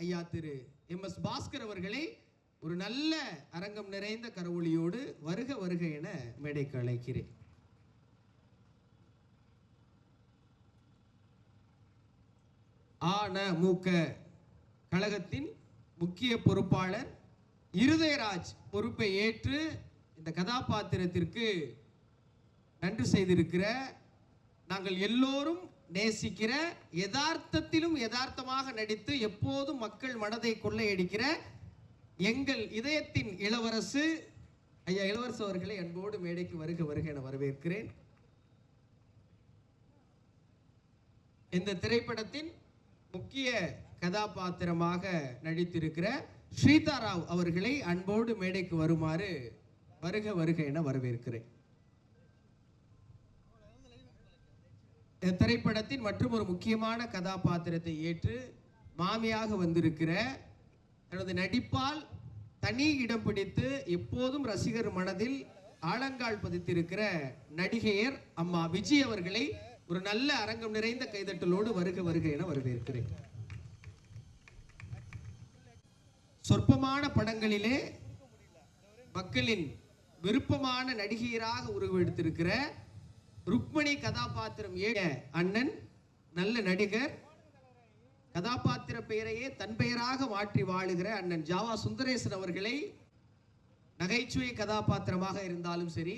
ஐயா திரு எம்.எஸ். பாஸ்கர் அவர்களை ஒரு நல்ல அரங்கம் நிறைந்த கரவொலியோடு வருக வருக என மேடைக்கு அழைக்கிறேன். அ.ந.மு.க கழகத்தின் முக்கிய பொறுப்பாளர் இருதயராஜ் பொறுப்பை ஏற்று இந்த கதாபாத்திரத்திற்கு நன்றி செய்திருக்கிற, நாங்கள் எல்லோரும் நேசிக்கிற, யதார்த்தத்திலும் யதார்த்தமாக நடித்து எப்போதும் மக்கள் மனதை கொள்ளையடிக்கிற எங்கள் இதயத்தின் இளவரசு ஐயா இளவரசு அவர்களை அன்போடு மேடைக்கு வருக வருக என வரவேற்கிறேன். இந்த திரைப்படத்தின் முக்கிய கதாபாத்திரமாக நடித்திருக்கிற ஸ்ரீதாராவ் அவர்களை அன்போடு மேடைக்கு வருமாறு வருக வருக என வரவேற்கிறேன். திரைப்படத்தின் மற்றும் ஒரு முக்கியமான கதாபாத்திரத்தை ஏற்று மாமியாக வந்திருக்கிற, தனது நடிப்பால் தனி இடம் பிடித்து எப்போதும் ரசிகர் மனதில் ஆழங்கால் பதித்திருக்கிற நடிகையர் அம்மா விஜய் அவர்களை ஒரு நல்ல அரங்கம் நிறைந்த கைதட்டலோடு வருக வருக என வரவேற்கிறேன். சொற்பமான படங்களிலே மக்களின் விருப்பமான நடிகையராக உருவெடுத்திருக்கிற ருக்மணி கதாபாத்திரம் அண்ணன், நல்ல நடிகர், கதாபாத்திர பெயரையே தன் பெயராக மாற்றி வாழுகிற அண்ணன் ஜாவா சுந்தரேசன் அவர்களை நகைச்சுவை கதாபாத்திரமாக இருந்தாலும் சரி,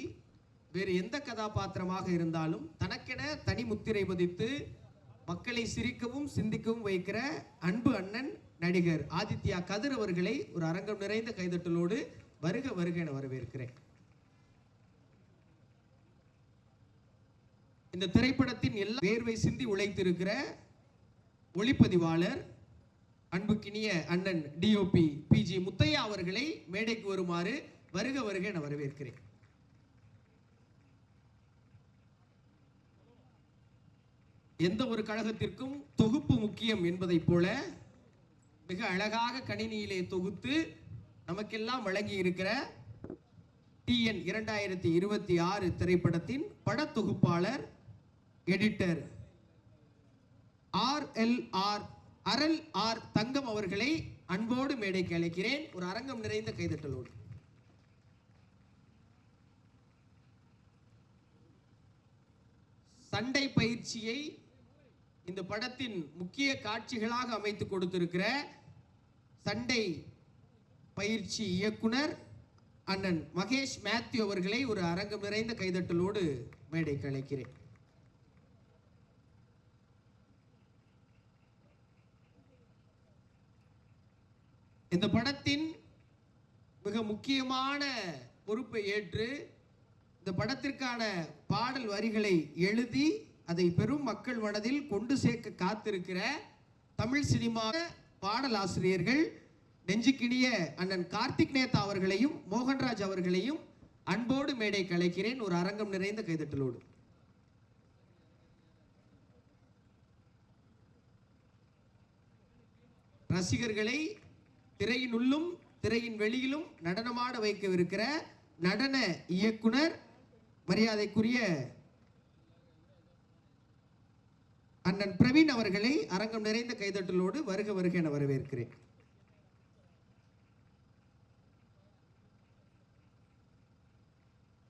வேறு எந்த கதாபாத்திரமாக இருந்தாலும் தனக்கென தனி முத்திரை பதித்து மக்களை சிரிக்கவும் சிந்திக்கவும் வைக்கிற அன்பு அண்ணன் நடிகர் ஆதித்யா கதிர் அவர்களை ஒரு அரங்கம் நிறைந்த கைதட்டலோடு வருக வருக என வரவேற்கிறேன். இந்த திரைப்படத்தின் எல்லா வேர்வை சிந்தி உழைத்திருக்கிற ஒளிப்பதிவாளர் அன்புக்கினிய அண்ணன் டிஓபி பி.ஜி. முத்தையா அவர்களை மேடைக்கு வருமாறு வருக வருக என வரவேற்கிறேன். எந்த ஒரு கழகத்திற்கும் தொகுப்பு முக்கியம் என்பதை போல மிக அழகாக கணினியிலே தொகுத்து நமக்கெல்லாம் வழங்கி இருக்கிற TN 2026 திரைப்படத்தின் படத்தொகுப்பாளர் எடிட்டர் RLR தங்கம் அவர்களை அன்போடு மேடைக்கு அழைக்கிறேன் ஒரு அரங்கம் நிறைந்த கைதட்டலோடு. சண்டை பயிற்சியை இந்த படத்தின் முக்கிய காட்சிகளாக அமைத்து கொடுத்திருக்கிற சண்டை பயிற்சி இயக்குனர் அண்ணன் மகேஷ் மேத்யூ அவர்களை ஒரு அரங்கம் நிறைந்த கைதட்டலோடு மேடைக்கு அழைக்கிறேன். இந்த படத்தின் மிக முக்கியமான பொறுப்பை ஏற்று இந்த படத்திற்கான பாடல் வரிகளை எழுதி அதை பெரும் மக்கள் மனதில் கொண்டு சேர்க்க காத்திருக்கிற தமிழ் சினிமா பாடல் ஆசிரியர்கள் நெஞ்சுக்கினிய அண்ணன் கார்த்திக் நேதா அவர்களையும் மோகன்ராஜ் அவர்களையும் அன்போடு மேடைக்கு அழைக்கிறேன் ஒரு அரங்கம் நிறைந்த கைதட்டலோடு. ரசிகர்களை திரையினுள்ளும் திரையின் வெளியிலும் நடனமாட வைக்கவிருக்கிற நடன இயக்குனர் மரியாதைக்குரிய அண்ணன் பிரவீன் அவர்களை அரங்கம் நிறைந்த கைதட்டலோடு வருக வருக என வரவேற்கிறேன்.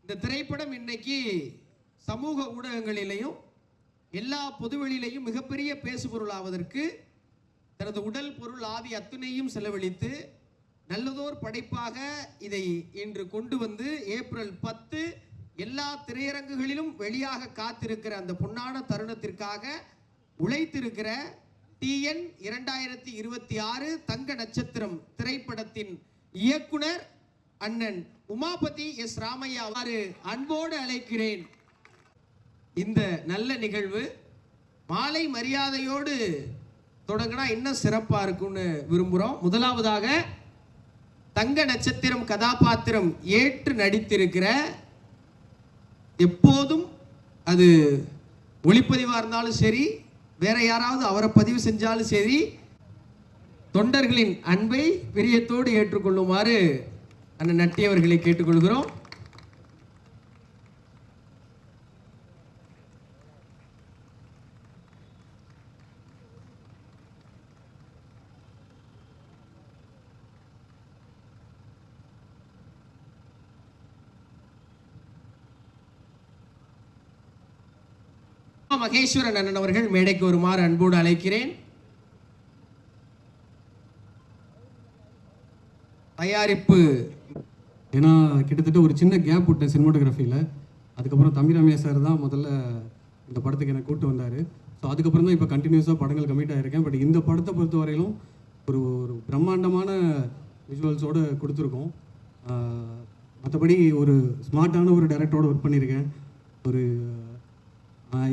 இந்த திரைப்படம் இன்னைக்கு சமூக ஊடகங்களிலேயும் எல்லா பொதுவெளியிலையும் மிகப்பெரிய பேசுபொருளாவதற்கு தனது உடல் பொருள் ஆவி அத்துணையும் செலவழித்து நல்லதோர் படைப்பாக இதை இன்று கொண்டு வந்து ஏப்ரல் 10 எல்லா திரையரங்குகளிலும் வெளியாக காத்திருக்கிற அந்த பொன்னான தருணத்திற்காக உழைத்திருக்கிற TN 2026 தங்க நட்சத்திரம் திரைப்படத்தின் இயக்குனர் அண்ணன் உமாபதி எஸ் ராமையா அன்போடு அழைக்கிறேன். இந்த நல்ல நிகழ்வு மாலை மரியாதையோடு தொடங்கினா இன்னும் சிறப்பா இருக்கும்னு விரும்புகிறோம். முதலாவதாக தங்க நட்சத்திரம் கதாபாத்திரம் ஏற்று நடித்திருக்கிற, எப்போதும் அது ஒளிப்பதிவாக இருந்தாலும் சரி, வேற யாராவது அவரை பதிவு செஞ்சாலும் சரி, தொண்டர்களின் அன்பை பிரியத்தோடு ஏற்றுக்கொள்ளுமாறு அண்ணன் நட்டி அவர்களை கேட்டுக்கொள்கிறோம். மகேஸ்வரன் அண்ணன் அவர்கள் மேடைக்கு வருமாறு அன்போடு அழைக்கிறேன். தயாரிப்பு ஏன்னா கிட்டத்தட்ட ஒரு சின்ன கேப் விட்டேன் சினிமாட்டோகிராஃபியில். அதுக்கப்புறம் தம்பிராமையா சார் தான் முதல்ல இந்த படத்துக்கு என்னை கூப்பிட்டு வந்தார். ஸோ அதுக்கப்புறம் தான் இப்போ கண்டினியூஸாக படங்கள் கமிட் ஆகிருக்கேன். பட் இந்த படத்தை பொறுத்த வரையிலும் ஒரு ஒரு பிரம்மாண்டமான விஷுவல்ஸோடு கொடுத்துருக்கோம். மற்றபடி ஒரு ஸ்மார்ட்டான ஒரு டைரக்டரோடு ஒர்க் பண்ணியிருக்கேன். ஒரு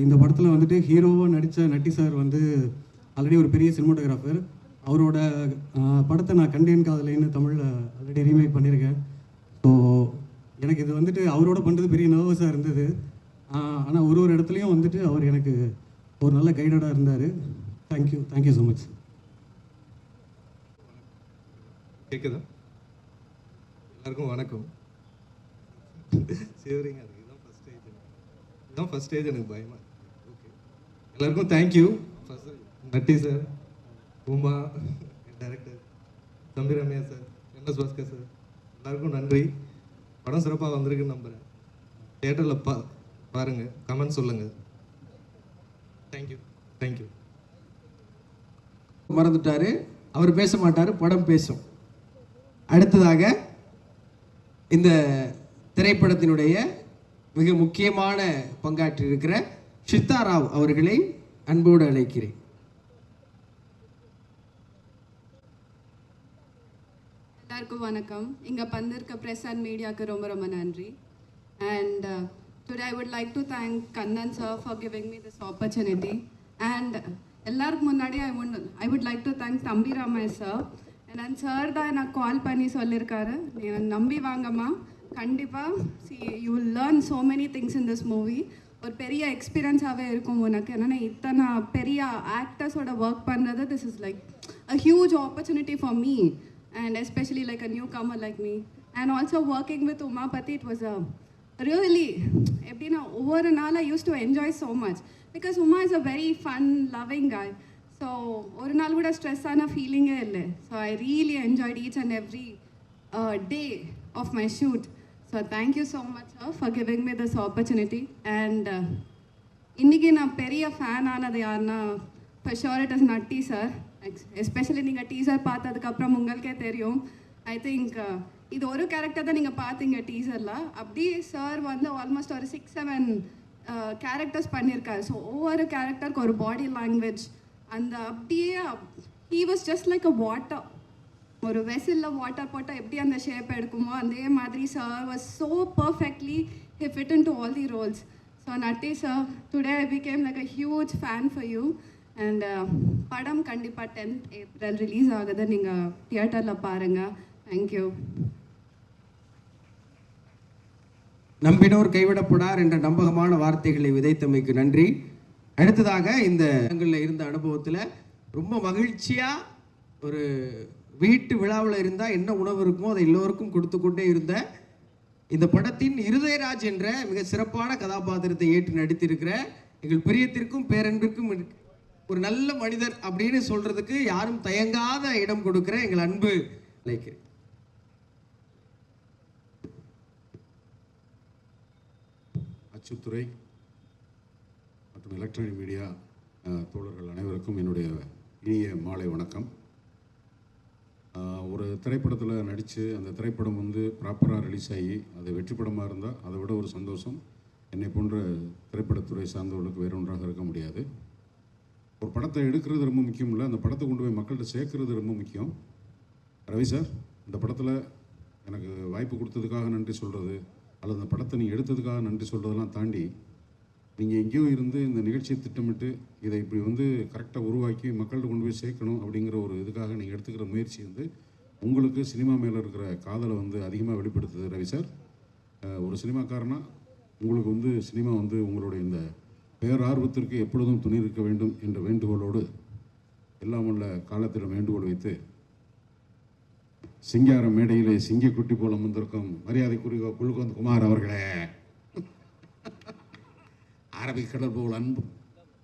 இந்த படத்தில் வந்துட்டு ஹீரோவாக நடித்த நட்டி சார் வந்து ஆல்ரெடி ஒரு பெரிய சினிமாட்டோகிராஃபர். அவரோட படத்தை நான் கண்டேன் காதலைன்னு தமிழில் ஆல்ரெடி ரீமேக் பண்ணியிருக்கேன். ஸோ எனக்கு இது வந்துட்டு அவரோட பண்ணுறது பெரிய நர்வஸாக இருந்தது. ஆனால் ஒரு இடத்துலையும் வந்துட்டு அவர் எனக்கு ஒரு நல்ல கைடடாக இருந்தார். Thank you so much. கேட்குதா? எல்லாருக்கும் வணக்கம். சரிங்க, இதுதான் ஃபஸ்ட் ஸ்டேஜ் எனக்கு பயமாக. ஓகே, எல்லாருக்கும் thank you. Natty sir, Uma director, Thambi Ramaiah sir, NS Bhaskar sir, எல்லாருக்கும் நன்றி. படம் சிறப்பாக வந்திருக்குன்னு நம்புகிறேன். தியேட்டரில் பாருங்கள், கமெண்ட் சொல்லுங்கள். தேங்க்யூ. மறந்துட்டாரு, அவர் பேச மாட்டார், படம் பேசும். அடுத்ததாக இந்த திரைப்படத்தினுடைய மிக முக்கியமான பங்காற்றியிருக்கிற சித்தாராவ் அவர்களை அன்போடு அழைக்கிறேன். எல்லாருக்கும் வணக்கம். இங்கே வந்திருக்க ப்ரெஸ் அண்ட் மீடியாவுக்கு ரொம்ப ரொம்ப நன்றி. And today I would like to thank Kannan sir for giving me this opportunity. And எல்லாருக்கும் முன்னாடி I would like to thank Thambi Ramaiah sir. And sir தான் எனக்கு கால் பண்ணி சொல்லியிருக்காரு, நீ நம்பி வாங்கம்மா, கண்டிப்பாக you will learn so many things in this movie. ஒரு பெரிய எக்ஸ்பீரியன்ஸாகவே இருக்கும் உனக்கு. என்னென்னா இத்தனை பெரிய ஆக்டர்ஸோட ஒர்க் பண்ணுறது, this is like a huge opportunity for me and especially like a newcomer like me. And also working with Umapati, it was a really, over and all I used to enjoy so much because Uma is a very fun loving guy. So over and all kuda stress ana feeling e ille. So I really enjoyed each and every day of my shoot. So thank you so much sir for giving me this opportunity. And inniki na periya fan aanadhu yaarna, for sure it is Natti sir. Especially நீங்கள் teaser பார்த்ததுக்கப்புறம் உங்களுக்கே தெரியும். I think இது ஒரு character தான் நீங்கள் பார்த்தீங்க டீசரில். அப்படியே சார் வந்து ஆல்மோஸ்ட் ஒரு 6-7 கேரக்டர்ஸ் பண்ணியிருக்காரு. ஸோ ஒவ்வொரு கேரக்டருக்கு ஒரு பாடி லாங்குவேஜ், அந்த அப்படியே he was just like a water. ஒரு வெசலில் வாட்டர் போட்டால் எப்படி அந்த ஷேப் எடுக்குமோ அதே மாதிரி sir was so perfectly he fit into all the roles. So Natty sir, today I became like a huge fan for you. And படம் கண்டிப்பாக 10th April release ஆகுது, நீங்கள் தியேட்டரில் பாருங்கள். தேங்க்யூ. நம்பினோர் கைவிடப்படார் என்ற நம்பகமான வார்த்தைகளை விதைத்தமைக்கு நன்றி. அடுத்ததாக இந்த இடங்களில் இருந்த அனுபவத்தில் ரொம்ப மகிழ்ச்சியாக ஒரு வீட்டு விழாவில் இருந்தால் என்ன உணவு இருக்குமோ அதை எல்லோருக்கும் கொடுத்து கொண்டே இருந்த இந்த படத்தின் இருதயராஜ் என்ற மிக சிறப்பான கதாபாத்திரத்தை ஏற்று நடித்திருக்கிற எங்கள் பிரியத்திற்கும் பேரன்பிற்கும் ஒரு நல்ல மனிதர் அப்படின்னு சொல்றதுக்கு யாரும் தயங்காத இடம் கொடுக்கிற எங்கள் அன்பு அழைக்கிறேன். அச்சுத்துறை மற்றும் எலக்ட்ரானிக் மீடியா தோழர்கள் அனைவருக்கும் என்னுடைய இனிய மாலை வணக்கம். ஒரு திரைப்படத்தில் நடித்து அந்த திரைப்படம் வந்து ப்ராப்பராக ரிலீஸ் ஆகி அது வெற்றி படமாக இருந்தால் அதை விட ஒரு சந்தோஷம் என்னை போன்ற திரைப்படத்துறை சார்ந்தவர்களுக்கு வேறு ஒன்றாக இருக்க முடியாது. ஒரு படத்தை எடுக்கிறது ரொம்ப முக்கியம் இல்லை, அந்த படத்தை கொண்டு போய் மக்கள்கிட்ட சேர்க்கறது ரொம்ப முக்கியம். ரவி சார், இந்த படத்தில் எனக்கு வாய்ப்பு கொடுத்ததுக்காக நன்றி சொல்கிறது அல்லது அந்த படத்தை நீங்கள் எடுத்ததுக்காக நன்றி சொல்கிறதெல்லாம் தாண்டி நீங்கள் எங்கேயோ இருந்து இந்த நிகழ்ச்சியை திட்டமிட்டு இதை இப்படி வந்து கரெக்டாக உருவாக்கி மக்கள்கிட்ட கொண்டு போய் சேர்க்கணும் அப்படிங்கிற ஒரு இதுக்காக நீங்கள் எடுத்துக்கிற முயற்சி வந்து உங்களுக்கு சினிமா மேலே இருக்கிற காதலை வந்து அதிகமாக வெளிப்படுத்துது ரவி சார். ஒரு சினிமாக்காரனா உங்களுக்கு வந்து சினிமா வந்து உங்களுடைய இந்த பேரார்வத்திற்கு எப்பொழுதும் துணை இருக்க வேண்டும் என்ற வேண்டுகோளோடு எல்லாம் உள்ள காலத்திலும் வேண்டுகோள் வைத்து சிங்கார மேடையிலே சிங்கக்குட்டி போல வந்திருக்கும் மரியாதைக்குரிய குல்கந்த் குமார் அவர்களே, அரபிக் கடல் போல் அன்பு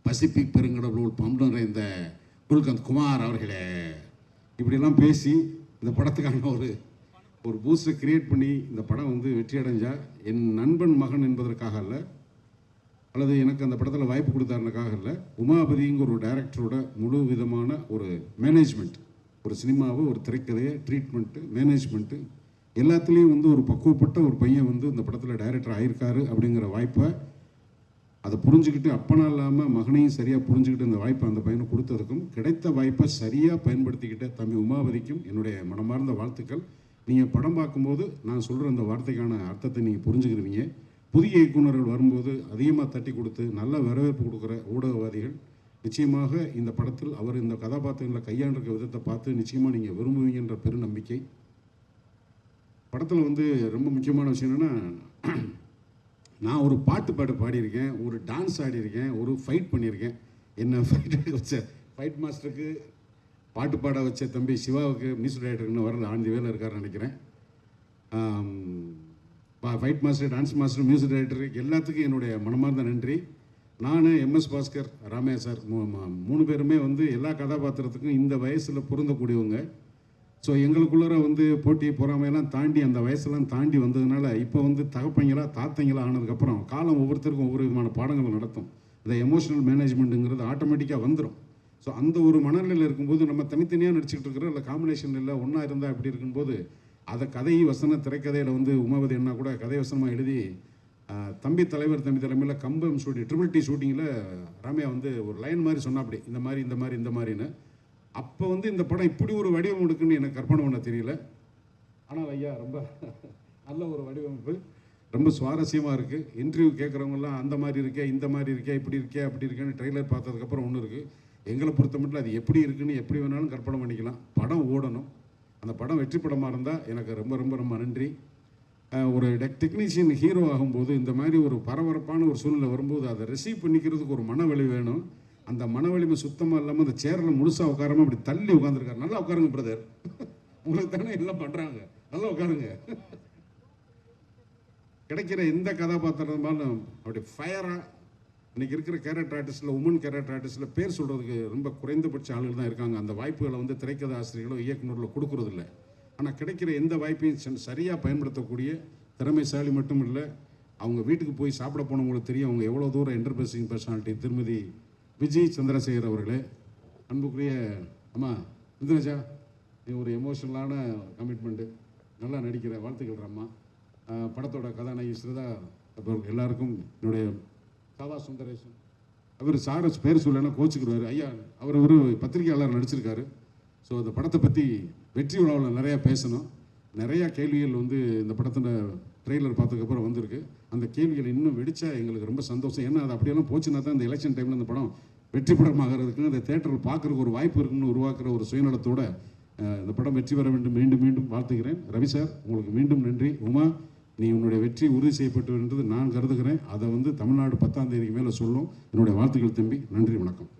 பசிபிக் பெருங்கடல் போல் பம்பு நிறைந்த குல்கந்த் குமார் அவர்களே, இப்படியெல்லாம் பேசி இந்த படத்துக்கான ஒரு பூஸ்டை கிரியேட் பண்ணி இந்த படம் வந்து வெற்றி அடைஞ்சால் என் நண்பன் மகன் என்பதற்காக அல்ல, அல்லது எனக்கு அந்த படத்தில் வாய்ப்பு கொடுத்தாருனுக்காக இல்லை, உமாபதிங்கிற ஒரு டைரக்டரோட முழு விதமான ஒரு மேனேஜ்மெண்ட், ஒரு சினிமாவை ஒரு திரைக்கதையை ட்ரீட்மெண்ட்டு மேனேஜ்மெண்ட்டு எல்லாத்துலேயும் வந்து ஒரு பக்குவப்பட்ட ஒரு பையன் வந்து இந்த படத்தில் டைரக்டர் ஆயிருக்காரு அப்படிங்கிற வாய்ப்பை அதை புரிஞ்சுக்கிட்டு, அப்பனா இல்லாமல் மகனையும் சரியாக புரிஞ்சுக்கிட்டு இந்த வாய்ப்பை அந்த பையனை கொடுத்ததுக்கும், கிடைத்த வாய்ப்பை சரியாக பயன்படுத்திக்கிட்ட தம்பி உமாபதிக்கும் என்னுடைய மனமார்ந்த வாழ்த்துக்கள். நீங்கள் படம் பார்க்கும்போது நான் சொல்கிற அந்த வார்த்தைக்கான அர்த்தத்தை நீங்கள் புரிஞ்சுக்கிடுவீங்க. புதிய இயக்குநர்கள் வரும்போது அதிகமாக தட்டி கொடுத்து நல்ல வரவேற்பு கொடுக்குற ஊடகவாதிகள் நிச்சயமாக இந்த படத்தில் அவர் இந்த கதாபாத்திரங்களை கையாண்டிருக்க விதத்தை பார்த்து நிச்சயமாக நீங்கள் விரும்புவீங்கன்ற பெருநம்பிக்கை. படத்தில் வந்து ரொம்ப முக்கியமான விஷயம் என்னென்னா, நான் ஒரு பாட்டு பாடியிருக்கேன், ஒரு டான்ஸ் ஆடியிருக்கேன், ஒரு ஃபைட் பண்ணியிருக்கேன். என்ன ஃபைட் வச்ச ஃபைட் மாஸ்டருக்கு, பாட்டு பாட வச்ச தம்பி சிவாவுக்கு, மியூசிக் டைரக்டருக்குன்னு வரல, ஆண்டி வேலை இருக்காருன்னு நினைக்கிறேன். Fight master, dance master, music director எல்லாத்துக்கும் என்னுடைய மனமார்ந்த நன்றி. நான், எம்எஸ் பாஸ்கர், ராமையா சார் 3 பேருமே வந்து எல்லா கதாபாத்திரத்துக்கும் இந்த வயசில் பொருந்தக்கூடியவங்க. ஸோ எங்களுக்குள்ளார வந்து போட்டி பொறாமையெல்லாம் தாண்டி அந்த வயசெல்லாம் தாண்டி வந்ததுனால இப்போ வந்து தகப்பங்களா தாத்தைங்களா ஆனதுக்கப்புறம் காலம் ஒவ்வொருத்தருக்கும் ஒவ்வொரு விதமான பாடங்கள் நடத்தும். இந்த எமோஷனல் மேனேஜ்மெண்ட்டுங்கிறது ஆட்டோமேட்டிக்காக வந்துடும். ஸோ அந்த ஒரு மனநிலையில் இருக்கும்போது நம்ம தனித்தனியாக நடிச்சுக்கிட்டு இருக்கிறோம், இல்லை காம்பினேஷன் இல்லை ஒன்றா இருந்தால் அப்படி இருக்கும்போது அதை கதை வசன திரைக்கதையில் வந்து உமாபதி என்ன கூட கதை வசனமாக எழுதி தம்பி தலைமையில் கம்பம் ஷூட்டிங் ட்ரிபிள் டி ஷூட்டிங்கில் ராமையா வந்து ஒரு லைன் மாதிரி சொன்னாப்படி, இந்த மாதிரின்னு. அப்போ வந்து இந்த படம் இப்படி ஒரு வடிவம் எடுக்குன்னு எனக்கு கற்பனை பண்ண தெரியல. ஆனால் ஐயா ரொம்ப நல்ல ஒரு வடிவமைப்பு, ரொம்ப சுவாரஸ்யமாக இருக்குது. இன்டர்வியூ கேட்குறவங்கலாம் அந்த மாதிரி இருக்கே, இந்த மாதிரி இருக்கே, இப்படி இருக்கே, அப்படி இருக்கேன்னு ட்ரெய்லர் பார்த்ததுக்கப்புறம் ஒன்று இருக்குது. எங்களை பொறுத்த மட்டும் அது எப்படி இருக்குன்னு எப்படி வேணாலும் கற்பனை பண்ணிக்கலாம். படம் ஓடணும். அந்த படம் வெற்றி படமாக இருந்தால் எனக்கு ரொம்ப ரொம்ப ரொம்ப நன்றி. ஒரு டெக்னீஷியன் ஹீரோ ஆகும்போது இந்த மாதிரி ஒரு பரபரப்பான ஒரு சூழ்நிலை வரும்போது அதை ரிசீவ் பண்ணிக்கிறதுக்கு ஒரு மனவலி வேணும். அந்த மனவலிமை சுத்தமாக இல்லாமல் அந்த சேரில் முழுசாக உட்காராம அப்படி தள்ளி உட்காந்துருக்காரு. நல்லா உட்காருங்க பிரதர், உங்களுக்கு தானே எல்லாம் பண்ணுறாங்க, நல்லா உட்காருங்க. கிடைக்கிற எந்த கதாபாத்திரமாலும் அப்படி ஃபயராக இன்றைக்கி இருக்கிற கேரக்டர் ஆர்டிஸ்டில், உமன் கேரக்டர் ஆர்டிஸ்டில் பேர் சொல்கிறதுக்கு ரொம்ப குறைந்தபட்ச ஆளுகள் தான் இருக்காங்க. அந்த வாய்ப்புகளை வந்து திரைக்கதை ஆசிரியர்களோ இயக்குநர்களோ கொடுக்குறதில்ல. ஆனால் கிடைக்கிற எந்த வாய்ப்பையும் சரியாக பயன்படுத்தக்கூடிய திறமைசாலி மட்டும் இல்லை, அவங்க வீட்டுக்கு போய் சாப்பிட போனவங்களுக்கு தெரியும் அவங்க எவ்வளோ தூரம் என்டர்பிரைசிங் பர்சனாலிட்டி. திருமதி விஜய் சந்திரசேகர் அவர்களே, அன்புக்குரிய அம்மா இந்திரஜா, நீ ஒரு எமோஷனலான கமிட்மெண்ட்டு, நல்லா நடிக்கிற, வாழ்த்துக்கள் அம்மா. படத்தோட கதாநாயகி ஸ்ரீதா எல்லாருக்கும் என்னுடைய சாவா சுந்தரேசன், அவர் சாரஸ் பேர் சொல்லலைன்னா கோச்சுக்கிறாரு ஐயா, அவர் ஒரு பத்திரிகையாளர் நடிச்சிருக்காரு. ஸோ அந்த படத்தை பற்றி வெற்றி விழாவில் நிறையா பேசணும். நிறையா கேள்விகள் வந்து இந்த படத்தில் ட்ரெய்லர் பார்த்ததுக்கப்புறம் வந்திருக்கு. அந்த கேள்விகள் இன்னும் வெடித்தா எங்களுக்கு ரொம்ப சந்தோஷம். ஏன்னா அது அப்படியெல்லாம் போச்சுன்னா தான் இந்த எலெக்ஷன் டைமில் இந்த படம் வெற்றி படமாகிறதுக்கு, அந்த தேட்டரில் பார்க்குறதுக்கு ஒரு வாய்ப்பு இருக்குன்னு உருவாக்குற ஒரு சுயநலத்தோடு இந்த படம் வெற்றி பெற வேண்டும் மீண்டும் மீண்டும் வாழ்த்துகிறேன். ரவி சார், உங்களுக்கு மீண்டும் நன்றி. உமா, நீ உன்னுடைய வெற்றி உறுதி செய்யப்பட்டு என்றது நான் கருதுகிறேன். அதை வந்து தமிழ்நாடு 10ஆம் தேதிக்கு மேலே சொல்லும். என்னுடைய வாழ்த்துக்கள் தம்பி, நன்றி, வணக்கம்.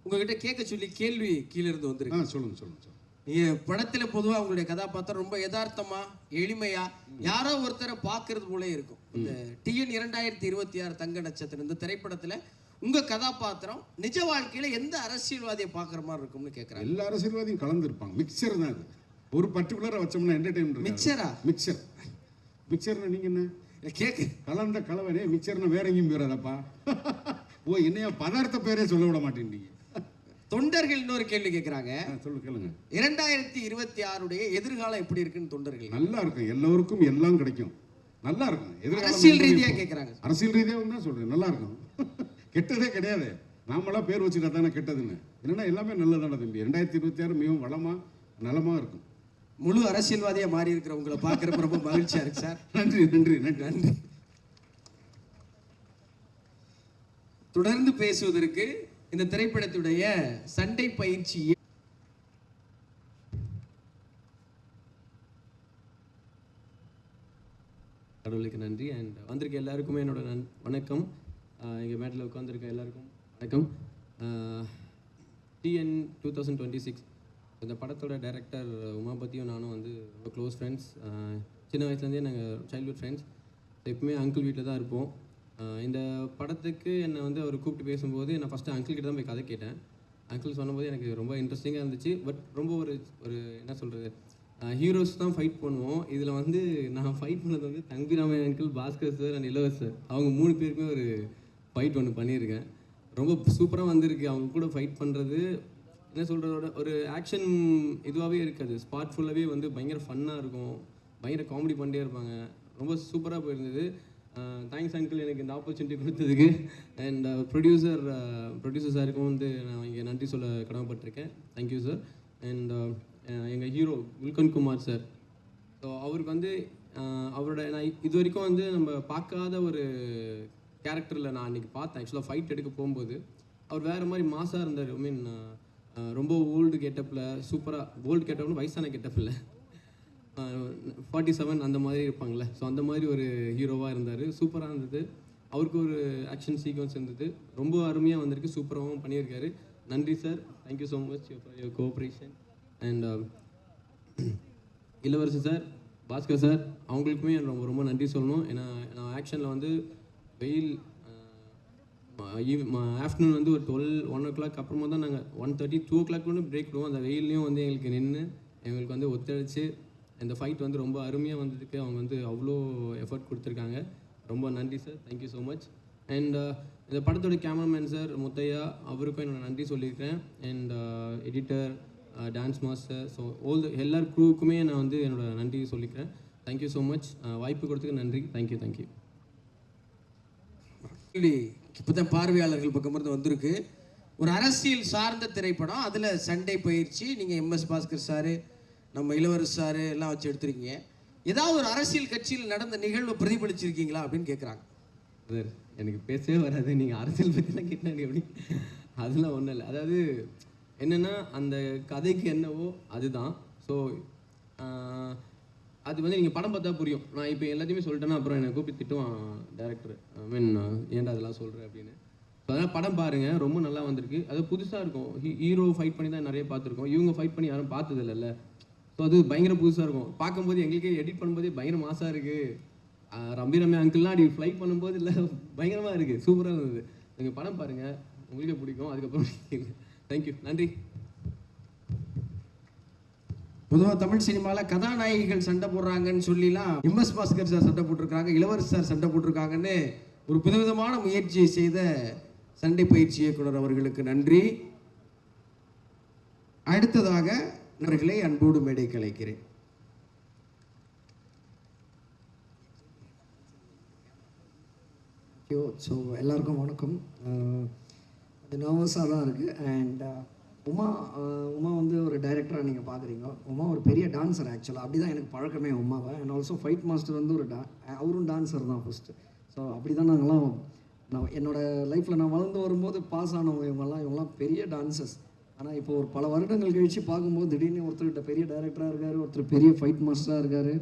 உங்ககிட்ட கேட்க சொல்லி கேள்வி கீழே இருந்து வந்துருக்கு. சொல்லுங்க. படத்துல பொதுவா உங்களுடைய கதாபாத்திரம் ரொம்ப யதார்த்தமா எளிமையா யாரோ ஒருத்தரை பாக்குறது போல இருக்கும். இந்த TN 2026 தங்க நட்சத்திரம் இந்த திரைப்படத்துல உங்க கதாபாத்திரம் நிஜ வாழ்க்கையில எந்த அரசியல்வாதியை பாக்குற மாதிரி இருக்கும்னு கேட்கறாங்க. எல்லா அரசியல்வாதியும் கலந்துருப்பாங்க. மிக்சர் தான் அது. ஒரு பர்டிகுலரா வச்சோம்னா என்டர்டெயின்மெண்ட். மிக்சர்னா நீங்க என்ன கேக்கு கலந்த கலவனே மிக்சர்னா வேற எங்கேயும் போயிடாதப்பா. ஓ, என்னையா பதார்த்த பேரே சொல்ல விட மாட்டேன். தொண்டர்கள் இன்னொரு கேள்வி கேட்கிறாங்க. கேளுங்க. 2026 எதிர்காலம் எப்படி இருக்குன்னு தொண்டர்கள். நல்லா இருக்கும், எல்லோருக்கும் எல்லாம் கிடைக்கும், நல்லா இருக்கும். அரசியல் ரீதியா கேட்கறாங்க. அரசியல் ரீதியா தான் சொல்றேன், நல்லா இருக்கும். கெட்டதே கிடையாது. நாமளா பேர் வச்சுட்டா தானே கெட்டதுன்னு. என்னன்னா எல்லாமே நல்லதான தம்பி. 2026 மிகவும் வளமா நலமா இருக்கும். முழு அரசியல்வாதியா மாறி இருக்கிறவங்களை பார்க்கறப்ப ரொம்ப மகிழ்ச்சியா இருக்கு சார். நன்றி. தொடர்ந்து பேசுவதற்கு இந்த திரைப்படத்துடைய சண்டை பயிற்சி கடவுளுக்கு நன்றி. அண்ட் வந்திருக்க எல்லாருக்குமே என்னோட வணக்கம். எங்கள் மேட்டில் உட்காந்துருக்க எல்லாருக்கும் வணக்கம். TN 2026 இந்த படத்தோட டைரக்டர் உமாபதியும் நானும் வந்து ரொம்ப க்ளோஸ் ஃப்ரெண்ட்ஸ். சின்ன வயசுலேருந்தே நாங்கள் சைல்ட்ஹுட் ஃப்ரெண்ட்ஸ். எப்பவுமே அங்கிள் வீட்டில் தான் இருப்போம். இந்த படத்துக்கு என்னை வந்து அவர் கூப்பிட்டு பேசும்போது நான் ஃபஸ்ட்டு அங்கிள் கிட்ட தான் போய் கதை கேட்டேன். அங்கிள் சொன்னபோது எனக்கு ரொம்ப இன்ட்ரெஸ்டிங்காக இருந்துச்சு. பட் ரொம்ப ஒரு என்ன சொல்கிறது, ஹீரோஸ் தான் ஃபைட் பண்ணுவோம். இதில் வந்து நான் ஃபைட் பண்ணது வந்து Thambi Ramaiah uncle, Bhaskar sir and இளவரசர் சார், அவங்க 3 பேருக்குமே ஒரு ஃபைட் ஒன்று பண்ணியிருக்கேன். ரொம்ப சூப்பராக வந்திருக்கு. அவங்க கூட ஃபைட் பண்ணுறது என்ன சொல்கிறதோட ஒரு ஆக்ஷன் இதுவாகவே இருக்காது. ஸ்பாட் ஃபுல்லாகவே வந்து பயங்கர ஃபன்னாக இருக்கும், பயங்கர காமெடி பண்ணிட்டே இருப்பாங்க. ரொம்ப சூப்பராக போயிருந்தது. தேங்க்ஸ் அங்கிள் எனக்கு இந்த ஆப்பர்ச்சுனிட்டி கொடுத்ததுக்கு. அண்ட் ப்ரொடியூசர் சாருக்கும் வந்து நான் இங்கே நன்றி சொல்ல கடமைப்பட்டிருக்கேன். Thank you sir. அண்ட் எங்கள் ஹீரோ குல்கன் குமார் சார், ஸோ அவருக்கு வந்து அவரோட நான் இது வரைக்கும் வந்து நம்ம பார்க்காத ஒரு கேரக்டரில் நான் அன்றைக்கி பார்த்தேன். ஆக்சுவலாக ஃபைட் எடுக்க போகும்போது அவர் வேறு மாதிரி மாசாக இருந்தார். ஐ மீன் ரொம்ப ஓல்டு கெட்டப்பில், சூப்பராக ஓல்டு கெட்டப்னு வயசான கெட்டப்பில் 47 அந்த மாதிரி இருப்பாங்களே, ஸோ அந்த மாதிரி ஒரு ஹீரோவாக இருந்தார். சூப்பராக இருந்தது. அவருக்கு ஒரு ஆக்ஷன் சீக்வன்ஸ் இருந்தது, ரொம்ப அருமையாக வந்திருக்கு, சூப்பராகவும் பண்ணியிருக்காரு. நன்றி sir, thank you so much for your cooperation. And இளவரசர் சார், பாஸ்கர் சார், அவங்களுக்குமே ரொம்ப ரொம்ப நன்றி சொல்லணும். ஏன்னா நான் ஆக்ஷனில் வந்து வெயில் ஆஃப்டர்நூன் வந்து ஒரு 1 o'clock அப்புறமா தான் நாங்கள் 1:30 2 o'clock பிரேக் விடுவோம். அந்த வெயிலையும் வந்து எங்களுக்கு நின்று எங்களுக்கு வந்து ஒத்துழைச்சி இந்த ஃபைட் வந்து ரொம்ப அருமையாக வந்ததுக்கு அவங்க வந்து அவ்வளோ எஃபர்ட் கொடுத்துருக்காங்க. ரொம்ப நன்றி sir, thank you so much. And இந்த படத்தோட கேமராமேன் சார் முத்தையா, அவருக்கும் என்னோட நன்றி சொல்லியிருக்கேன். And editor, dance master, so எல்லார் க்ரூவுக்குமே நான் வந்து என்னோட நன்றி சொல்லிக்கிறேன். Thank you so much. வாய்ப்பு கொடுத்ததுக்கு நன்றி. தேங்க்யூ. இப்போ தான் பார்வையாளர்கள் பக்கமிருந்து வந்திருக்கு. ஒரு அரசியல் சார்ந்த திரைப்படம், அதில் சண்டை பயிற்சி, நீங்கள் MS பாஸ்கர் சார், நம்ம இளவரசர் சார் எல்லாம் வச்சு எடுத்துருக்கீங்க. ஏதாவது ஒரு அரசியல் கட்சியில் நடந்த நிகழ்வு பிரதிபலிச்சிருக்கீங்களா அப்படின்னு கேட்குறாங்க. சார் எனக்கு பேசவே வராது, நீங்கள் அரசியல் பற்றிலாம் கேட்டாங்க எப்படி? அதெல்லாம் ஒன்றும் இல்லை. அதாவது என்னென்னா அந்த கதைக்கு என்னவோ அதுதான். ஸோ அது வந்து நீங்கள் படம் பார்த்தா புரியும். நான் இப்போ எல்லாத்தையுமே சொல்லிட்டேன்னா அப்புறம் என்னை கூப்பிட்டு திட்டுவான் டேரக்டர், ஐ மீன் ஏன்டா அதெல்லாம் சொல்கிறேன் அப்படின்னு. ஸோ அதனால் படம் பாருங்கள், ரொம்ப நல்லா வந்திருக்கு. அது புதுசாக இருக்கும். ஹீரோ ஃபைட் பண்ணி தான் நிறைய பார்த்துருக்கோம், இவங்க ஃபைட் பண்ணி யாரும் பார்த்தது இல்லைல்ல. ஸோ அது பயங்கர புதுசாக இருக்கும். பார்க்கும்போது எங்களுக்கே எடிட் பண்ணும்போதே பயங்கர மாசாக இருக்குது. ரம்பிரமே அங்கிள்லாம் அப்படி ஃப்ளை பண்ணும்போது இல்லை பயங்கரமாக இருக்குது, சூப்பராக இருந்தது. நீங்கள் படம் பாருங்கள், உங்களுக்கே பிடிக்கும். அதுக்கப்புறம் தேங்க்யூ, நன்றி. பொதுவாக தமிழ் சினிமாவில் கதாநாயகிகள் சண்டை போடுறாங்கன்னு சொல்லிலாம் MS பாஸ்கர் சார் சண்டை போட்டிருக்காங்க, இளவரசர் சார் சண்டை போட்டிருக்காங்கன்னு ஒரு புதுவிதமான முயற்சியை செய்த சண்டை பயிற்சி இயக்குனர் அவர்களுக்கு நன்றி. அடுத்ததாக அவர்களை அன்போடு மேடைக்கு அழைக்கிறேன். ஸோ எல்லாருக்கும் வணக்கம். அது நர்வஸாக தான் இருக்குது. அண்ட் உமா வந்து ஒரு டைரக்டராக நீங்கள் பார்க்குறீங்க. உமா ஒரு பெரிய டான்ஸர் ஆக்சுவலாக, அப்படி தான் எனக்கு பழக்கமே உமாவை. அண்ட் ஆல்சோ ஃபைட் மாஸ்டர் வந்து அவரும் டான்ஸர் தான் ஃபஸ்ட்டு. ஸோ அப்படி தான் நான் என்னோடய லைஃப்பில் நான் வளர்ந்து வரும்போது பாஸ் ஆனவங்க இவங்கெல்லாம் பெரிய டான்சர்ஸ். ஆனால் இப்போ ஒரு பல வருடங்கள் கழித்து பார்க்கும்போது திடீர்னு ஒருத்தர்கிட்ட பெரிய டைரக்டராக இருக்கார், ஒருத்தர் பெரிய ஃபைட் மாஸ்டராக இருக்கார்.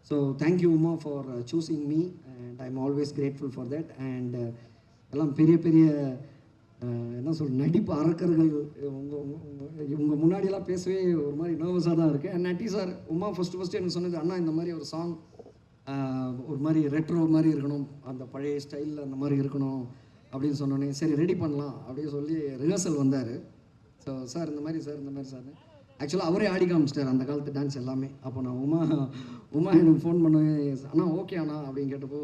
So thank you Uma for choosing me and I am always grateful for that. And எல்லாம் பெரிய பெரிய என்ன சொல் நடிப்பு அரக்கர்கள். உங்கள் முன்னாடியெல்லாம் பேசவே ஒரு மாதிரி நர்வஸாக தான் இருக்குது. And Natty sir, Uma first எனக்கு சொன்னது, அண்ணா இந்த மாதிரி ஒரு சாங் ஒரு மாதிரி ரெட்ரோ மாதிரி இருக்கணும், அந்த பழைய ஸ்டைலில் அந்த மாதிரி இருக்கணும் அப்படின்னு சொன்னோன்னே சரி ரெடி பண்ணலாம் அப்படின்னு சொல்லி ரிஹர்சல் வந்தார். ஸோ சார் இந்த மாதிரி சார் ஆக்சுவலாக அவரே ஆடி காமிச்சிட்டார் அந்த காலத்து டான்ஸ் எல்லாமே. அப்போ நான் உமா எனக்கு ஃபோன் பண்ணுவேன், அண்ணா ஓகே அண்ணா அப்படின்னு கேட்டப்போ,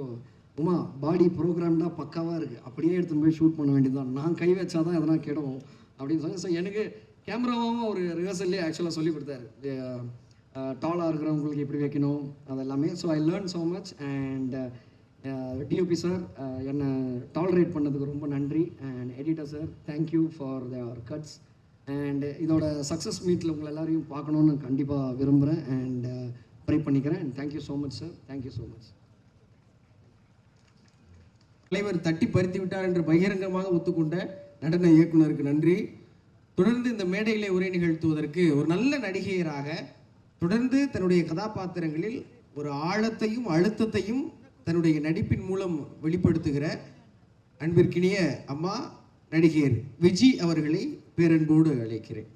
உமா பாடி ப்ரோக்ராம்டாக பக்காவாக இருக்குது, அப்படியே எடுத்துன்னு போய் ஷூட் பண்ண வேண்டியதுதான், நான் கை வச்சா தான் எதனா கெடும் அப்படின்னு சொல்லி. ஸோ எனக்கு கேமராவும் ஒரு ரிஹர்சல்லே ஆக்சுவலாக சொல்லி கொடுத்தாரு, டாலாக இருக்கிறவங்களுக்கு எப்படி வைக்கணும் அதெல்லாமே. So I learn so much. And DOP sir என்னை டாலரேட் பண்ணதுக்கு ரொம்ப நன்றி. And editor sir, thank you for their guts. And இதோட சக்ஸஸ் மீட்டில் உங்களை எல்லாரையும் பார்க்கணுன்னு கண்டிப்பாக விரும்புகிறேன் அண்ட் ப்ரே பண்ணிக்கிறேன். And thank you so much sir, thank you so much. தலைவர் தட்டி பறித்து விட்டார் என்று பகிரங்கமாக ஒத்துக்கொண்ட நடன இயக்குனருக்கு நன்றி. தொடர்ந்து இந்த மேடையிலே உரை நிகழ்த்துவதற்கு ஒரு நல்ல நடிகையராக தொடர்ந்து தன்னுடைய கதாபாத்திரங்களில் ஒரு ஆழத்தையும் அழுத்தத்தையும் தன்னுடைய நடிப்பின் மூலம் வெளிப்படுத்துகிற அன்பிற்கினிய அம்மா நடிகையர் விஜி அவர்களை பேரன்போடு அழைக்கிறேன்.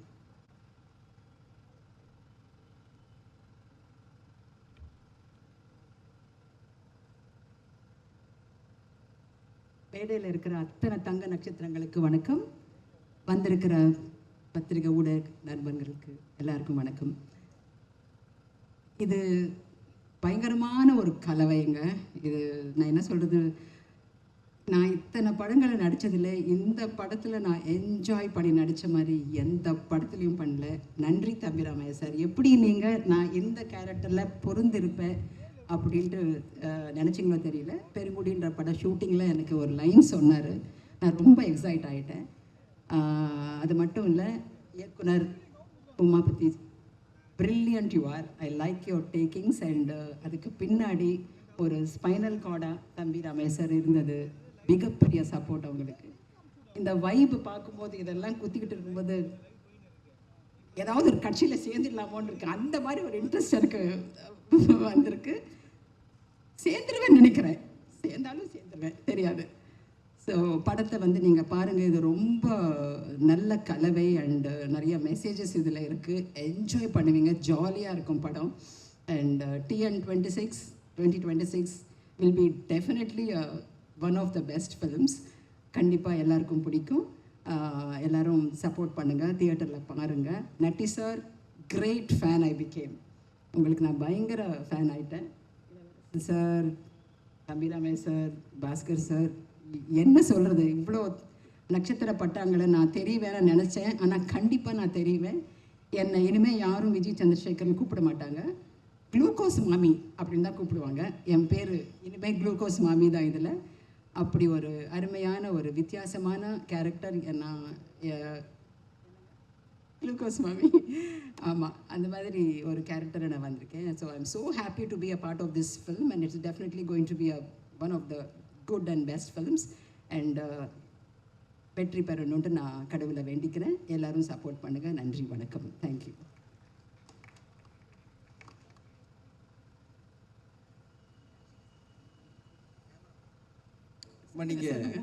மேடையில் இருக்கிற அத்தனை தங்க நட்சத்திரங்களுக்கு வணக்கம். வந்திருக்கிற பத்திரிகை ஊடக நண்பர்களுக்கு எல்லாருக்கும் வணக்கம். இது பயங்கரமான ஒரு கலவைங்க. இது நான் என்ன சொல்கிறது, நான் இத்தனை படங்களை நடித்ததில்ல, இந்த படத்தில் நான் என்ஜாய் பண்ணி நடித்த மாதிரி எந்த படத்துலையும் பண்ணல. நன்றி தம்பிராமையா சார். எப்படி நீங்கள் நான் இந்த கேரக்டரில் பொருந்திருப்பேன் அப்படின்ட்டு நினச்சிங்களோ தெரியல. பெருங்குடின்ற படம் ஷூட்டிங்கில் எனக்கு ஒரு லைன் சொன்னார், நான் ரொம்ப எக்ஸைட் ஆகிட்டேன். அது மட்டும் இல்லை, இயக்குனர் Umapathi, brilliant you are, I like your takings. And அதுக்கு பின்னாடி ஒரு ஸ்பைனல் கார்டாக தம்பிராமையா சார் இருந்தது, மிகப்பெரிய சப்போர்ட் அவங்களுக்கு. இந்த வைப்பு பார்க்கும்போது இதெல்லாம் குத்திக்கிட்டு இருக்கும்போது ஏதாவது ஒரு கட்சியில் சேர்ந்துடலாமோன்னு இருக்கு, அந்த மாதிரி ஒரு இன்ட்ரெஸ்ட் எனக்கு வந்திருக்கு. சேர்ந்துருவேன் நினைக்கிறேன், சேர்ந்தாலும் சேர்ந்துருவேன் தெரியாது. ஸோ படத்தை வந்து நீங்கள் பாருங்கள், இது ரொம்ப நல்ல கலவை அண்டு நிறைய மெசேஜஸ் இதில் இருக்குது. என்ஜாய் பண்ணுவீங்க, ஜாலியாக இருக்கும் படம். And TN26 2026 will be definitely one of the best films. கண்டிப்பாக எல்லாருக்கும் பிடிக்கும். எல்லோரும் சப்போர்ட் பண்ணுங்கள், தியேட்டரில் பாருங்கள். Natty sir, great fan I became. உங்களுக்கு நான் பயங்கர ஃபேன் ஆகிட்டேன் sir. Thambi Ramaiah sir, Bhaskar sir, என்ன சொல்கிறது, இவ்வளோ நட்சத்திர பட்டாங்களை நான் தெரியவேன்னு நினச்சேன். ஆனால் கண்டிப்பாக நான் தெரிவேன். என்னை இனிமேல் யாரும் விஜய் சந்திரசேகர்னு கூப்பிட மாட்டாங்க, குளுக்கோஸ் மாமி அப்படின்னு தான் கூப்பிடுவாங்க. என் பேர் இனிமேல் குளுக்கோஸ் மாமி தான். இதில் அப்படி ஒரு அருமையான ஒரு வித்தியாசமான கேரக்டர். நான் குளுக்கோஸ் மாமி, ஆமாம், அந்த மாதிரி ஒரு கேரக்டரை நான் வந்திருக்கேன். So I am so happy to be a part of this film and it's definitely going to be one of the good and best films. And வெற்றி பெறணுன்ட்டு நான் கடவுளை வேண்டிக்கிறேன். எல்லோரும் சப்போர்ட் பண்ணுங்கள். நன்றி, வணக்கம், தேங்க்யூ. நீங்கள்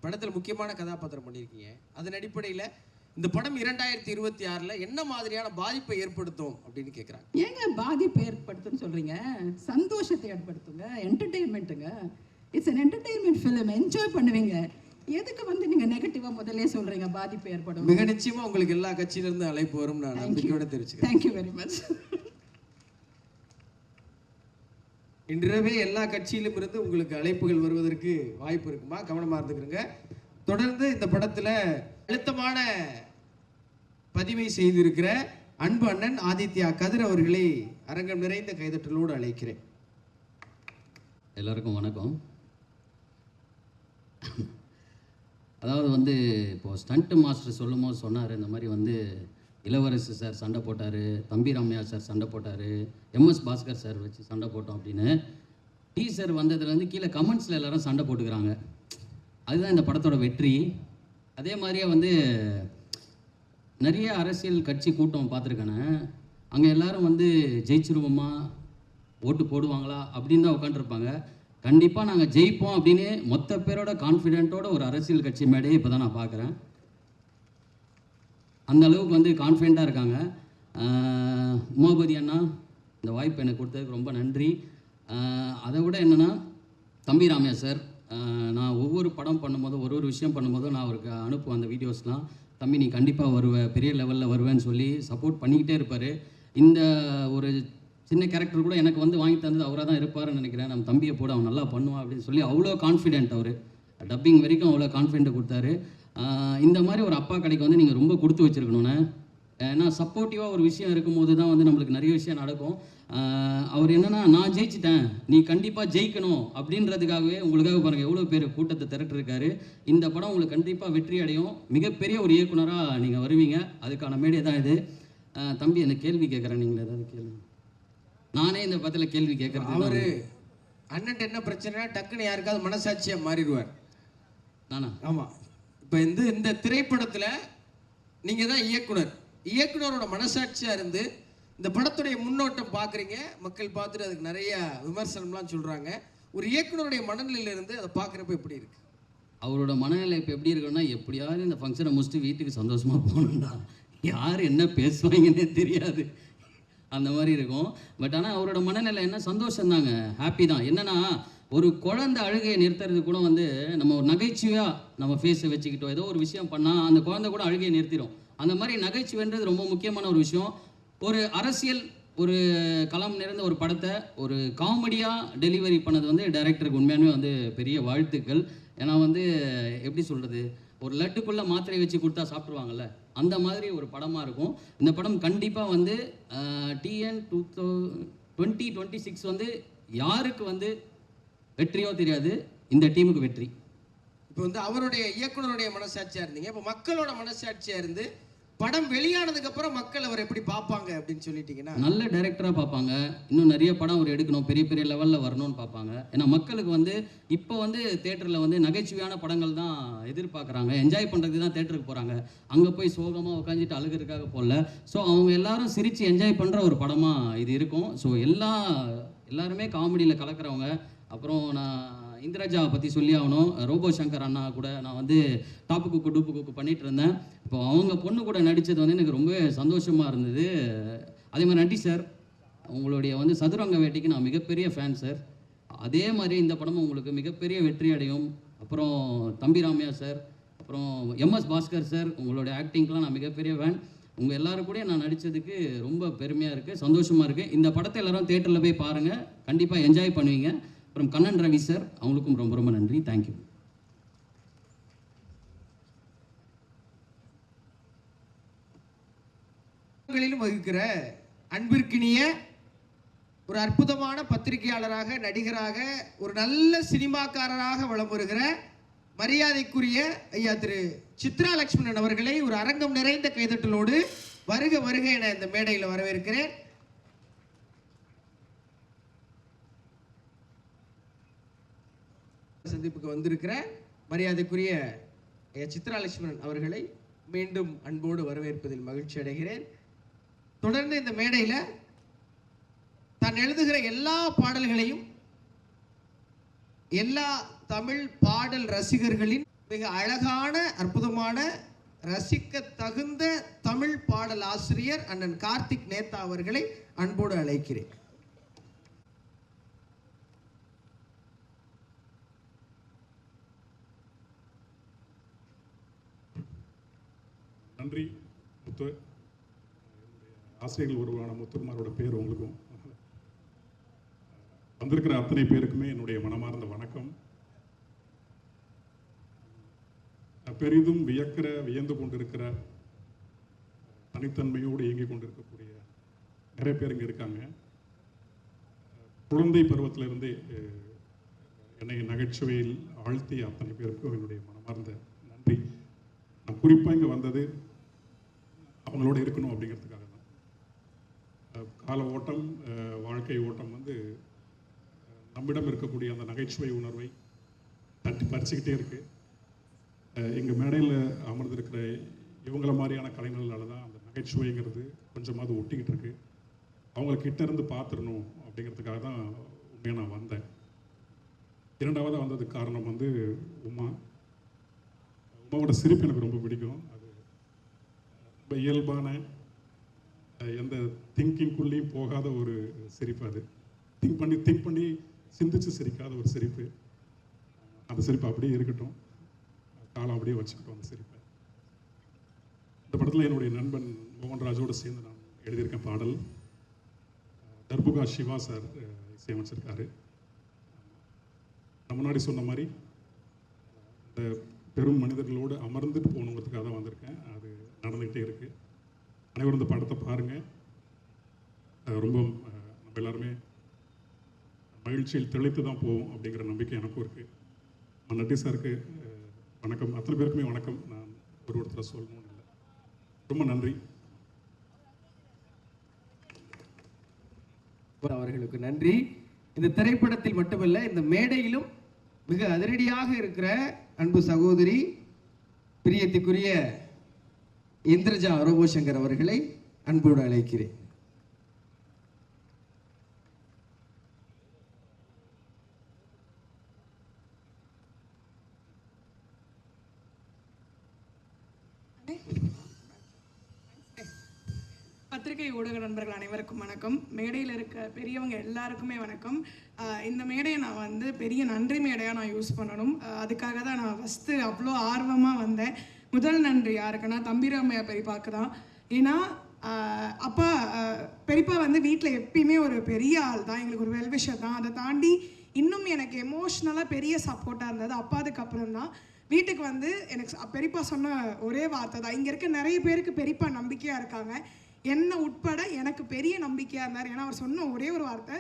படத்தில் முக்கியமான கதாபாத்திரம் பண்ணியிருக்கீங்க. அதன் அடிப்படையில் இந்த படம் 2026 என்ன மாதிரியான பாதிப்பை ஏற்படுத்தும் அப்படின்னு கேட்குறாங்க. ஏங்க பாதிப்பு ஏற்படுத்துன்னு சொல்கிறீங்க? சந்தோஷத்தை ஏற்படுத்துங்க, என்டர்டெயின்மெண்ட்டுங்க. It's an entertainment film, enjoy பண்ணுவீங்க. எதுக்கு வந்து நீங்கள் நெகட்டிவாக முதல்ல சொல்கிறீங்க பாதிப்பு ஏற்படும்? மிக நிச்சயமாக உங்களுக்கு எல்லா கட்சியிலேருந்து அழைப்பு வரும், நான் நம்பிக்கையோட தெரிவிச்சுக்கிறேன். Thank you very much. இன்றிரவே எல்லா கட்சியிலும் இருந்து உங்களுக்கு அழைப்புகள் வருவதற்கு வாய்ப்பு இருக்குமா, கவனமாக இருந்துக்கிறங்க. தொடர்ந்து இந்த படத்தில் அழுத்தமான பதிவை செய்திருக்கிற அன்பு அண்ணன் ஆதித்யா கதிர் அவர்களை அரங்கம் நிறைந்த கைதட்டலோடு அழைக்கிறேன். எல்லாருக்கும் வணக்கம். அதாவது வந்து இப்போது ஸ்டண்ட் மாஸ்டர் சொல்லும் போது சொன்னார், இந்த மாதிரி வந்து இளவரசு சார் சண்டை போட்டார், தம்பிராமையா சார் சண்டை போட்டார், MS பாஸ்கர் சார் வச்சு சண்டை போட்டோம் அப்படின்னு. டீசர் வந்ததுலேருந்து கீழே கமெண்ட்ஸில் எல்லோரும் சண்டை போட்டுக்கிறாங்க. அதுதான் இந்த படத்தோட வெற்றி. அதே மாதிரியே வந்து நிறைய அரசியல் கட்சி கூட்டம் பார்த்துருக்கேனே, அங்கே எல்லோரும் வந்து ஜெயிச்சிருவோமா, ஓட்டு போடுவாங்களா அப்படின்னு தான் உட்காந்துருப்பாங்க. கண்டிப்பாக நாங்கள் ஜெயிப்போம் அப்படின்னு மொத்த பேரோட கான்ஃபிடென்ட்டோட ஒரு அரசியல் கட்சி மேடையை இப்போ தான் நான் பார்க்குறேன். அந்த அளவுக்கு வந்து கான்ஃபிடெண்ட்டாக இருக்காங்க. உமாபதி அண்ணா, இந்த வாய்ப்பு எனக்கு கொடுத்ததுக்கு ரொம்ப நன்றி. அதை விட என்னென்னா, தம்பிராமையா சார், நான் ஒவ்வொரு படம் பண்ணும்போதும் ஒரு விஷயம் பண்ணும்போதும் நான் அவருக்கு அனுப்புவேன் அந்த வீடியோஸ்லாம். தம்பி நீ கண்டிப்பாக வருவேன், பெரிய லெவலில் வருவேன்னு சொல்லி சப்போர்ட் பண்ணிக்கிட்டே இருப்பார். இந்த ஒரு சின்ன கேரக்டர் கூட எனக்கு வந்து வாங்கி தந்தது அவராக தான் இருப்பார்னு நினைக்கிறேன். நம்ம தம்பியை போட அவன் நல்லா பண்ணுவான் அப்படின்னு சொல்லி அவ்வளோ கான்ஃபிடென்ட். அவர் டப்பிங் வரைக்கும் அவ்வளோ கான்ஃபிடென்ட்டை கொடுத்தாரு. இந்த மாதிரி ஒரு அப்பா கடைக்கு வந்து நீங்கள் ரொம்ப கொடுத்து வச்சுருக்கணுண்ணே. ஏன்னா சப்போர்ட்டிவாக ஒரு விஷயம் இருக்கும்போது தான் வந்து நம்மளுக்கு நிறைய விஷயம் நடக்கும். அவர் என்னென்னா, நான் ஜெயிச்சிட்டேன், நீ கண்டிப்பாக ஜெயிக்கணும் அப்படின்றதுக்காகவே உங்களுக்காக பாருங்கள் எவ்வளோ பேர் கூட்டத்தை திரட்டிருக்காரு. இந்த படம் உங்களுக்கு கண்டிப்பாக வெற்றி அடையும், மிகப்பெரிய ஒரு இயக்குனராக நீங்கள் வருவீங்க. அதுக்கான மேடை தான் இது. தம்பி என்ன கேள்வி கேட்குறேன், நீங்கள் ஏதாவது கேள்வி? நானே இந்த படத்தில் கேள்வி கேட்குறேன். அவர் அண்ணன் என்ன பிரச்சனைனா டக்குன்னு யாருக்காவது மனசாட்சியாக மாறிடுவார். நானா? ஆமாம். இப்போ இந்த திரைப்படத்தில் நீங்கள் தான் இயக்குனரோட மனசாட்சியாக இருந்து இந்த படத்துடைய முன்னோட்டம் பார்க்குறீங்க. மக்கள் பார்த்துட்டு அதுக்கு நிறைய விமர்சனம்லாம் சொல்கிறாங்க. ஒரு இயக்குனருடைய மனநிலையிலிருந்து அதை பார்க்குறப்ப எப்படி இருக்குது? அவரோட மனநிலை இப்போ எப்படி இருக்குன்னா, எப்படியாவது இந்த ஃபங்க்ஷனை முடிச்சுட்டு வீட்டுக்கு சந்தோஷமாக போகணுண்டா, யார் என்ன பேசுவாங்கன்னே தெரியாது, அந்த மாதிரி இருக்கும். பட் ஆனால் அவரோட மனநிலை என்ன, சந்தோஷம் தாங்க, ஹாப்பி தான். என்னென்னா, ஒரு குழந்தை அழுகையை நிறுத்துறது கூட வந்து நம்ம ஒரு நகைச்சுவையாக நம்ம ஃபேஸை வச்சுக்கிட்டோம் ஏதோ ஒரு விஷயம் பண்ணால் அந்த குழந்தை கூட அழுகையை நிறுத்திடும். அந்த மாதிரி நகைச்சுவைன்றது ரொம்ப முக்கியமான ஒரு விஷயம். ஒரு அரசியல் ஒரு களம் நிறைந்த ஒரு படத்தை ஒரு காமெடியாக டெலிவரி பண்ணது வந்து டைரக்டருக்கு உண்மையாலுமே வந்து பெரிய வாழ்த்துக்கள். ஏன்னா வந்து எப்படி சொல்கிறது, ஒரு லட்டுக்குள்ளே மாத்திரை வச்சு கொடுத்தா சாப்பிட்ருவாங்கல்ல, அந்த மாதிரி ஒரு படமாக இருக்கும். இந்த படம் கண்டிப்பாக வந்து TN 2026 வந்து யாருக்கு வந்து வெற்றியோ தெரியாது, இந்த டீமுக்கு வெற்றி. இப்போ வந்து அவருடைய இயக்குனருடைய மனசாட்சியா இருந்தீங்க, இப்போ மக்களோட மனசாட்சியா இருந்து படம் வெளியானதுக்கு அப்புறம் மக்கள் அவர் எப்படி பார்ப்பாங்க அப்படின்னு சொல்லிட்டீங்கன்னா, நல்ல டைரக்டராக பார்ப்பாங்க. இன்னும் நிறைய படம் அவர் எடுக்கணும், பெரிய பெரிய லெவலில் வரணும்னு பார்ப்பாங்க. ஏன்னா மக்களுக்கு வந்து இப்போ வந்து தேட்டரில் வந்து நகைச்சுவையான படங்கள் தான் எதிர்பார்க்குறாங்க, என்ஜாய் பண்ணுறதுக்கு தான் தேட்டருக்கு போகிறாங்க. அங்கே போய் சோகமாக உட்காந்துட்டு அழுகிறதுக்காக போகல. ஸோ அவங்க எல்லாரும் சிரித்து என்ஜாய் பண்ணுற ஒரு படமாக இது இருக்கும். ஸோ எல்லாருமே காமெடியில் கலக்கிறவங்க. அப்புறம் நான் இந்திரஜாவை பற்றி சொல்லி ஆகணும். ரோபோ சங்கர் அண்ணா கூட நான் வந்து டாப்பு குக்கு டூப்பு குக்கு பண்ணிகிட்டு இருந்தேன். இப்போ அவங்க பொண்ணு கூட நடித்தது வந்து எனக்கு ரொம்ப சந்தோஷமாக இருந்தது. அதே மாதிரி நன்றி சார், உங்களுடைய வந்து சதுரங்க வேட்டைக்கு நான் மிகப்பெரிய ஃபேன் சார். அதே மாதிரி இந்த படமும் உங்களுக்கு மிகப்பெரிய வெற்றி அடையும். அப்புறம் தம்பி ராமையா சார், அப்புறம் MS பாஸ்கர் சார், உங்களுடைய ஆக்டிங்க்கெலாம் நான் மிகப்பெரிய ஃபேன். உங்கள் எல்லோரும் கூட நான் நடித்ததுக்கு ரொம்ப பெருமையாக இருக்குது, சந்தோஷமாக இருக்குது. இந்த படத்தை எல்லோரும் தேட்டரில் போய் பாருங்கள், கண்டிப்பாக என்ஜாய் பண்ணுவீங்க. அப்புறம் கண்ணன் ரவி சார், அவங்களுக்கும் ரொம்ப ரொம்ப நன்றி. தேங்க்யூ. வகிக்கிற அன்பிற்கினிய ஒரு அற்புதமான பத்திரிகையாளராக, நடிகராக, ஒரு நல்ல சினிமாக்காரராக வலம் வருகிற மரியாதைக்குரிய ஐயா திரு சித்ரா லட்சுமணன் அவர்களை ஒரு அரங்கம் நிறைந்த கைதட்டலோடு வருக வருக என இந்த மேடையில் வரவேற்கிறேன். சந்திப்புக்கு வந்திருக்கிற மரியாதைக்குரிய சித்ரா லட்சுமணன் அவர்களை மீண்டும் அன்போடு வரவேற்பதில் மகிழ்ச்சி அடைகிறேன். தொடர்ந்து இந்த மேடையில் தான் எழுதுகிற எல்லா பாடல்களையும் எல்லா தமிழ் பாடல் ரசிகர்களின் மிக அழகான, அற்புதமான, ரசிக்க தகுந்த தமிழ் பாடல் ஆசிரியர் அண்ணன் கார்த்திக் நேதா அவர்களை அன்போடு அழைக்கிறேன். நன்றி முத்து. ஆசிரியர்கள் ஒருவரான முத்துக்குமாரோட பேர் உங்களுக்கும், வந்திருக்கிற அத்தனை பேருக்குமே என்னுடைய மனமார்ந்த வணக்கம். பெரிதும் வியந்து கொண்டிருக்கிற, தனித்தன்மையோடு இயங்கிக் கொண்டிருக்கக்கூடிய நிறைய பேர் இங்கே இருக்காங்க. குழந்தை பருவத்திலிருந்தே என்னை நகைச்சுவையில் ஆழ்த்திய அத்தனை பேருக்கும் என்னுடைய மனமார்ந்த நன்றி. நான் குறிப்பாக இங்கே வந்தது அவங்களோட இருக்கணும் அப்படிங்கிறதுக்காக தான். கால ஓட்டம், வாழ்க்கை ஓட்டம் வந்து நம்மிடம் இருக்கக்கூடிய அந்த நகைச்சுவை உணர்வை தட்டி பறிச்சுக்கிட்டே இருக்கு. எங்கள் மேடையில் அமர்ந்திருக்கிற இவங்கள மாதிரியான கலைஞர்களால் தான் அந்த நகைச்சுவைங்கிறது கொஞ்சமாவது ஒட்டிக்கிட்டு இருக்கு. அவங்கக்கிட்ட இருந்து பார்த்துடணும் அப்படிங்கிறதுக்காக தான் உண்மையாக நான் வந்தேன். இரண்டாவதாக வந்ததுக்கு காரணம் வந்து உமாவோட சிரிப்பு எனக்கு ரொம்ப பிடிக்கும். அது ரொம்ப இயல்பான, எந்த திங்கிங்குள்ளேயும் போகாத ஒரு சிரிப்பு. அது திங்க் பண்ணி சிந்திச்சு சிரிக்காத ஒரு சிரிப்பு. அந்த சிரிப்பு அப்படியே இருக்கட்டும், காலம் அப்படியே வச்சுக்கிட்டோம் அந்த சிரிப்பை. இந்த படத்தில் என்னுடைய நண்பன் மோகன்ராஜோடு சேர்ந்து நான் எழுதியிருக்கேன் பாடல். தர்புகா சிவா சார் இசையமைச்சிருக்காரு. நான் முன்னாடி சொன்ன மாதிரி இந்த பெரும் மனிதர்களோடு அமர்ந்துட்டு போகணுங்கிறதுக்காக தான் வந்திருக்கேன். அது நடந்துக்கிட்டே இருக்குது. அனைவரும் இந்த படத்தை பாருங்கள். ரொம்ப நம்ம எல்லாருமே மகிழ்ச்சியில் தெளித்து தான் போவோம் அப்படிங்கிற நம்பிக்கை எனக்கும் இருக்குது. நட்டி சாருக்கு வணக்கம், அத்தனை பேருக்குமே வணக்கம். நான் ஒருத்தரை சொல்லணும்னு இல்லை. ரொம்ப நன்றி. அவர்களுக்கு நன்றி. இந்த திரைப்படத்தில் மட்டுமல்ல, இந்த மேடையிலும் மிக அதிரடியாக இருக்கிற அன்பு சகோதரி பிரியத்துக்குரிய இந்திரஜா ரோபோ சங்கர் அவர்களை அன்போடு அழைக்கிறேன். பத்திரிகை ஊடக நண்பர்கள் அனைவருக்கும் வணக்கம். மேடையில் இருக்க பெரியவங்க எல்லாருக்குமே வணக்கம். இந்த மேடையை நான் வந்து பெரிய நன்றி மேடையாக நான் யூஸ் பண்ணணும். அதுக்காக தான் நான் ஃபஸ்ட்டு அவ்வளோ ஆர்வமாக வந்தேன். முதல் நன்றி யாருக்குன்னா தம்பிராமையா பெரியப்பாக்கு தான். ஏன்னா அப்பா பெரியப்பா வந்து வீட்டில் எப்பயுமே ஒரு பெரிய ஆள் தான், எங்களுக்கு ஒரு வெல்விஷர் தான். அதை தாண்டி இன்னும் எனக்கு எமோஷ்னலாக பெரிய சப்போர்ட்டாக இருந்தது அப்பாதுக்கு அப்புறம் தான். வீட்டுக்கு வந்து எனக்கு பெரியப்பா சொன்ன ஒரே வார்த்தை தான். இங்கே இருக்க நிறைய பேருக்கு பெரியப்பா நம்பிக்கையாக இருக்காங்க, என்ன உட்பட எனக்கு பெரிய நம்பிக்கையாக இருந்தார். ஏன்னா அவர் சொன்ன ஒரே ஒரு வார்த்தை,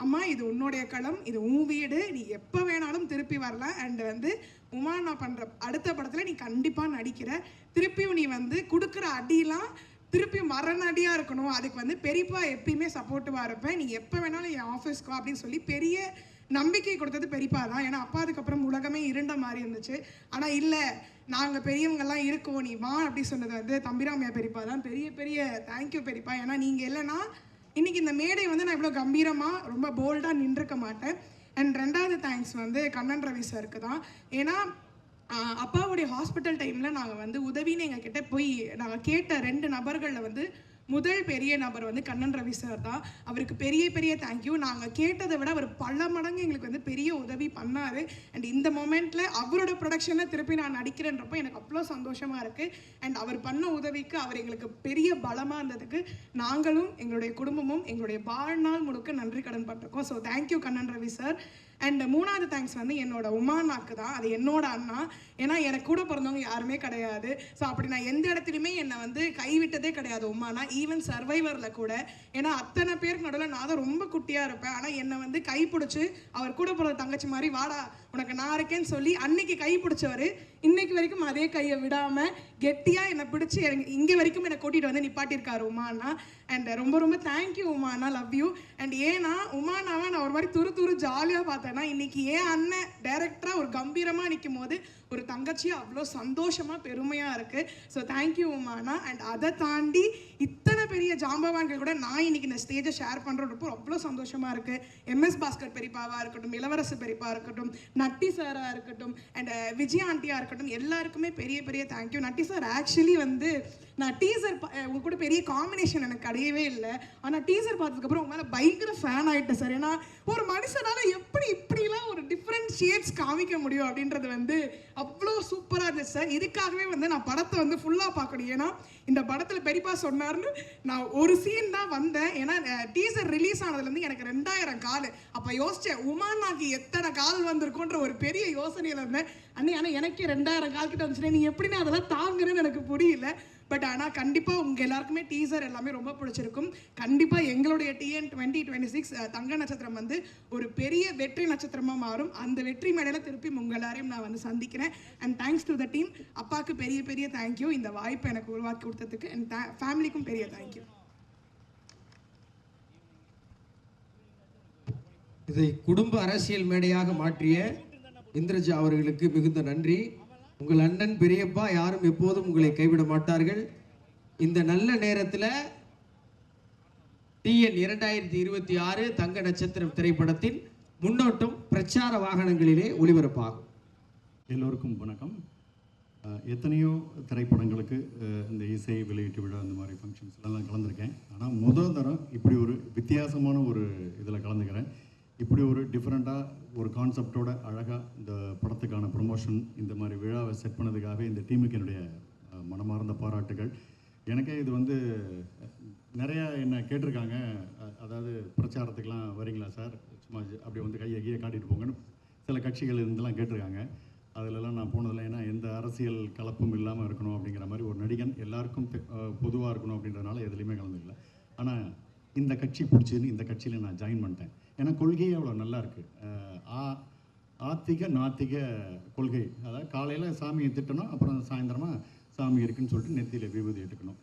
அம்மா இது உன்னுடைய களம், இது உன் வீடு, நீ எப்போ வேணாலும் திருப்பி வரலாம். அண்ட் வந்து உமா நான் பண்ணுற அடுத்த படத்தில் நீ கண்டிப்பாக நடிக்கிற, திருப்பியும் நீ வந்து கொடுக்குற அடியெலாம் திருப்பியும் மரணடியாக இருக்கணும், அதுக்கு வந்து பெரியப்பா எப்பயுமே சப்போர்ட்டிவாக இருப்பேன், நீ எப்போ வேணாலும் என் ஆஃபீஸ்க்கோ அப்படின்னு சொல்லி பெரிய நம்பிக்கை கொடுத்தது பெரியப்பா தான். ஏன்னா அப்பா அதுக்கப்புறம் உலகமே இருண்ட மாதிரி இருந்துச்சு. ஆனால் இல்லை, நாங்கள் பெரியவங்கெல்லாம் இருக்கோம், நீ வா அப்படி சொன்னது வந்து தம்பிராமையா பெரியப்பா தான். பெரிய பெரிய தேங்க்யூ பெரியப்பா. ஏன்னா நீங்கள் இல்லைன்னா இன்றைக்கி இந்த மேடை வந்து நான் இவ்வளோ கம்பீரமாக ரொம்ப போல்டாக நின்றுக்க மாட்டேன். அண்ட் ரெண்டாவது தேங்க்ஸ் வந்து கண்ணன் ரவி சாருக்கு தான். ஏன்னா அப்பாவுடைய ஹாஸ்பிட்டல் டைமில் நாங்கள் வந்து உதவின்னு எங்கள் கிட்டே போய் நாங்கள் கேட்ட 2 நபர்களில் வந்து முதல் பெரிய நபர் வந்து கண்ணன் ரவி சார் தான். அவருக்கு பெரிய பெரிய தேங்க்யூ. நாங்கள் கேட்டதை விட அவர் பல மடங்கு எங்களுக்கு வந்து பெரிய உதவி பண்ணார். அண்ட் இந்த மொமெண்ட்டில் அவரோட ப்ரொடக்ஷனில் திருப்பி நான் நடிக்கிறேன்றப்போ எனக்கு அவ்வளோ சந்தோஷமாக இருக்குது. அண்ட் அவர் பண்ண உதவிக்கு அவர் எங்களுக்கு பெரிய பலமாக இருந்ததுக்கு நாங்களும் எங்களுடைய குடும்பமும் எங்களுடைய வாழ்நாள் முழுக்க நன்றி கடன் பட்டிருக்கோம். So thank you Kannan Ravi sir. And 3வது தேங்க்ஸ் வந்து என்னோட உமானாக்கு தான். அது என்னோட அண்ணா. ஏன்னா எனக்கு கூட பிறந்தவங்க யாருமே கிடையாது. ஸோ அப்படி நான் எந்த இடத்துலையுமே என்னை வந்து கைவிட்டதே கிடையாது உமானா, ஈவன் சர்வைவரில் கூட. ஏன்னா அத்தனை பேருக்கு நடுவில் நான் தான் ரொம்ப குட்டியாக இருப்பேன். ஆனால் என்னை வந்து கைப்பிடிச்சி அவர் கூட பிறந்த தங்கச்சி மாதிரி வாடா உனக்கு நான் இருக்கேன்னு சொல்லி அன்னைக்கு கை பிடிச்சவர் இன்னைக்கு வரைக்கும் அதே கையை விடாமல் கெட்டியாக என்னை பிடிச்சி இங்கே வரைக்கும் என்னை கூட்டிகிட்டு வந்து நிப்பாட்டியிருக்காரு உமானா. அண்ட் ரொம்ப ரொம்ப தேங்க்யூ உமானா, லவ் யூ. அண்ட் ஏன்னா உமானாவை நான் ஒரு மாதிரி துரு ஜாலியாக பார்த்தேன்னா இன்னைக்கு ஏன் அண்ணன் டைரக்டராக ஒரு கம்பீரமாக நிற்கும் போது ஒரு தங்கச்சியாக அவ்வளோ சந்தோஷமாக பெருமையாக இருக்குது. So thank you உமானா. அண்ட் அதை தாண்டி இத்தனை பெரிய ஜாம்பவான்கள் கூட நான் இன்னைக்கு இந்த ஸ்டேஜை ஷேர் பண்ணுறப்போ அவ்வளோ சந்தோஷமாக இருக்குது. எம்எஸ் பாஸ்கர் பெரியப்பாவாக இருக்கட்டும், இளவரசு பெரியப்பா இருக்கட்டும், நட்டி சாராக இருக்கட்டும், அண்ட் விஜயா ஆண்டியாக இருக்கட்டும், எல்லாருக்குமே பெரிய பெரிய தேங்க்யூ. நட்டி சார் ஆக்சுவலி வந்து நான் டீசர் உங்க கூட பெரிய காம்பினேஷன் எனக்கு கிடையவே இல்லை. ஆனால் டீசர் பார்த்ததுக்கப்புறம் உங்க மேலே பயங்கர ஃபேன் ஆகிட்டேன் சார். ஏன்னா ஒரு மனுஷனால எப்படி இப்படிலாம் ஒரு டிஃப்ரெண்ட் ஷேட்ஸ் காமிக்க முடியும் அப்படின்றது வந்து அவ்வளோ சூப்பராக இருந்துச்சு சார். இதுக்காகவே வந்து நான் படத்தை வந்து ஃபுல்லாக பார்க்கணும். ஏன்னா இந்த படத்தில் பெரியப்பா சொன்னார்னு நான் ஒரு சீன் தான் வந்தேன். ஏன்னா டீசர் ரிலீஸ் ஆனதுலேருந்து எனக்கு 2000 கால். அப்போ யோசித்தேன் உமானாக்கு எத்தனை கால் வந்திருக்குன்ற ஒரு பெரிய யோசனையில் இருந்தேன். ஆனால் எனக்கே 2000 கால் கிட்ட வந்துச்சுன்னா நீ எப்படின்னா அதெல்லாம் தாங்குறேன்னு எனக்கு புரியல. பட் ஆனால் கண்டிப்பாக உங்கள் எல்லாருக்குமே டீசர் எல்லாமே ரொம்ப பிடிச்சிருக்கும். கண்டிப்பாக எங்களுடைய TN 2026 தங்க நட்சத்திரம் வந்து ஒரு பெரிய வெற்றி நட்சத்திரமாக மாறும். அந்த வெற்றி மேடையில் திருப்பி உங்கள் எல்லாரையும் நான் வந்து சந்திக்கிறேன். And thanks to the team. அப்பாவுக்கு பெரிய பெரிய தேங்க்யூ இந்த வாய்ப்பை எனக்கு உருவாக்கி கொடுத்ததுக்கு. அண்ட் ஃபேமிலிக்கும் பெரிய தேங்க்யூ. இதை குடும்ப அரசியல் மேடையாக மாற்றிய இந்திரஜா அவர்களுக்கு மிகுந்த நன்றி. உங்கள் அண்ணன் பெரியப்பா யாரும் எப்போதும் உங்களை கைவிட மாட்டார்கள். இந்த நல்ல நேரத்தில் TN 2026 தங்க நட்சத்திரம் திரைப்படத்தின் முன்னோட்டம் பிரச்சார வாகனங்களிலே ஒளிபரப்பாகும். எல்லோருக்கும் வணக்கம். எத்தனையோ திரைப்படங்களுக்கு இந்த இசை வெளியீட்டு விழா இந்த மாதிரி ஃபங்க்ஷன்ஸ்லாம் கலந்துருக்கேன். ஆனால் முதல் தரம் இப்படி ஒரு வித்தியாசமான ஒரு இதில் கலந்துக்கிறேன். இப்படி ஒரு டிஃப்ரெண்ட்டாக ஒரு கான்செப்டோட அழகாக இந்த படத்துக்கான ப்ரொமோஷன் இந்த மாதிரி விழாவை செட் பண்ணதுக்காகவே இந்த டீமுக்கு என்னுடைய மனமார்ந்த பாராட்டுகள். எனக்கே இது வந்து நிறையா என்ன கேட்டிருக்காங்க, அதாவது பிரச்சாரத்துக்கெலாம் வரீங்களா சார், சும்மா அப்படி வந்து கையை காட்டிட்டு போங்கன்னு சில கட்சிகள் இருந்தெல்லாம் கேட்டிருக்காங்க. அதிலெல்லாம் நான் போனதில்லை. ஏன்னா எந்த அரசியல் கலப்பும் இல்லாமல் இருக்கணும் அப்படிங்கிற மாதிரி ஒரு நடிகன் எல்லாருக்கும் பொதுவாக இருக்கணும் அப்படின்றதுனால எதுலேயுமே கலந்துக்கல. ஆனால் இந்த கட்சி பிடிச்சின்னு இந்த கட்சியில் நான் ஜாயின் பண்ணிட்டேன். ஏன்னா கொள்கையே அவ்வளோ நல்லா இருக்குது. ஆத்திக நாத்திக கொள்கை. அதாவது காலையில் சாமியை திட்டணும், அப்புறம் சாயந்தரமாக சாமி இருக்குன்னு சொல்லிட்டு நெத்தியில் விபூதி எடுக்கணும்.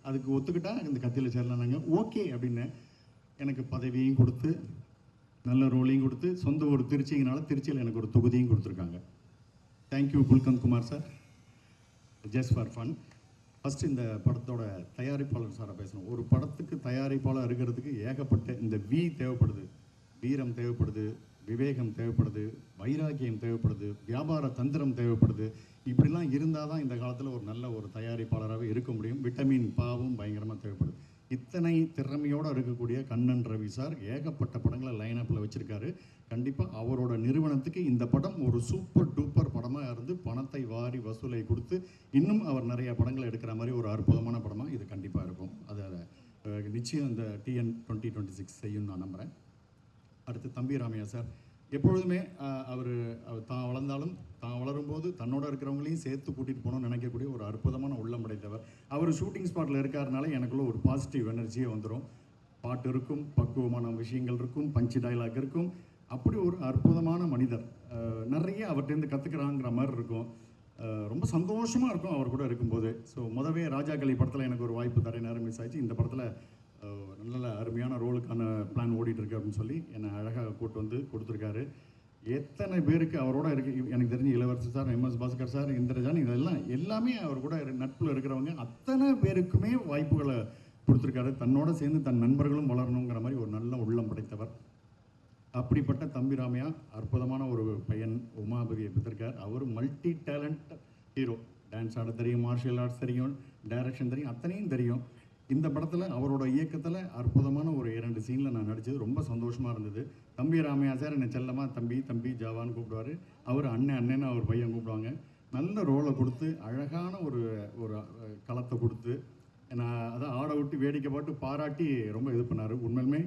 அதுக்கு ஒத்துக்கிட்டா இந்த கத்தியில் சேரலானாங்க. ஓகே அப்படின்னு எனக்கு பதவியும் கொடுத்து நல்ல ரோலையும் கொடுத்து சொந்த ஒரு திருச்சிங்கனால திருச்சியில் எனக்கு ஒரு தொகுதியும் கொடுத்துருக்காங்க. Thank you gulkand Kumar sir. Just for fun. First இந்த படத்தோட தயாரிப்பாளர் சாரை பேசணும். ஒரு படத்துக்கு தயாரிப்பாளர் இருக்கிறதுக்கு ஏகப்பட்ட இந்த தேவைப்படுது, வீரம் தேவைப்படுது, விவேகம் தேவைப்படுது, வைராக்கியம் தேவைப்படுது, வியாபார தந்திரம் தேவைப்படுது. இப்படிலாம் இருந்தால் தான் இந்த காலத்தில் ஒரு நல்ல ஒரு தயாரிப்பாளராகவே இருக்க முடியும். விட்டமின் பாவும் பயங்கரமாக தேவைப்படுது. அத்தனை திறமையோடு இருக்கக்கூடிய கண்ணன் ரவி சார் ஏகப்பட்ட படங்களை லைனப்பில் வச்சுருக்காரு. கண்டிப்பாக அவரோட நிறுவனத்துக்கு இந்த படம் ஒரு சூப்பர் டூப்பர் படமாக இருந்து பணத்தை வாரி வசூலை கொடுத்து இன்னும் அவர் நிறைய படங்களை எடுக்கிற மாதிரி ஒரு அற்புதமான படமாக இது கண்டிப்பாக இருக்கும். அதை நிச்சயம் இந்த TN 2026 செய்யும் நான் நம்புகிறேன். அடுத்து தம்பி ராமையா சார் எப்பொழுதுமே அவர் தான் வளர்ந்தாலும் தான் வளரும்போது தன்னோட இருக்கிறவங்களையும் சேர்த்து கூட்டிகிட்டு போகணும்னு நினைக்கக்கூடிய ஒரு அற்புதமான உள்ளம் படைத்தவர். அவர் ஷூட்டிங் ஸ்பாட்டில் இருக்கிறதுனால எனக்குள்ள ஒரு பாசிட்டிவ் எனர்ஜியே வந்துடும். பாட்டு இருக்கும், பக்குவமான விஷயங்கள் இருக்கும், பஞ்சு டைலாக் இருக்கும். அப்படி ஒரு அற்புதமான மனிதர். நிறைய அவர்கிட்டருந்து கற்றுக்கிறாங்கிற மாதிரி இருக்கும். ரொம்ப சந்தோஷமாக இருக்கும் அவர் கூட இருக்கும்போது. ஸோ முதவே ராஜாக்களி படத்தில் எனக்கு ஒரு வாய்ப்பு தர நேரம் மிஸ் ஆயிடுச்சு. இந்த படத்தில் நல்ல அருமையான ரோலுக்கான பிளான் ஓடிட்டுருக்கு அப்படின்னு சொல்லி என்னை அழகாக கூட்டு வந்து கொடுத்துருக்காரு. எத்தனை பேருக்கு அவரோட இருக்கு எனக்கு தெரிஞ்சு இளவரசர் சார், MS பாஸ்கர் சார், இந்திரஜான், இதெல்லாம் எல்லாமே அவர் கூட நட்பில் இருக்கிறவங்க அத்தனை பேருக்குமே வாய்ப்புகளை கொடுத்துருக்காரு. தன்னோட சேர்ந்து தன் நண்பர்களும் வளரணுங்கிற மாதிரி ஒரு நல்ல உள்ளம் படைத்தவர். அப்படிப்பட்ட தம்பி ராமையா அற்புதமான ஒரு பையன் உமாபதியை பெற்றிருக்கார். அவர் மல்டி டேலண்ட் ஹீரோ. டான்ஸ் ஆட தெரியும், மார்ஷியல் ஆர்ட்ஸ் தெரியும், டைரக்ஷன் தெரியும், அத்தனையும் தெரியும். இந்த படத்தில் அவரோட இயக்கத்தில் அற்புதமான ஒரு 2 சீனில் நான் நடித்தது ரொம்ப சந்தோஷமாக இருந்தது. தம்பி ராமையா சார் என்னை செல்லமாக தம்பி தம்பி ஜாவான்னு கூப்பிடுவார். அவர் அண்ணன்னு அவர் பையன் கூப்பிடுவாங்க. நல்ல ரோலை கொடுத்து அழகான ஒரு ஒரு களத்தை கொடுத்து நான் அதை ஆட விட்டு வேடிக்கை பாட்டு பாராட்டி ரொம்ப இது பண்ணார். உண்மையிலுமே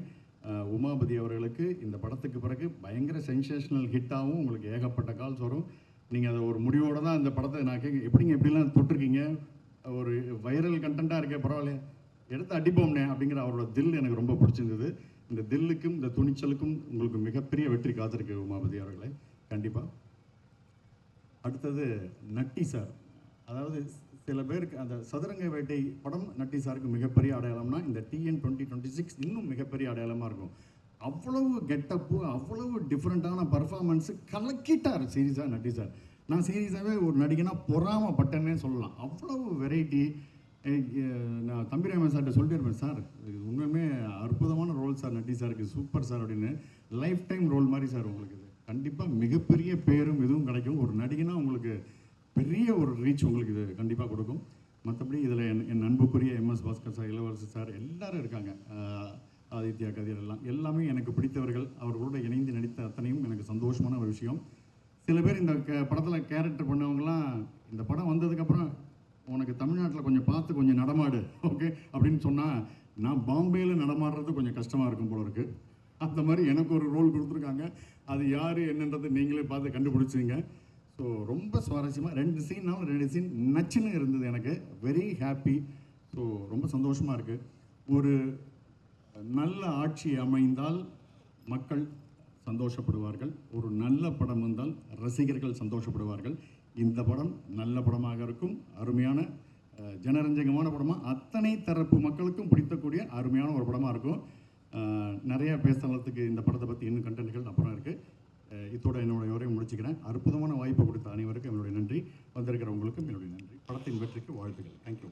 உமாபதி அவர்களுக்கு இந்த படத்துக்கு பிறகு பயங்கர சென்சேஷனல் ஹிட்டாகவும் உங்களுக்கு ஏகப்பட்ட கால்ஸ் வரும். நீங்கள் அதை ஒரு முடிவோடு தான் இந்த படத்தை நான் எப்படிங்க எப்படிலாம் தொட்டிருக்கீங்க, ஒரு வைரல் கண்டென்ட்டாக இருக்கே, பரவாயில்ல எடுத்து அடிப்போம்னே அப்படிங்கிற அவரோட தில் எனக்கு ரொம்ப பிடிச்சிருந்தது. இந்த தில்லுக்கும் இந்த துணிச்சலுக்கும் உங்களுக்கு மிகப்பெரிய வெற்றி காத்திருக்கு உமாபதி அவர்களை கண்டிப்பாக. அடுத்தது நட்டி சார். அதாவது சில பேருக்கு அந்த சதுரங்க வேட்டை படம் நட்டி சாருக்கு மிகப்பெரிய அடையாளம்னா இந்த TN 2026 இன்னும் மிகப்பெரிய அடையாளமாக இருக்கும். அவ்வளவு கெட்டப்பு, அவ்வளவு டிஃப்ரெண்ட்டான பர்ஃபார்மன்ஸு கலக்கிட்டார் சீரியஸாக நட்டி சார். நான் சீரியஸாகவே ஒரு நடிகனாக பொறாமப்பட்டேன்னே சொல்லலாம். அவ்வளவு வெரைட்டி. நான் தம்பி ராமையா சார்கிட்ட சொல்லிட்டு இருப்பேன், சார் இது உண்மையுமே அற்புதமான ரோல் சார், நட்டி சாருக்கு சூப்பர் சார் அப்படின்னு. லைஃப் டைம் ரோல் மாதிரி சார் உங்களுக்கு இது கண்டிப்பாக மிகப்பெரிய பேரும் இதுவும் கிடைக்கும். ஒரு நடிகனாக உங்களுக்கு பெரிய ஒரு ரீச் உங்களுக்கு இது கண்டிப்பாக கொடுக்கும். மற்றபடி இதில் என் அன்புக்குரிய MS பாஸ்கர் சார், இளவரசர் சார் எல்லோரும் இருக்காங்க. ஆதித்யா கதிர் எல்லாமே எனக்கு பிடித்தவர்கள். அவர்களோடு இணைந்து நடித்த அத்தனையும் எனக்கு சந்தோஷமான ஒரு விஷயம். சில பேர் இந்த படத்தில் கேரக்டர் பண்ணவங்களாம் இந்த படம் வந்ததுக்கப்புறம் உனக்கு தமிழ்நாட்டில் கொஞ்சம் பார்த்து கொஞ்சம் நடமாடு ஓகே அப்படின்னு சொன்னால் நான் பாம்பேயில் நடமாடுறது கொஞ்சம் கஷ்டமாக இருக்கும் போல இருக்குது. அந்த மாதிரி எனக்கு ஒரு ரோல் கொடுத்துருக்காங்க. அது யார் என்னன்றது நீங்களே பார்த்து கண்டுபிடிச்சிங்க. ஸோ ரொம்ப சுவாரஸ்யமாக 2 சீன்னாலும் 2 சீன் நச்சுன்னு இருந்தது. எனக்கு வெரி ஹாப்பி. ஸோ ரொம்ப சந்தோஷமாக இருக்குது. ஒரு நல்ல ஆட்சி அமைந்தால் மக்கள் சந்தோஷப்படுவார்கள். ஒரு நல்ல படம் வந்தால் ரசிகர்கள் சந்தோஷப்படுவார்கள். இந்த படம் நல்ல படமாக இருக்கும். அருமையான ஜனரஞ்சகமான படமாக அத்தனை தரப்பு மக்களுக்கும் பிடிக்கக்கூடிய அருமையான ஒரு படமாக இருக்கும். நிறைய பேசுறதுக்கு இந்த படத்தை பற்றி இன்னும் கண்டென்ட்கள் அப்புறம் இருக்குது. இதோட என்னுடைய உரையை முடிச்சுக்கிறேன். அற்புதமான வாய்ப்பை கொடுத்த அனைவருக்கும் என்னுடைய நன்றி. வந்திருக்கிறவங்களுக்கும் என்னுடைய நன்றி. படத்தின் வெற்றிக்கு வாழ்த்துக்கள். தேங்க்யூ.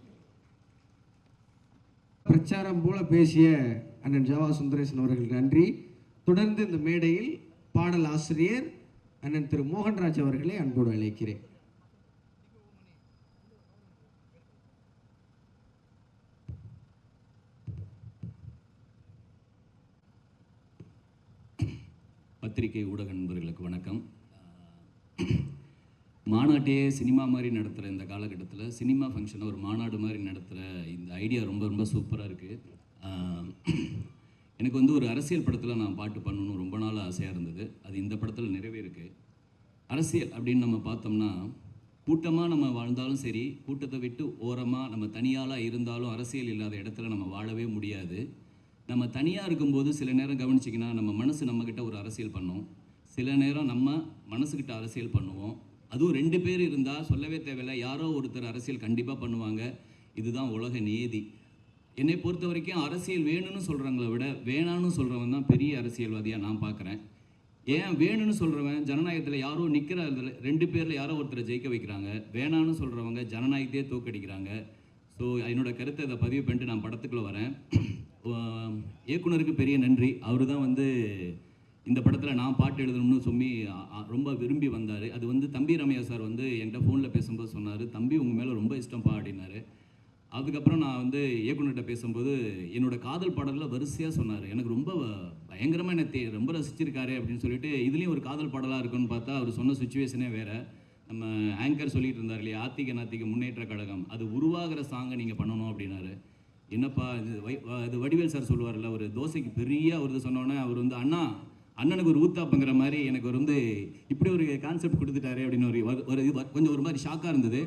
பிரச்சாரம் போல பேசிய அண்ணன் ஜவா சுந்தரேசன் அவர்கள் நன்றி. தொடர்ந்து இந்த மேடையில் பாடல் ஆசிரியர் அண்ணன் திரு மோகன்ராஜ் அவர்களை அன்போடு அழைக்கிறேன். பத்திரிகை ஊடக நண்பர்களுக்கு வணக்கம். மாநாட்டையே சினிமா மாதிரி நடத்துகிற இந்த காலகட்டத்தில் சினிமா ஃபங்க்ஷனை ஒரு மாநாடு மாதிரி நடத்துகிற இந்த ஐடியா ரொம்ப ரொம்ப சூப்பராக இருக்குது. எனக்கு வந்து ஒரு அரசியல் படத்தில் நான் பாட்டு பண்ணணும்னு ரொம்ப நாள் ஆசையாக இருந்தது. அது இந்த படத்தில் நிறைவேறிருக்கு. அரசியல் அப்படின்னு நம்ம பார்த்தோம்னா கூட்டமாக நம்ம வாழ்ந்தாலும் சரி, கூட்டத்தை விட்டு ஓரமாக நம்ம தனியாளாக இருந்தாலும் அரசியல் இல்லாத இடத்துல நம்ம வாழவே முடியாது. நம்ம தனியாக இருக்கும்போது சில நேரம் கவனிச்சிங்கன்னா நம்ம மனசு நம்மக்கிட்ட ஒரு அரசியல் பண்ணும், சில நேரம் நம்ம மனசுக்கிட்ட அரசியல் பண்ணுவோம். அதுவும் 2 பேர் இருந்தால் சொல்லவே தேவையில்லை, யாரோ ஒருத்தர் அரசியல் கண்டிப்பாக பண்ணுவாங்க. இதுதான் உலக நியதி. என்னை பொறுத்த வரைக்கும் அரசியல் வேணும்னு சொல்கிறவங்கள விட வேணான்னு சொல்கிறவன் தான் பெரிய அரசியல்வாதியாக நான் பார்க்குறேன். ஏன் வேணும்னு சொல்கிறவன் ஜனநாயகத்தில் யாரோ நிற்கிற 2 பேரில் யாரோ ஒருத்தரை ஜெயிக்க வைக்கிறாங்க, வேணான்னு சொல்கிறவங்க ஜனநாயகத்தையே தோக்கடிக்கிறாங்க. ஸோ என்னோடய கருத்தை இதை பதிவு பண்ணிட்டு நான் படத்துக்குள்ளே வரேன். இயக்குனருக்கு பெரிய நன்றி. அவர் தான் வந்து இந்த படத்தில் நான் பாட்டு எழுதணும்னு சொல்லி ரொம்ப விரும்பி வந்தார். அது வந்து தம்பி ராமையா சார் வந்து என்கிட்ட ஃபோனில் பேசும்போது சொன்னார், தம்பி உங்கள் மேலே ரொம்ப இஷ்டம்ப்பா அப்படின்னாரு. அதுக்கப்புறம் நான் வந்து இயக்குனர்கிட்ட பேசும்போது என்னோட காதல் பாடலில் வரிசையாக சொன்னார். எனக்கு ரொம்ப பயங்கரமாக என்ன ரொம்ப ரசிச்சிருக்காரு அப்படின்னு சொல்லிட்டு, இதுலேயும் ஒரு காதல் பாடலாக இருக்குன்னு பார்த்தா அவர் சொன்ன சுச்சுவேஷனே வேறு. நம்ம ஆங்கர் சொல்லிட்டு இருந்தார் இல்லையா, ஆத்திக நாத்திக முன்னேற்ற கழகம், அது உருவாகிற சாங்கை நீங்கள் பண்ணணும் அப்படின்னாரு. என்னப்பா இது வடிவேல் சார் சொல்லுவார்ல, ஒரு தோசைக்கு பெரிய ஒரு சொன்னோன்னே அவர் வந்து அண்ணனுக்கு ஒரு ஊத்தாப்புங்கிற மாதிரி எனக்கு ஒரு வந்து இப்படி ஒரு கான்செப்ட் கொடுத்துட்டாரு அப்படின்னு கொஞ்சம் ஒரு மாதிரி ஷாக்காக இருந்தது.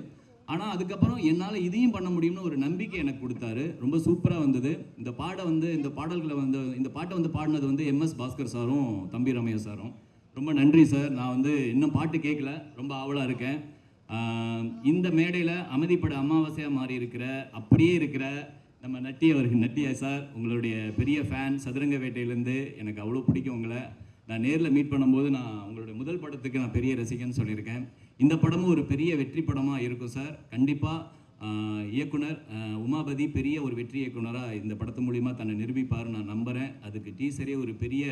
ஆனால் அதுக்கப்புறம் என்னால் இதையும் பண்ண முடியும்னு ஒரு நம்பிக்கை எனக்கு கொடுத்தாரு. ரொம்ப சூப்பராக வந்தது. இந்த பாடல்களை வந்து இந்த பாட்டை வந்து பாடினது வந்து எம்எஸ் பாஸ்கர் சாரும் தம்பி ராமையா சாரும். ரொம்ப நன்றி சார். நான் வந்து இன்னும் பாட்டு கேட்கல, ரொம்ப ஆவலாக இருக்கேன். இந்த மேடையில் அமைதிப்பட அமாவாசையாக மாறி அப்படியே இருக்கிற நம்ம நட்டியா சார், உங்களுடைய பெரிய ஃபேன். சதுரங்க வேட்டையிலேருந்து எனக்கு அவ்வளோ பிடிக்கும் உங்களை. நான் நேரில் மீட் பண்ணும்போது நான் உங்களுடைய முதல் படத்துக்கு நான் பெரிய ரசிகன்னு சொல்லியிருக்கேன். இந்த படமும் ஒரு பெரிய வெற்றி படமாக இருக்கும் சார். கண்டிப்பாக இயக்குனர் உமாபதி பெரிய ஒரு வெற்றி இயக்குனராக இந்த படத்து மூலிமா தன்னை நிரூபிப்பார் நான் நம்புகிறேன். அதுக்கு டீசரே ஒரு பெரிய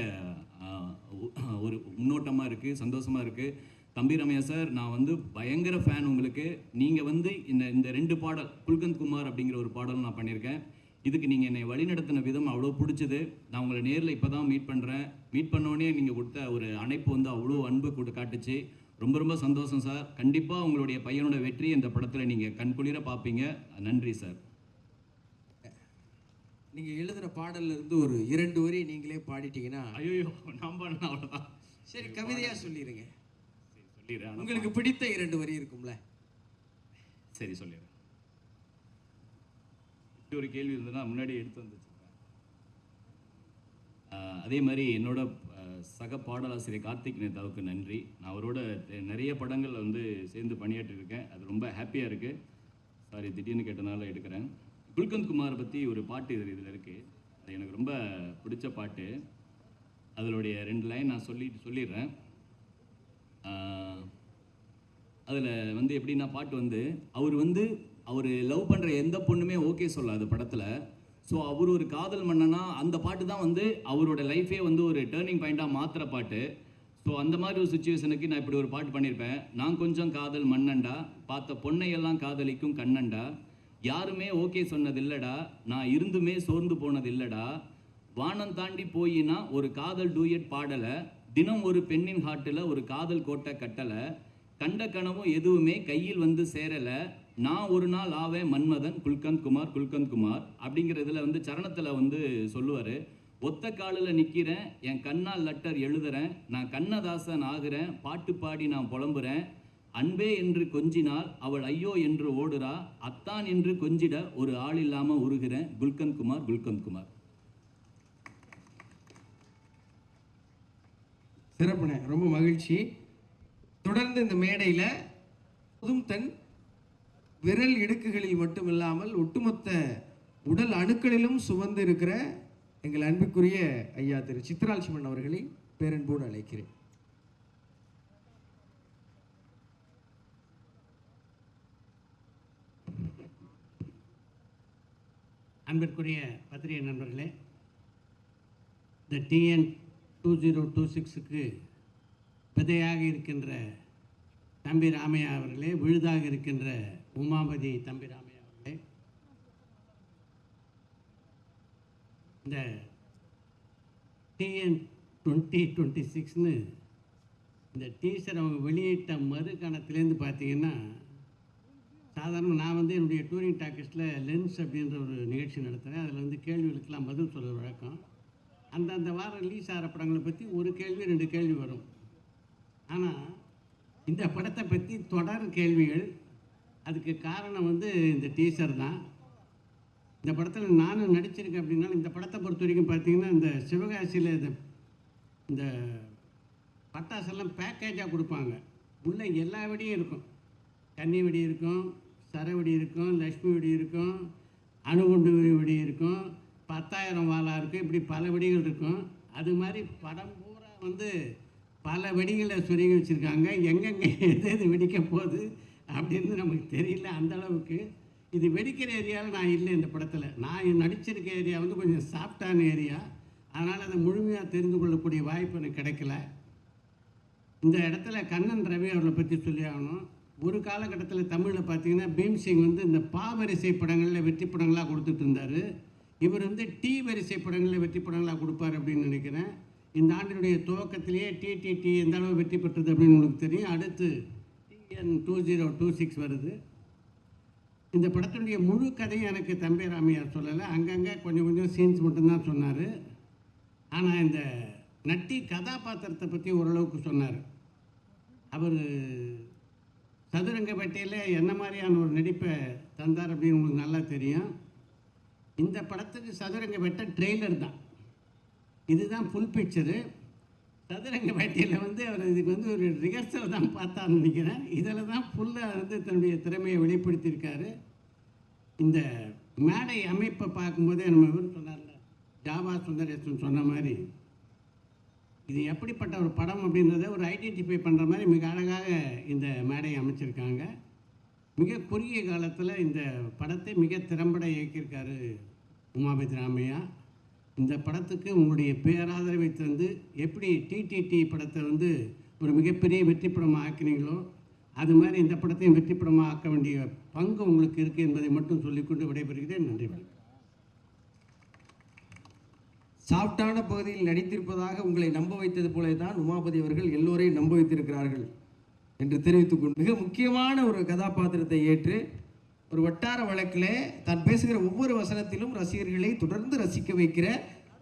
ஒரு முன்னோட்டமாக இருக்குது, சந்தோஷமாக இருக்குது. தம்பி ரமையா சார், நான் வந்து பயங்கர ஃபேன் உங்களுக்கு. நீங்கள் வந்து இந்த 2 பாடல் குல்கந்த் குமார் அப்படிங்கிற ஒரு பாடலும் நான் பண்ணியிருக்கேன். இதுக்கு நீங்கள் என்னை வழிநடத்தின விதம் அவ்வளோ பிடிச்சது. நான் உங்களை நேரில் இப்போ தான் மீட் பண்ணுறேன். மீட் பண்ணோடனே நீங்கள் கொடுத்த ஒரு அணைப்பு வந்து அவ்வளோ அன்பு காட்டுச்சு. ரொம்ப ரொம்ப சந்தோஷம் சார். கண்டிப்பாக உங்களுடைய பையனோட வெற்றி இந்த படத்தில் நீங்கள் கண்குளிர பார்ப்பீங்க. நன்றி சார். நீங்கள் எழுதுகிற பாடல்ல இருந்து ஒரு 2 வரி நீங்களே பாடிட்டீங்கன்னா. ஐயோ, நான் பாடினா அவ்வளோதான். சரி, கவிதையாக சொல்லிடுங்க. சொல்லிடுறேன். உங்களுக்கு பிடித்த 2 வரி இருக்கும்ல? சரி, சொல்லிடுறேன். இப்படி ஒரு கேள்வி இருந்ததுன்னா முன்னாடி எடுத்து வந்துச்சுருக்கேன். அதே மாதிரி என்னோட சக பாடலாசிரியர் கார்த்திக் நேதாவுக்கு நன்றி. நான் அவரோட நிறைய படங்கள் வந்து சேர்ந்து பணியாற்றிருக்கேன். அது ரொம்ப ஹாப்பியாக இருக்குது. சாரி, திடீர்னு கேட்டனால எடுக்கிறேன். குல்கந்த் குமாரை பற்றி ஒரு பாட்டு இதில் இருக்குது. அது எனக்கு ரொம்ப பிடிச்ச பாட்டு. அதனுடைய 2 லைன் நான் சொல்லிடுறேன். அதில் வந்து எப்படின்னா, பாட்டு வந்து அவர் லவ் பண்ணுற எந்த பொண்ணுமே ஓகே சொல்லாது படத்தில். ஸோ அவர் ஒரு காதல் மன்னனா அந்த பாட்டு தான் வந்து அவரோட லைஃபே வந்து ஒரு டேர்னிங் பாயிண்ட்டாக மாற்றுற பாட்டு. ஸோ அந்த மாதிரி ஒரு சுச்சுவேஷனுக்கு நான் இப்படி ஒரு பாட்டு பண்ணியிருப்பேன். நான் கொஞ்சம் காதல் மன்னண்டா, பார்த்த பொண்ணையெல்லாம் காதலிக்கும் கண்ணண்டா, யாருமே ஓகே சொன்னதில்லடா, நான் இருந்துமே சோர்ந்து போனதில்லடா, வானம் தாண்டி போயினா ஒரு காதல் டூயட் பாடலை, தினம் ஒரு பெண்ணின் ஹார்ட்டில் ஒரு காதல் கோட்டை கட்டலை, கண்ட கனவும் எதுவுமே கையில் வந்து சேரலை, நான் ஒரு நாள் ஆவேன் மன்மதன் குல்கந்த் குமார் அப்படிங்கிறதுல வந்து சரணத்தில் வந்து சொல்லுவார். ஒத்த காலில் நிற்கிறேன், என் கண்ணால் லெட்டர் எழுதுறேன், நான் கண்ணதாசன் ஆகிறேன், பாட்டு பாடி நான் புலம்புறேன், அன்பே என்று கொஞ்சினால் அவள் ஐயோ என்று ஓடுறா, அத்தான் என்று கொஞ்சிட ஒரு ஆள் இல்லாமல் உருகிறேன், குல்கந்த் குமார். சிறப்புண்ணே, ரொம்ப மகிழ்ச்சி. தொடர்ந்து இந்த மேடையில் புதும் தன் விரல் இடுக்குகளில் மட்டும் இல்லாமல் ஒட்டுமொத்த உடல் அணுக்களிலும் சுமந்து இருக்கிற எங்கள் அன்புக்குரிய ஐயா திரு சித்ரா லட்சுமணன் அவர்களை பேரன்போடு அழைக்கிறேன். அன்பிற்குரிய பத்திரிகை நண்பர்களே, இந்த TN 2026க்கு விதையாக இருக்கின்ற தம்பி ராமையா அவர்களே, விழுதாக இருக்கின்ற உமாபதி தம்பி ராமையா அவர்களே, இந்த TN 2026ன்னு இந்த டீசர் அவங்க வெளியிட்ட மறுகணத்துலேருந்து பார்த்தீங்கன்னா, சாதாரண நான் வந்து என்னுடைய டூரிங் டாக்கீஸில் லென்ஸ் அப்படின்ற ஒரு நிகழ்ச்சி நடத்துகிறேன். அதில் வந்து கேள்விகளுக்கெல்லாம் பதில் சொல்கிற வழக்கம். அந்தந்த வாரம் ரிலீஸ் ஆகிற படங்களை பற்றி ஒரு கேள்வி 2 கேள்வி வரும். ஆனால் இந்த படத்தை பற்றி தொடர் கேள்விகள். அதுக்கு காரணம் வந்து இந்த டீசர் தான். இந்த படத்தில் நானும் நடிச்சிருக்கேன். அப்படின்னா இந்த படத்தை பொறுத்த வரைக்கும் பார்த்திங்கன்னா, இந்த சிவகாசியில் இந்த பட்டாசெல்லாம் பேக்கேஜாக கொடுப்பாங்க. உள்ளே எல்லா வெடியும் இருக்கும். கன்னி வெடி இருக்கும், சரவெடி இருக்கும், லக்ஷ்மி வெடி இருக்கும், அணுகுண்டு வெடி இருக்கும், 10,000 வாலா இருக்கும், இப்படி பல வெடிகள் இருக்கும். அது மாதிரி படம் பூரா வந்து பல வெடிகளை சொருகி வச்சுருக்காங்க. எங்கெங்கே எது வெடிக்க போகுது அப்படின்னு நமக்கு தெரியல. அந்தளவுக்கு இது வெடிக்கிற ஏரியாவில் நான் இல்லை. இந்த படத்தில் நான் நடிச்சிருக்க ஏரியா வந்து கொஞ்சம் சாஃப்டான ஏரியா. அதனால் அதை முழுமையாக தெரிந்து கொள்ளக்கூடிய வாய்ப்பு எனக்கு கிடைக்கல. இந்த இடத்துல கண்ணன் ரவி அவர்களை பற்றி சொல்லி ஆகணும். ஒரு காலகட்டத்தில் தமிழில் பார்த்தீங்கன்னா பீம்சிங் வந்து இந்த பா வரிசை படங்களில் வெற்றி படங்களாக கொடுத்துட்டு இருந்தார். இவர் வந்து டி வரிசை படங்களில் வெற்றி படங்களாக கொடுப்பார் அப்படின்னு நினைக்கிறேன். இந்த ஆண்டினுடைய துவக்கத்திலேயே டிடிடி எந்த அளவு வெற்றி பெற்றது அப்படின்னு உங்களுக்கு தெரியும். அடுத்து TN 2026 வருது. இந்த படத்தினுடைய முழு கதையும் எனக்கு தம்பி ராமையார் சொல்லலை, அங்கங்கே கொஞ்சம் கொஞ்சம் சீன்ஸ் மட்டும்தான் சொன்னார். ஆனால் இந்த நட்டி கதாபாத்திரத்தை பற்றி ஓரளவுக்கு சொன்னார். அவர் சதுரங்க வேட்டையில் என்ன மாதிரியான ஒரு நடிப்பை தந்தார் அப்படின்னு உங்களுக்கு நல்லா தெரியும். இந்த படத்துக்கு சதுரங்க வேட்டை ட்ரெய்லர் தான், இதுதான் ஃபுல் பிக்சரு. சதுரங்க வேட்டையில் வந்து அவர் இதுக்கு வந்து ஒரு ரிஹர்சல் தான் பார்த்தான்னு நினைக்கிறேன். இதில் தான் ஃபுல்லாக வந்து தன்னுடைய திறமையை வெளிப்படுத்தியிருக்காரு. இந்த மேடை அமைப்பை பார்க்கும்போதே நம்ம இவர் சொன்னார்ல, ஜாவா சுந்தரேசன் சொன்ன மாதிரி இது எப்படிப்பட்ட ஒரு படம் அப்படின்றத ஒரு ஐடென்டிஃபை பண்ணுற மாதிரி மிக அழகாக இந்த மேடையை அமைச்சிருக்காங்க. மிக குறுகிய காலத்தில் இந்த படத்தை மிக திறம்பட இயக்கியிருக்காரு உமாபதி ராமையா. இந்த படத்துக்கு உங்களுடைய பேராதரவை தந்து எப்படி டிடிடி படத்தை வந்து ஒரு மிகப்பெரிய வெற்றி படமாக ஆக்கினீங்களோ அது மாதிரி இந்த படத்தையும் வெற்றி படமாக ஆக்க வேண்டிய பங்கு உங்களுக்கு இருக்குது என்பதை மட்டும் சொல்லிக்கொண்டு விடைபெறுகிறேன். நன்றி. சாஃப்டான பகுதியில் நடித்திருப்பதாக உங்களை நம்ப வைத்தது போல தான் உமாபதி அவர்கள் எல்லோரையும் நம்ப வைத்திருக்கிறார்கள் என்று தெரிவித்துக்கொண்டு மிக முக்கியமான ஒரு கதாபாத்திரத்தை ஏற்று ஒரு வட்டார வழக்கில் தான் பேசுகிற ஒவ்வொரு வசனத்திலும் ரசிகர்களை தொடர்ந்து ரசிக்க வைக்கிற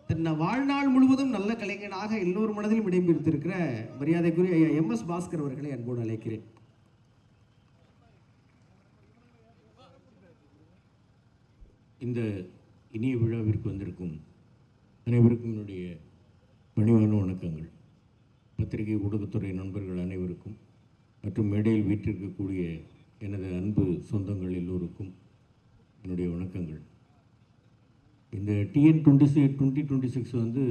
தன் வாழ்நாள் முழுவதும் நல்ல கலைஞனாக எல்லோரும் மனதிலும் இடம்பெற்றிருக்கிற மரியாதைக்குரிய ஐயா MS பாஸ்கர் அவர்களை அன்போடு அழைக்கிறேன். இந்த இனிய விழாவிற்கு வந்திருக்கும் அனைவருக்கும் என்னுடைய பணிவான வணக்கங்கள். பத்திரிகை ஊடகத்துறை நண்பர்கள் அனைவருக்கும் மற்றும் மேடையில் வீற்றிருக்கக்கூடிய எனது அன்பு சொந்தங்கள் எல்லோருக்கும் என்னுடைய வணக்கங்கள். இந்த TN 2026 வந்து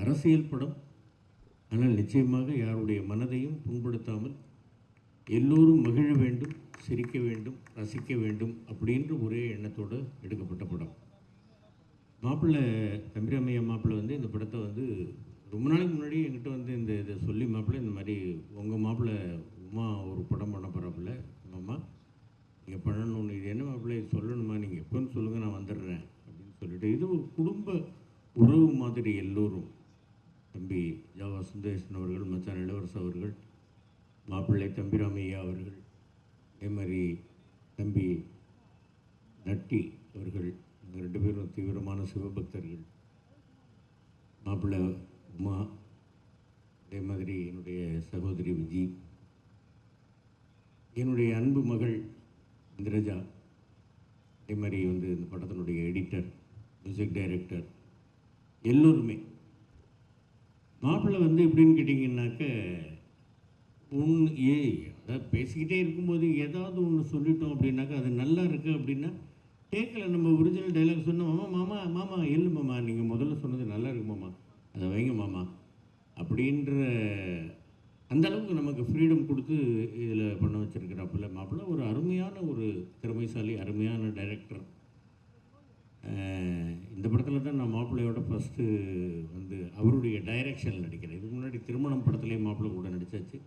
அரசியல் படம், ஆனால் நிச்சயமாக யாருடைய மனதையும் புண்படுத்தாமல் எல்லோரும் மகிழ வேண்டும், சிரிக்க வேண்டும், ரசிக்க வேண்டும் அப்படின்ற ஒரே எண்ணத்தோடு எடுக்கப்பட்ட படம். மாப்பிள்ளை தம்பிராமையா மாப்பிள்ளை வந்து இந்த படத்தை வந்து ரொம்ப நாளைக்கு முன்னாடி என்கிட்ட வந்து இதை சொல்லி, மாப்பிள்ளை இந்த மாதிரி உங்கள் மாப்பிள்ளை உமா ஒரு படம் பண்ண போகிறாப்புல, மாமா நீங்கள் பண்ணணும்னு, இது என்ன மாப்பிள்ளை சொல்லணுமா, நீங்கள் எப்போன்னு சொல்லுங்கள் நான் வந்துடுறேன் அப்படின்னு சொல்லிட்டு, இது ஒரு குடும்ப உறவு மாதிரி எல்லோரும், தம்பி ஜாவா சுந்தரேசன் அவர்கள், மச்சான் இளவரசு அவர்கள், மாப்பிள்ளை தம்பிராமையா அவர்கள், அதே மாதிரி தம்பி நட்டி அவர்கள், இவங்க 2 பேரும் தீவிரமான சிவபக்தர்கள். மாப்பிள்ளை உமா, அதே மாதிரி என்னுடைய சகோதரி விஜி, என்னுடைய அன்பு மகள் இந்திரஜா, அதே மாதிரி வந்து இந்த படத்தினுடைய எடிட்டர், மியூசிக் டைரக்டர், எல்லோருமே. மாப்பிள்ளை வந்து எப்படின்னு கேட்டிங்கன்னாக்க அதாவது பேசிக்கிட்டே இருக்கும்போது ஏதாவது ஒன்று சொல்லிட்டோம் அப்படின்னாக்கா அது நல்லா இருக்குது அப்படின்னா கேட்கல, நம்ம ஒரிஜினல் டைலாக் சொன்னோம், மாமா மாமா மாமா இல்லை மாமா நீங்கள் முதல்ல சொன்னது நல்லா இருக்கு மாமா, அதை வைங்க மாமா அப்படின்ற அந்த அளவுக்கு நமக்கு ஃப்ரீடம் கொடுத்து இதில் பண்ண வச்சுருக்கிறாப்புல மாப்பிள்ளை. ஒரு அருமையான ஒரு திறமைசாலி, அருமையான டைரக்டர். இந்த படத்தில் தான் நான் மாப்பிள்ளையோட ஃபஸ்ட்டு வந்து அவருடைய டைரக்ஷனில் நடிக்கிறேன். இதுக்கு முன்னாடி திருமணம் படத்துலேயே மாப்பிள்ளை கூட நடித்தாச்சு.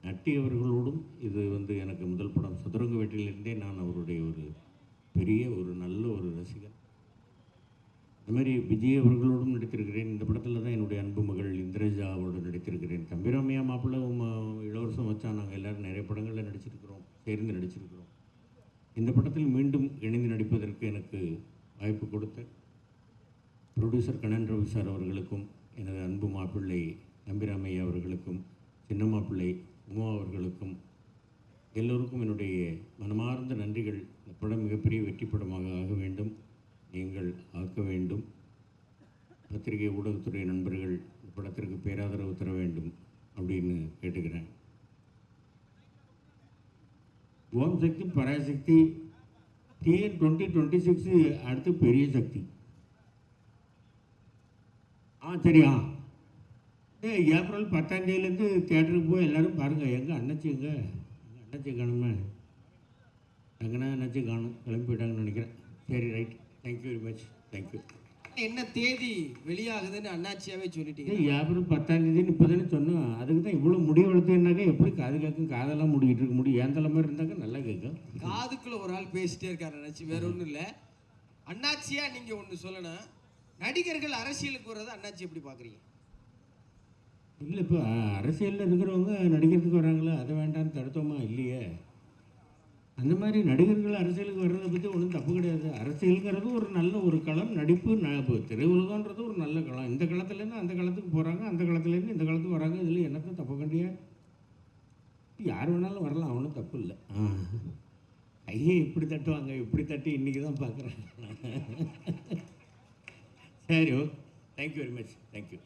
நட்டி அவர்களோடும் இது வந்து எனக்கு முதல் படம். சதுரங்க வேட்டையிலேருந்தே நான் அவருடைய ஒரு பெரிய ஒரு நல்ல ஒரு ரசிகன். அது மாதிரி விஜய் அவர்களோடும் நடித்திருக்கிறேன். இந்த படத்தில் தான் என்னுடைய அன்பு மகள் இந்திரஜாவோடு நடித்திருக்கிறேன். தம்பிராமையா மாப்பிள்ளை இளவரசம் வச்சா நாங்கள் எல்லோரும் நிறைய படங்களில் நடிச்சிருக்கிறோம், சேர்ந்து நடிச்சிருக்கிறோம். இந்த படத்தில் மீண்டும் இணைந்து நடிப்பதற்கு எனக்கு வாய்ப்பு கொடுத்த ப்ரொடியூசர் கண்ணன் ரவி சார் அவர்களுக்கும், எனது அன்பு மாப்பிள்ளை தம்பிராமையா அவர்களுக்கும், சின்ன மாப்பிள்ளை உமா அவர்களுக்கும், எல்லோருக்கும் என்னுடைய மனமார்ந்த நன்றிகள். இந்த படம் மிகப்பெரிய வெற்றி படமாக ஆக வேண்டும், நீங்கள் ஆக்க வேண்டும். பத்திரிகை ஊடகத்துறை நண்பர்கள் இந்த படத்திற்கு பேராதரவு தர வேண்டும் அப்படின்னு கேட்டுக்கிறேன். ஓம் சக்தி பராசக்தி TN 2026 அடுத்து பெரிய சக்தி. சரியா, ஏப்ரல் 10ஆம் தேதியிலேருந்து தியேட்டருக்கு போய் எல்லோரும் பாருங்கள். எங்கள் அண்ணாச்சி அண்ணாச்சி காணுமே, எங்கன்னா அண்ணாச்சி காணும், கிளம்பி போயிட்டாங்கன்னு நினைக்கிறேன். சரி, right, thank you very much, thank you. என்ன தேதி வெளியாகுதுன்னு அண்ணாச்சியாவே சொல்லிட்டீங்க. ஏப்ரல் 10ஆம் தேதின்னு இப்போ தானே சொன்னோம். அதுக்கு தான் இவ்வளோ முடி வளர்த்துனாக்கா எப்படி காது கேட்கும்? காதெல்லாம் முடிக்கிட்டு இருக்க முடியும். ஏன் தலை மாதிரி இருந்தாக்கா நல்லா கேட்கும். காதுக்குள்ள ஒரு ஆள் பேசிட்டே இருக்காரு அண்ணாச்சி, வேற ஒன்றும் இல்லை. அண்ணாச்சியா நீங்க ஒன்று சொல்லணும், நடிகர்கள் அரசியலுக்கு வர்றதை அண்ணாச்சி எப்படி பார்க்குறீங்க? இல்லை, இப்போ அரசியலில் இருக்கிறவங்க நடிக்கிறதுக்கு வராங்களே, அதை வேண்டாம்னு தடுத்தோமா? இல்லையே. அந்த மாதிரி நடிகர்கள் அரசியலுக்கு வர்றதை பற்றி ஒன்றும் தப்பு கிடையாது. அரசியலுங்கிறது ஒரு நல்ல ஒரு களம். நடிப்பு இப்போ திரையுலகன்றது ஒரு நல்ல களம். இந்த களத்துலேருந்து அந்த களத்துக்கு போகிறாங்க, அந்த களத்துலேருந்து இந்த களத்துக்கு வராங்க. இதில் என்னத்தான் தப்பு கண்டியா? யார் வேணாலும் வரலாம், அவனும் தப்பு இல்லை. கையை இப்படி தட்டுவாங்க, இப்படி தட்டி இன்றைக்கி தான் பார்க்குறேன். சரி, ஓ, தேங்க்யூ வெரி மச். தேங்க்யூ.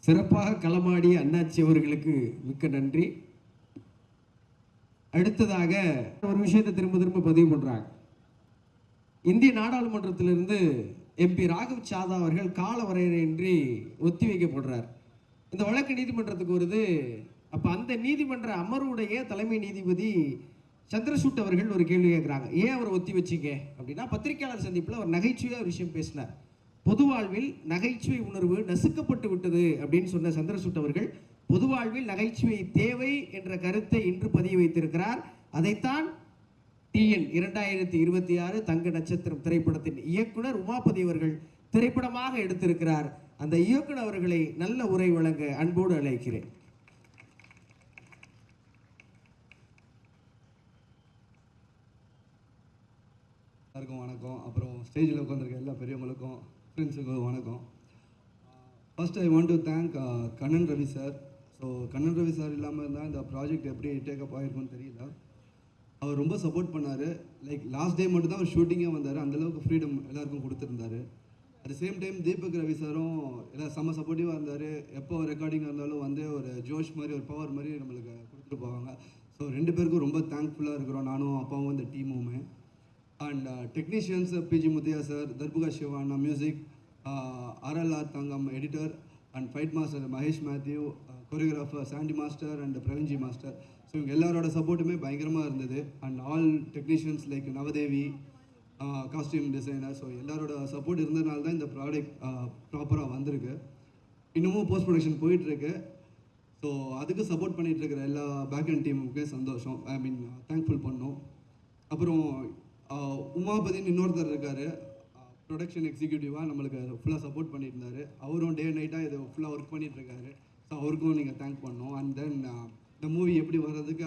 சிறப்பாக களமாடிய அண்ணாச்சி அவர்களுக்கு மிக்க நன்றி. அடுத்ததாக ஒரு விஷயத்தை திரும்ப திரும்ப பதிவு பண்ணுறாங்க. இந்திய நாடாளுமன்றத்திலிருந்து MP ராகவ் சாதா அவர்கள் கால வரையறையின்றி ஒத்தி வைக்கப்படுறார். இந்த வழக்கு நீதிமன்றத்துக்கு வருது. அப்போ அந்த நீதிமன்ற அமர்வுடைய தலைமை நீதிபதி சந்திரசூட் அவர்கள் ஒரு கேள்வி கேட்குறாங்க. ஏன் அவர் ஒத்தி வச்சிங்க அப்படின்னா, பத்திரிகையாளர் சந்திப்பில் ஒரு நகைச்சுவையாக ஒரு விஷயம் பேசினார். பொது வாழ்வில் நகைச்சுவை உணர்வு நசுக்கப்பட்டு விட்டது அப்படின்னு சொன்ன சந்திரசூட் அவர்கள் பொது வாழ்வில் நகைச்சுவை தேவை என்ற கருத்தை இன்று பதிய வைத்திருக்கிறார். அதைத்தான் TN 2026 தங்க நட்சத்திரம் திரைப்படத்தின் இயக்குனர் உமாபதி அவர்கள் திரைப்படமாக எடுத்திருக்கிறார். அந்த இயக்குனர் அவர்களை நல்ல உரை வழங்க அன்போடு அழைக்கிறேன். எல்லாருக்கும் வணக்கம். அப்புறம் ஸ்டேஜில் உட்காந்துருக்க எல்லா பெரியவங்களுக்கும் ஃப்ரெண்ட்ஸுக்கும் வணக்கம். First I want to thank Kannan Ravi sir. So Kannan Ravi sir இல்லாமல் இருந்தால் இந்த ப்ராஜெக்ட் எப்படி டேக்கப் ஆகிருக்கும்னு தெரியல. அவர் ரொம்ப சப்போர்ட் பண்ணார். லைக் லாஸ்ட் டே மட்டும் தான் அவர் ஷூட்டிங்கே வந்தார். அந்தளவுக்கு ஃப்ரீடம் எல்லாருக்கும் கொடுத்துருந்தாரு. At same time Deepak Ravi சாரும் எல்லாம் செம்ம சப்போர்ட்டிவாக இருந்தார். எப்போ ரெக்கார்டிங்காக இருந்தாலும் வந்து ஒரு ஜோஷ் மாதிரி ஒரு பவர் மாதிரி நம்மளுக்கு கொடுத்துட்டு போவாங்க. ஸோ ரெண்டு பேருக்கும் ரொம்ப தேங்க்ஃபுல்லாக இருக்கிறோம், நானும் அப்பாவும் இந்த டீமுமே. And technicians PG Muthaiah sir, Darbuka சிவானா music, RLR Thangam editor, and fight master Mahesh Mathew, choreographer Sandy master and Praveenji master. So இவங்க எல்லாரோட சப்போர்ட்டுமே பயங்கரமாக இருந்தது. And all technicians like Navadevi, costume designer. So எல்லாரோட சப்போர்ட் இருந்ததுனால தான் இந்த ப்ராடக்ட் ப்ராப்பராக வந்திருக்கு. இன்னமும் போஸ்ட் ப்ரொடக்ஷன் போயிட்டுருக்கு. ஸோ அதுக்கு சப்போர்ட் பண்ணிகிட்டு இருக்கிற எல்லா பேக் அண்ட் டீமுக்கே சந்தோஷம், ஐ மீன் தேங்க்ஃபுல் பண்ணோம். அப்புறம் உமாபதின்னு இன்னொருத்தர் இருக்கார், ப்ரொடக்ஷன் எக்ஸிக்யூட்டிவாக நம்மளுக்கு ஃபுல்லாக சப்போர்ட் பண்ணிட்டு இருந்தார். அவரும் டே நைட்டாக இதை ஃபுல்லாக ஒர்க் பண்ணிகிட்ருக்காரு. ஸோ அவருக்கும் நீங்கள் தேங்க் பண்ணோம். அண்ட் தென் இந்த மூவி எப்படி வர்றதுக்கு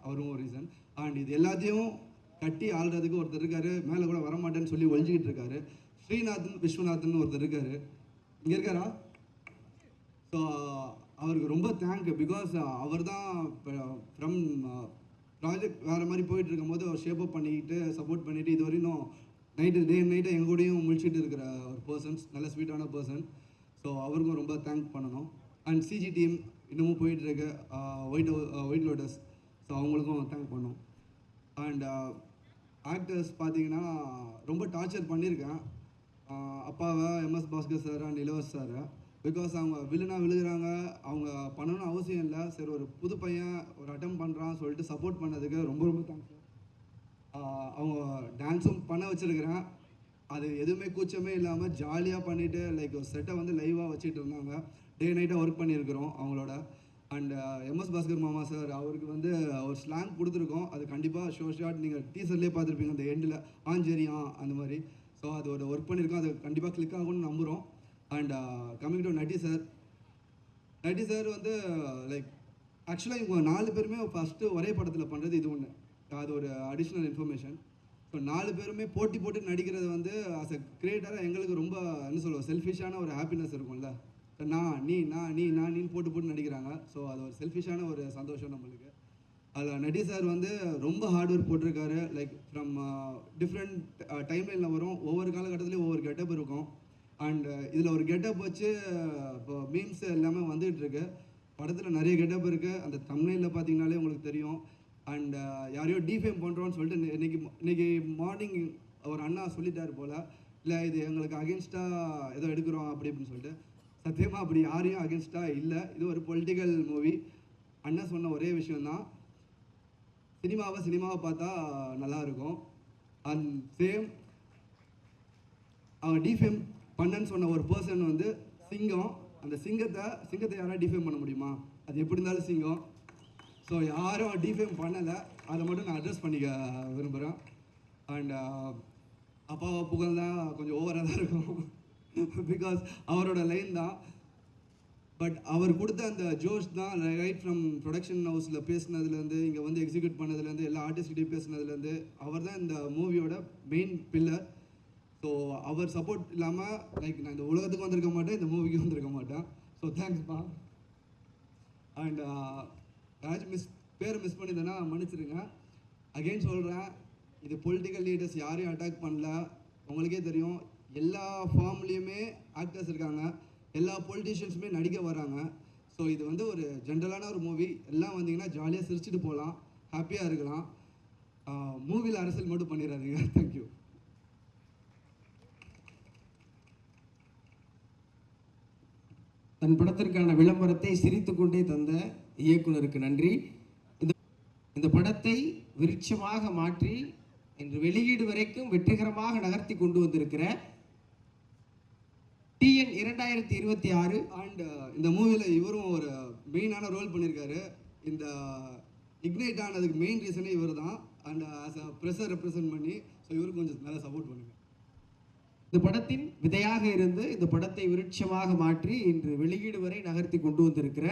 அவரும் ஒரு ரீசன். அண்ட் இது எல்லாத்தையும் கட்டி ஆள்றதுக்கு ஒருத்தர் இருக்கார், மேலே கூட வரமாட்டேன்னு சொல்லி ஒழிஞ்சிக்கிட்டு இருக்காரு. ஸ்ரீநாதன் விஸ்வநாதன் ஒருத்தர் இருக்கார், இங்கே இருக்காரா? ஸோ அவருக்கு ரொம்ப தேங்க். பிகாஸ் அவர் தான் ஃப்ரம் ப்ராஜெக்ட் வேறு மாதிரி போயிட்டு இருக்கும்போது அவர் ஷேப் அப் பண்ணிக்கிட்டு சப்போர்ட் பண்ணிவிட்டு இது வரையும் டே நைட்டை எங்கள் கூடயும் முழிச்சிட்டு இருக்கிற ஒரு பர்சன்ஸ், நல்ல ஸ்வீட்டான பர்சன். ஸோ அவருக்கும் ரொம்ப தேங்க் பண்ணணும். அண்ட் CG டீம் இன்னமும் போயிட்டுருக்கு, ஒயிட் லோட்டஸ். ஸோ அவங்களுக்கும் தேங்க் பண்ணோம். அண்ட் ஆக்டர்ஸ் பார்த்தீங்கன்னா ரொம்ப டார்ச்சர் பண்ணியிருக்கேன் அப்பாவை, MS பாஸ்கர் சார் அண்ட் இளவரசர் சார். பிகாஸ் அவங்க விழுகிறாங்க, அவங்க பண்ணணும்னு அவசியம் இல்லை. சரி, ஒரு புது பையன் ஒரு அட்டம் பண்ணுறான்னு சொல்லிட்டு சப்போர்ட் பண்ணதுக்கு ரொம்ப ரொம்ப தேங்க்ஸ். அவங்க டான்ஸும் பண்ண வச்சுருக்கிறேன், அது எதுவுமே கூச்சமே இல்லாமல் ஜாலியாக பண்ணிவிட்டு லைக் ஒரு செட்டை வந்து லைவாக வச்சுட்டு இருந்தாங்க. டே நைட்டாக ஒர்க் பண்ணியிருக்கிறோம் அவங்களோட. அண்ட் MS பாஸ்கர் மாமா சார், அவருக்கு வந்து ஒரு ஸ்லாங் கொடுத்துருக்கோம். அது கண்டிப்பாக ஷார்ட் நீங்கள் டீசர்லேயே பார்த்துருப்பீங்க, அந்த எண்டில் ஆஞ்சரியா அந்த மாதிரி. ஸோ அது ஒரு ஒர்க் பண்ணியிருக்கோம், அது கண்டிப்பாக கிளிக் ஆகும்னு நம்புகிறோம். And coming to Natty sir வந்து லைக் ஆக்சுவலாக இவங்க 4 பேருமே ஃபஸ்ட்டு ஒரே படத்தில் பண்ணுறது இது ஒன்று. அது ஒரு அடிஷ்னல் இன்ஃபர்மேஷன். ஸோ 4 பேருமே போட்டு நடிக்கிறது வந்து ஆஸ் அ கிரியேட்டராக எங்களுக்கு ரொம்ப என்ன சொல்லுவோம், செல்ஃபிஷான ஒரு ஹாப்பினஸ் இருக்கும்ல. நீ போட்டு நடிக்கிறாங்க. ஸோ அது ஒரு செல்ஃபிஷான ஒரு சந்தோஷம் நம்மளுக்கு. அதில் நட்டி சார் வந்து ரொம்ப ஹார்ட் ஒர்க் போட்டிருக்காரு. லைக் ஃப்ரம் டிஃப்ரெண்ட் டைம்லைனில் வரும், ஒவ்வொரு காலகட்டத்துலேயும் ஒவ்வொரு கெட்டப் இருக்கும். அண்ட் இதில் ஒரு கெட்டப் வச்சு இப்போ மீம்ஸ் எல்லாமே வந்துகிட்டு இருக்கு. படத்தில் நிறைய கெட்டப் இருக்குது, அந்த தம்ப்நெயிலில் பார்த்தீங்கனாலே உங்களுக்கு தெரியும். அண்ட் யாரையோ டிஃபேம் பண்ணுறோன்னு சொல்லிட்டு இன்னைக்கு மார்னிங் ஒரு அண்ணா சொல்லிட்டார் போல், இல்லை இது எங்களுக்கு அகேன்ஸ்டாக ஏதோ எடுக்கிறோம் அப்படின்னு சொல்லிட்டு. சத்தியமாக அப்படி யாரையும் அகேன்ஸ்டாக இல்லை. இது ஒரு பொலிட்டிக்கல் மூவி. அண்ணா சொன்ன ஒரே விஷயந்தான், சினிமாவை பார்த்தா நல்லாயிருக்கும். அண்ட் சேம் அவர் டிஃபேம் பண்ணன்னு சொன்ன ஒரு பர்சன் வந்து சிங்கம். அந்த சிங்கத்தை யாராவது டிஃபேம் பண்ண முடியுமா? அது எப்படி இருந்தாலும் சிங்கம். ஸோ யாரும் டிஃபேம் பண்ணலை, அதை மட்டும் நான் அட்ரஸ் பண்ணிக்க விரும்புகிறேன். அண்ட் அப்பாவை புகழ் தான் கொஞ்சம் ஓவராக தான் இருக்கும் பிகாஸ் அவரோட லைன் தான். பட் அவர் கொடுத்த அந்த ஜோஷ் தான் ரைட் ஃப்ரம் ப்ரொடக்ஷன் ஹவுஸில் பேசினதுலேருந்து இங்கே வந்து எக்ஸிக்யூட் பண்ணதுலேருந்து எல்லா ஆர்டிஸ்ட்கிட்டையும் பேசினதுலேருந்து அவர் தான் இந்த மூவியோட மெயின் பில்லர். ஸோ அவர் சப்போர்ட் இல்லாமல் லைக் நான் இந்த உலகத்துக்கு வந்திருக்க மாட்டேன், இந்த மூவிக்கு வந்திருக்க மாட்டேன். ஸோ தேங்க்ஸ்ப்பா. அண்ட் யாராச்சும் பேரை மிஸ் பண்ணியிருந்தேன்னா மன்னிச்சிருங்க. அகெயின் சொல்கிறேன், இது பொலிட்டிக்கல் லீடர்ஸ் யாரையும் அட்டாக் பண்ணல. உங்களுக்கே தெரியும், எல்லா ஃபார்ம்லேயுமே ஆக்டர்ஸ் இருக்காங்க, எல்லா பொலிட்டிஷியன்ஸுமே நடிக்க வராங்க. ஸோ இது வந்து ஒரு ஜென்ரலான ஒரு மூவி. எல்லாம் வந்தீங்கன்னா ஜாலியாக சிரிச்சுட்டு போகலாம், ஹாப்பியாக இருக்கலாம். மூவியில் அரசியல் மட்டும் பண்ணிடாதீங்க. தேங்க்யூ. தன் படத்திற்கான விளம்பரத்தை சிரித்து கொண்டே தந்த இயக்குனருக்கு நன்றி. இந்த படத்தை விருட்சமாக மாற்றி இன்று வெளியீடு வரைக்கும் வெற்றிகரமாக நகர்த்தி கொண்டு வந்திருக்கிற TN 2026 அண்ட் இந்த மூவியில் இவரும் ஒரு மெயினான ரோல் பண்ணியிருக்காரு. இந்த இக்னைட் ஆனதுக்கு மெயின் ரீசனே இவர் தான். அண்ட் ஆஸ் அ ப்ரெஸ்ஸை ரெப்ரசன்ட் பண்ணி ஸோ இவருக்கு கொஞ்சம் நல்லா சப்போர்ட் பண்ணுங்க. இந்த படத்தின் விதையாக இருந்து இந்த படத்தை விருட்சமாக மாற்றி இன்று வெளியீடு வரை நகர்த்தி கொண்டு வந்திருக்கிற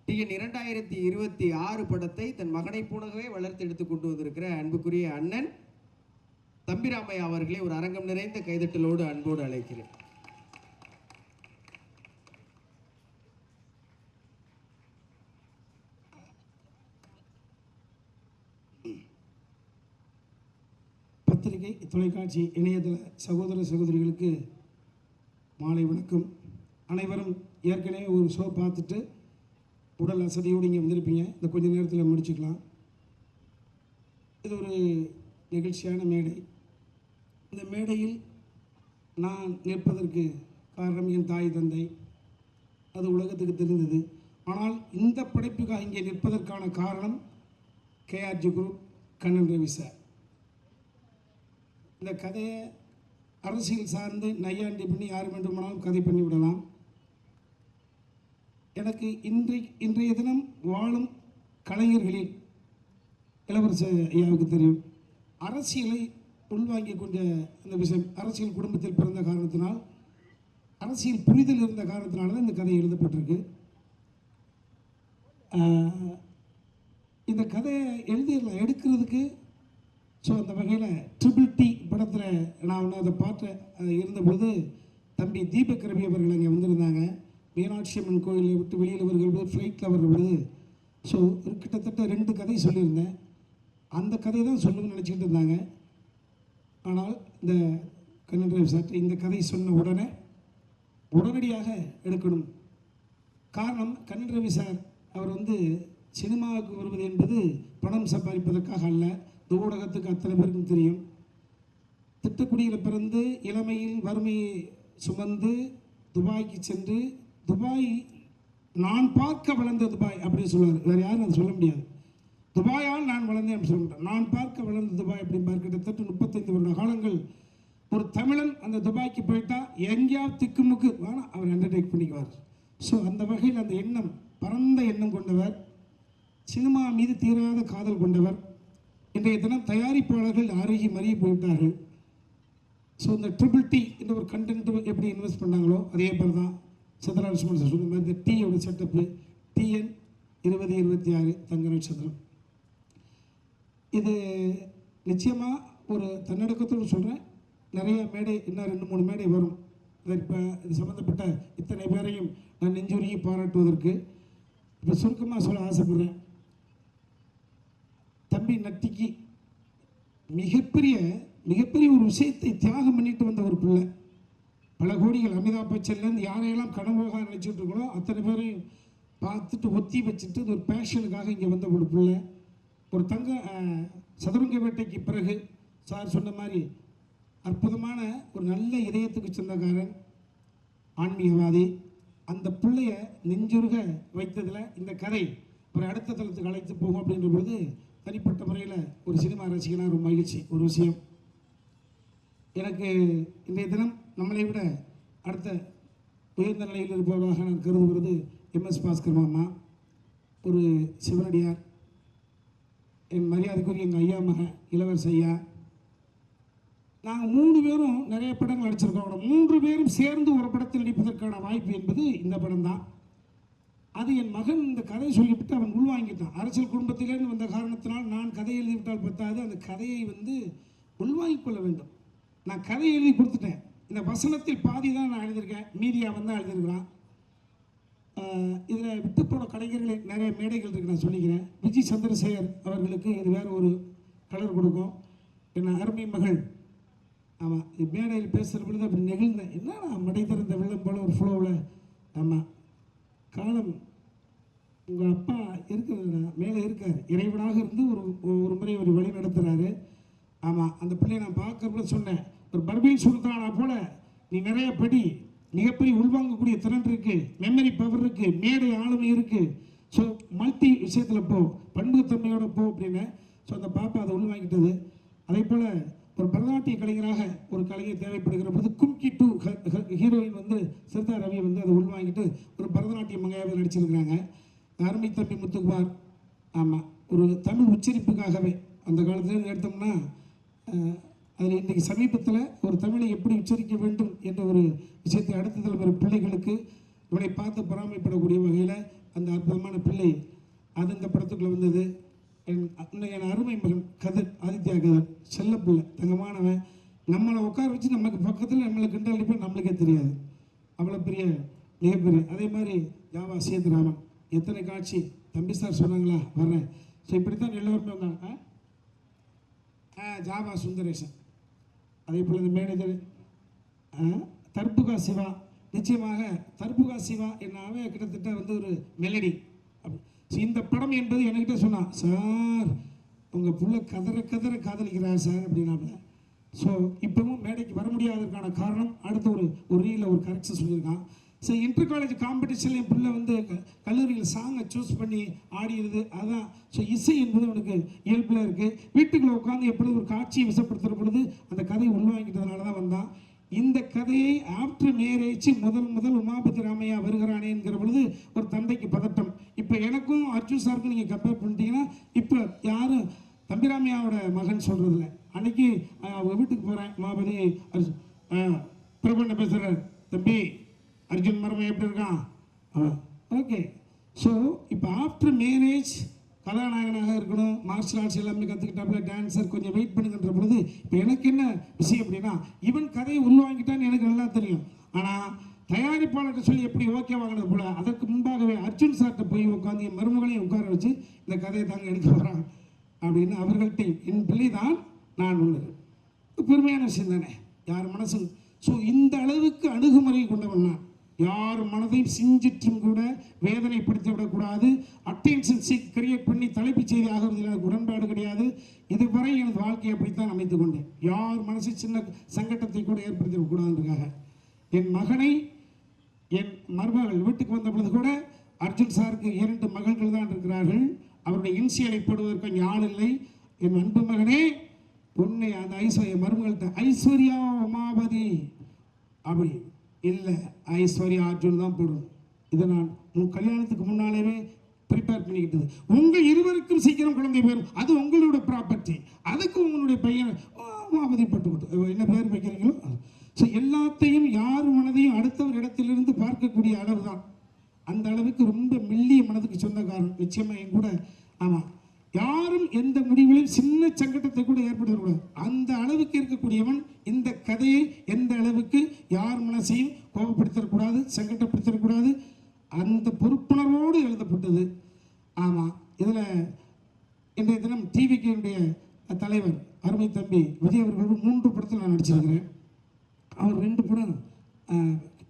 TN 2026 படத்தை தன் மகனை போலவே வளர்த்தெடுத்து கொண்டு வந்திருக்கிற அன்புக்குரிய அண்ணன் தம்பிராமையா அவர்களை ஒரு அரங்கம் நிறைந்த கைதட்டலோடு அன்போடு அழைக்கிறேன். பத்திரிகை தொலைக்காட்சி இணையதள சகோதர சகோதரிகளுக்கு மாலை வணக்கம். அனைவரும் ஏற்கனவே ஒரு ஷோ பார்த்துட்டு உடல் அசதியோடு இங்கே வந்திருப்பீங்க. இந்த கொஞ்ச நேரத்தில் முடிச்சுக்கலாம். இது ஒரு நிகழ்ச்சியான மேடை. இந்த மேடையில் நான் நிற்பதற்கு காரணம் என் தாய் தந்தை, அது உலகத்துக்கு தெரிந்தது. ஆனால் இந்த படைப்புக்காக இங்கே நிற்பதற்கான காரணம் KRG group, Kannan Ravi sir. இந்த கதையை அரசியல் சார்ந்து நையாண்டி பண்ணி யார் வேண்டுமானாலும் கதை பண்ணிவிடலாம். எனக்கு இன்றைய தினம் வாழும் கலைஞர்களில் இளவரசர் ஐயாவுக்கு தெரியும், அரசியலை உள்வாங்கி கொண்ட இந்த விஷயம். அரசியல் குடும்பத்தில் பிறந்த காரணத்தினால், அரசியல் புரிதல் இருந்த காரணத்தினால தான் இந்த கதை எழுதப்பட்டிருக்கு. இந்த கதையை எழுதிடலாம் எடுக்கிறதுக்கு. ஸோ அந்த வகையில் TTT படத்தில் நான் ஒன்று அதை பார்த்து இருந்தபோது தம்பி தீபக் ரவி அவர்கள் அங்கே வந்திருந்தாங்க. மீனாட்சி அம்மன் கோயிலை விட்டு வெளியில் வருகிறது ஃப்ளைட்டில் வர்றது. ஸோ கிட்டத்தட்ட 2 கதை சொல்லியிருந்தேன். அந்த கதையை தான் சொல்லணும்னு நினச்சிக்கிட்டு இருந்தாங்க. ஆனால் இந்த கண்ணன் ரவி சார் இந்த கதை சொன்ன உடனடியாக எடுக்கணும். காரணம், கண்ணன் ரவி சார் அவர் வந்து சினிமாவுக்கு வருவது என்பது பணம் சம்பாதிப்பதற்காக அல்ல. இந்த ஊடகத்துக்கு அத்தனை பேருக்கும் தெரியும். திட்டக்குடியில் பிறந்து இளமையில் வறுமையை சுமந்து துபாய்க்கு சென்று, துபாய் நான் பார்க்க வளர்ந்த துபாய் அப்படின்னு சொல்லுவார். வேறு யாரும் அதை சொல்ல முடியாது. துபாயால் நான் வளர்ந்தேன் அப்படின்னு சொல்ல மாட்டேன். நான் பார்க்க வளர்ந்த துபாய் அப்படின்னு கிட்டத்தட்ட 35 வருட காலங்கள் ஒரு தமிழன் அந்த துபாய்க்கு போயிட்டா எங்கேயாவது திக்குமுக்கு வேணால் அவர் அண்டர்டேக் பண்ணிக்குவார். ஸோ அந்த வகையில் அந்த எண்ணம், பரந்த எண்ணம் கொண்டவர், சினிமா மீது தீராத காதல் கொண்டவர். இன்றைய தினம் தயாரிப்பாளர்கள் அருகி மறிய போய்விட்டார்கள். ஸோ இந்த TTT என்ற ஒரு கண்டென்ட் எப்படி இன்வெஸ்ட் பண்ணாங்களோ அதே போல் தான் சந்திரலட்சுமன் சார் சொன்ன மாதிரி இந்த டீயோட செட்டப்பு TN 2026 தங்க நட்சத்திரம். இது நிச்சயமாக ஒரு தன்னடக்கத்தோடு சொல்கிறேன். நிறைய மேடை, இன்னும் 2-3 மேடை வரும். இப்போ இது சம்மந்தப்பட்ட இத்தனை பேரையும் நான் நெஞ்சுருகி பாராட்டுவதற்கு இப்போ சுருக்கமாக சொல்ல ஆசைப்படுறேன். தம்பி நட்டிக்கு மிகப்பெரிய ஒரு விஷயத்தை தியாகம் பண்ணிட்டு வந்த ஒரு பிள்ளை. பல கோடிகள் அமிதாப் பச்சன்லேருந்து யாரையெல்லாம் கனவாக நினச்சிட்டு இருக்கோ அத்தனை பேரையும் பார்த்துட்டு ஒத்தி வச்சுட்டு ஒரு பேஷனுக்காக இங்கே வந்த ஒரு பிள்ளை. ஒரு சதுரங்க வேட்டைக்கு பிறகு சார் சொன்ன மாதிரி அற்புதமான ஒரு நல்ல இதயத்துக்கு சொந்தக்காரன், ஆன்மீகவாதி. அந்த பிள்ளைய நெஞ்சுருக வைத்ததில் இந்த கதை ஒரு அடுத்த தளத்துக்கு அழைத்து போகும் அப்படின்ற பொழுது தனிப்பட்ட முறையில் ஒரு சினிமா ரசிகனாக ஒரு மகிழ்ச்சி. ஒரு விஷயம் எனக்கு இன்றைய தினம் நம்மளை விட அடுத்த உயர்ந்த நிலையில் இருப்பவராக நான் கருதுகிறது MS பாஸ்கர் மாமா, ஒரு சிவனடியார், என் மரியாதைக்குரிய எங்கள் ஐயா மகன் இளவரச ஐயா. நாங்கள் 3 பேரும் நிறைய படங்கள் நடிச்சிருக்கோம். 3 பேரும் சேர்ந்து ஒரு படத்தில் நடிப்பதற்கான வாய்ப்பு என்பது இந்த படம் தான். அது என் மகன் இந்த கதையை சொல்லிவிட்டு அவன் உள்வாங்கிட்டான். அரசியல் குடும்பத்திலேருந்து வந்த காரணத்தினால் நான் கதை எழுதிவிட்டால் பத்தாது, அந்த கதையை உள்வாங்கிக் கொள்ள வேண்டும். நான் கதை எழுதி கொடுத்துட்டேன். இந்த வசனத்தில் பாதி தான் நான் எழுதியிருக்கேன், மீதி அவன் தான் எழுதியிருக்கிறான். இதில் விட்டு போன கலைஞர்களை நிறைய மேடைகள் இருக்குது, நான் சொல்லிக்கிறேன். விஜய் சந்திரசேகர் அவர்களுக்கு இது வேறு ஒரு கலர் கொடுக்கும். என் அருமை மகள், ஆமாம், மேடையில் பேசுகிற பொழுது அப்படி நெகிழ்ந்தேன். என்னன்னா மடை திறந்த வெள்ளம் போல ஒரு ஃப்ளோவில். ஆமாம், காலம் உங்கள் அப்பா இருக்கிறதுடா, மேலே இருக்கார், இறைவனாக இருந்து ஒரு முறை ஒரு வழி நடத்துகிறாரு. ஆமாம், அந்த பிள்ளையை நான் பார்க்குறப்ப சொன்னேன், ஒரு பர்பீன் சுல்தானா போல் நீ நிறைய படி, மிகப்பெரிய உள்வாங்கக்கூடிய திறன் இருக்குது, மெமரி பவர் இருக்குது, மேடை ஆளுமை இருக்குது. ஸோ மல்டி விஷயத்தில் போ, பன்முகத்தன்மையோட போ அப்படின்னு. ஸோ அந்த பாப்பா அதை உள்வாங்கிட்டது. அதே போல் ஒரு பரதநாட்டிய கலைஞராக ஒரு கலைஞர் தேவைப்படுகிற பொழுது கும்கி 2 ஹீரோயின் சிறுதா ரவி அதை உள்வாங்கிட்டு ஒரு பரதநாட்டிய மங்கையாவை நடிச்சிருக்கிறாங்க. அருமை தம்பி முத்துக்குமார். ஆமாம், ஒரு தமிழ் உச்சரிப்புக்காகவே அந்த காலத்தில் எடுத்தோம்னா அதில் இன்றைக்கி சமீபத்தில் ஒரு தமிழை எப்படி உச்சரிக்க வேண்டும் என்ற ஒரு விஷயத்தை அடுத்த தலைமுறை பிள்ளைகளுக்கு இவனை பார்த்து பொறாமைப்படக்கூடிய வகையில் அந்த அற்புதமான பிள்ளை அது இந்த படத்துக்குள்ளே வந்தது. என் அருமை மகன் கதிர், ஆதித்யா கதிர், செல்ல பிள்ளை, தங்கமானவன். நம்மளை உட்கார வச்சு நமக்கு பக்கத்தில் நம்மளை கிண்டல் அடிப்போம், நம்மளுக்கே தெரியாது, அவ்வளோ பெரிய மிகப்பெரிய. அதே மாதிரி ஜாவா சேதுராமன், எத்தனை காட்சி தம்பி சார் சொன்னாங்களா வர்றேன். ஸோ இப்படித்தான் எல்லோருமே வந்தாங்க. ஜாவா சுந்தரேசன், அதே போல் இந்த மேனேஜர் தர்புகா சிவா. நிச்சயமாக தர்புகா சிவா என்னாவே கிட்டத்தட்ட ஒரு மெலடி. இந்த படம் என்பது என்கிட்ட சொன்னான், சார் உங்கள் புள்ள கதற காதலிக்கிறார் சார் அப்படின்னாப்ல. ஸோ இப்போவும் மேடைக்கு வர முடியாததுக்கான காரணம் அடுத்த ஒரு ரீலில் ஒரு கரெக்ஷன் சொல்லியிருக்கான். ஸோ இன்டர் காலேஜ் காம்படிஷனில் என் பிள்ளை கல்லூரியில் சாங்கை சூஸ் பண்ணி ஆடிடுது. அதுதான். ஸோ இசை என்பது அவனுக்கு இயல்பில் இருக்குது. வீட்டுக்குள்ளே உட்காந்து எப்பொழுது ஒரு காட்சியை விசப்படுத்துகிற பொழுது அந்த கதையை உள்வாங்கிட்டதுனால தான் வந்தான். இந்த கதையை ஆஃப்டர் மேரேஜ் முதல் உமாபதி ராமையா வருகிறானே என்கிற பொழுது ஒரு தந்தைக்கு பதட்டம். இப்போ எனக்கும் அர்ஜுன் சாருக்கும் நீங்கள் கம்பேர் பண்ணிட்டீங்கன்னா இப்போ யாரும் தம்பிராமையாவோட மகன் சொல்கிறதில்ல. அன்னைக்கு அவங்க வீட்டுக்கு போகிறேன், உமாபதி பிரபண்ண பேசுகிறார், தம்பி அர்ஜுன் மரமே எப்படி இருக்கான், ஓகே. ஸோ இப்போ ஆஃப்டர் மேரேஜ் கதாநாயகனாக இருக்கணும், மார்ஷல் ஆர்ட்ஸ் எல்லாமே கற்றுக்கிட்டாப்புல, டான்ஸர், கொஞ்சம் வெயிட் பண்ணுங்கன்ற பொழுது இப்போ எனக்கு என்ன விஷயம் அப்படின்னா, இவன் கதையை உள்வாங்கிட்டான்னு எனக்கு நல்லா தெரியும். ஆனால் தயாரிப்பாளர்கிட்ட சொல்லி எப்படி ஓகே வாங்கினது போல அதற்கு முன்பாகவே அர்ஜுன் சார்கிட்ட போய் உட்காந்து என் மருமகளையும் உட்கார வச்சு இந்த கதையை தாங்க எடுக்க போகிறான் அப்படின்னு அவர்கள்ட்ட என் பிள்ளை தான் நான் உள்ளது. பெருமையான விஷயம் தானே, யார் மனசும். ஸோ இந்த அளவுக்கு அணுகுமுறை கொண்டவன் நான். யார் மனதையும் சிஞ்சிற்றும் கூட வேதனைப்படுத்தி விடக்கூடாது. அட்டென்ஷன் கிரியேட் பண்ணி தலைப்புச் செய்தி ஆகிறதுல எனக்கு உடன்பாடு கிடையாது. இதுவரை எனது வாழ்க்கையை அப்படித்தான் அமைத்து கொண்டேன். யார் மனசு சின்ன சங்கட்டத்தை கூட ஏற்படுத்தி விடக்கூடாதுன்றதுக்காக. என் மகனை என் மருமகள் வீட்டுக்கு வந்த பொழுது கூட அர்ஜுன் சாருக்கு 2 மகள்கள் தான் இருக்கிறார்கள். அவருடைய இன்சியலை போடுவதற்கு அங்கே ஆள் இல்லை. என் அன்பு மகனே, உன்னை அந்த ஐஸ்வர்யா மருமகள்கிட்ட ஐஸ்வர்யா உமாபதி அப்படி இல்லை, ஐஸ்வர்யா அர்ஜுன் தான் போடணும். இதை நான் கல்யாணத்துக்கு முன்னாலேயே ப்ரிப்பேர் பண்ணிக்கிட்டது. உங்கள் இருவருக்கும் சீக்கிரம் குழந்தை பேர், அது உங்களோட ப்ராப்பர்ட்டி. அதுக்கு உங்களுடைய பையன் அவதிப்பட்டு என்ன பேர் வைக்கிறீங்களோ. ஸோ எல்லாத்தையும் யார் மனதையும் அடுத்தவர் இடத்திலிருந்து பார்க்கக்கூடிய அளவு தான். அந்த அளவுக்கு ரொம்ப மெல்லிய மனதுக்கு சொந்தக்காரன் நிச்சயமாக என் கூட. ஆமாம், யாரும் எந்த முடிவிலும் சின்ன சங்கடத்தை கூட ஏற்படுத்தக்கூடாது. அந்த அளவுக்கு இருக்கக்கூடியவன். இந்த கதையை எந்த அளவுக்கு யார் மனசையும் கோபப்படுத்தக்கூடாது, சங்கடப்படுத்தக்கூடாது, அந்த பொறுப்புணர்வோடு எழுதப்பட்டது. ஆமாம், இதில் இன்றைய தினம் டிவிக்கு தலைவர் அருமை தம்பி விஜய் அவர்களோடு 3 படத்தில் நான் நடிச்சிருக்கிறேன். அவர் 2 படம்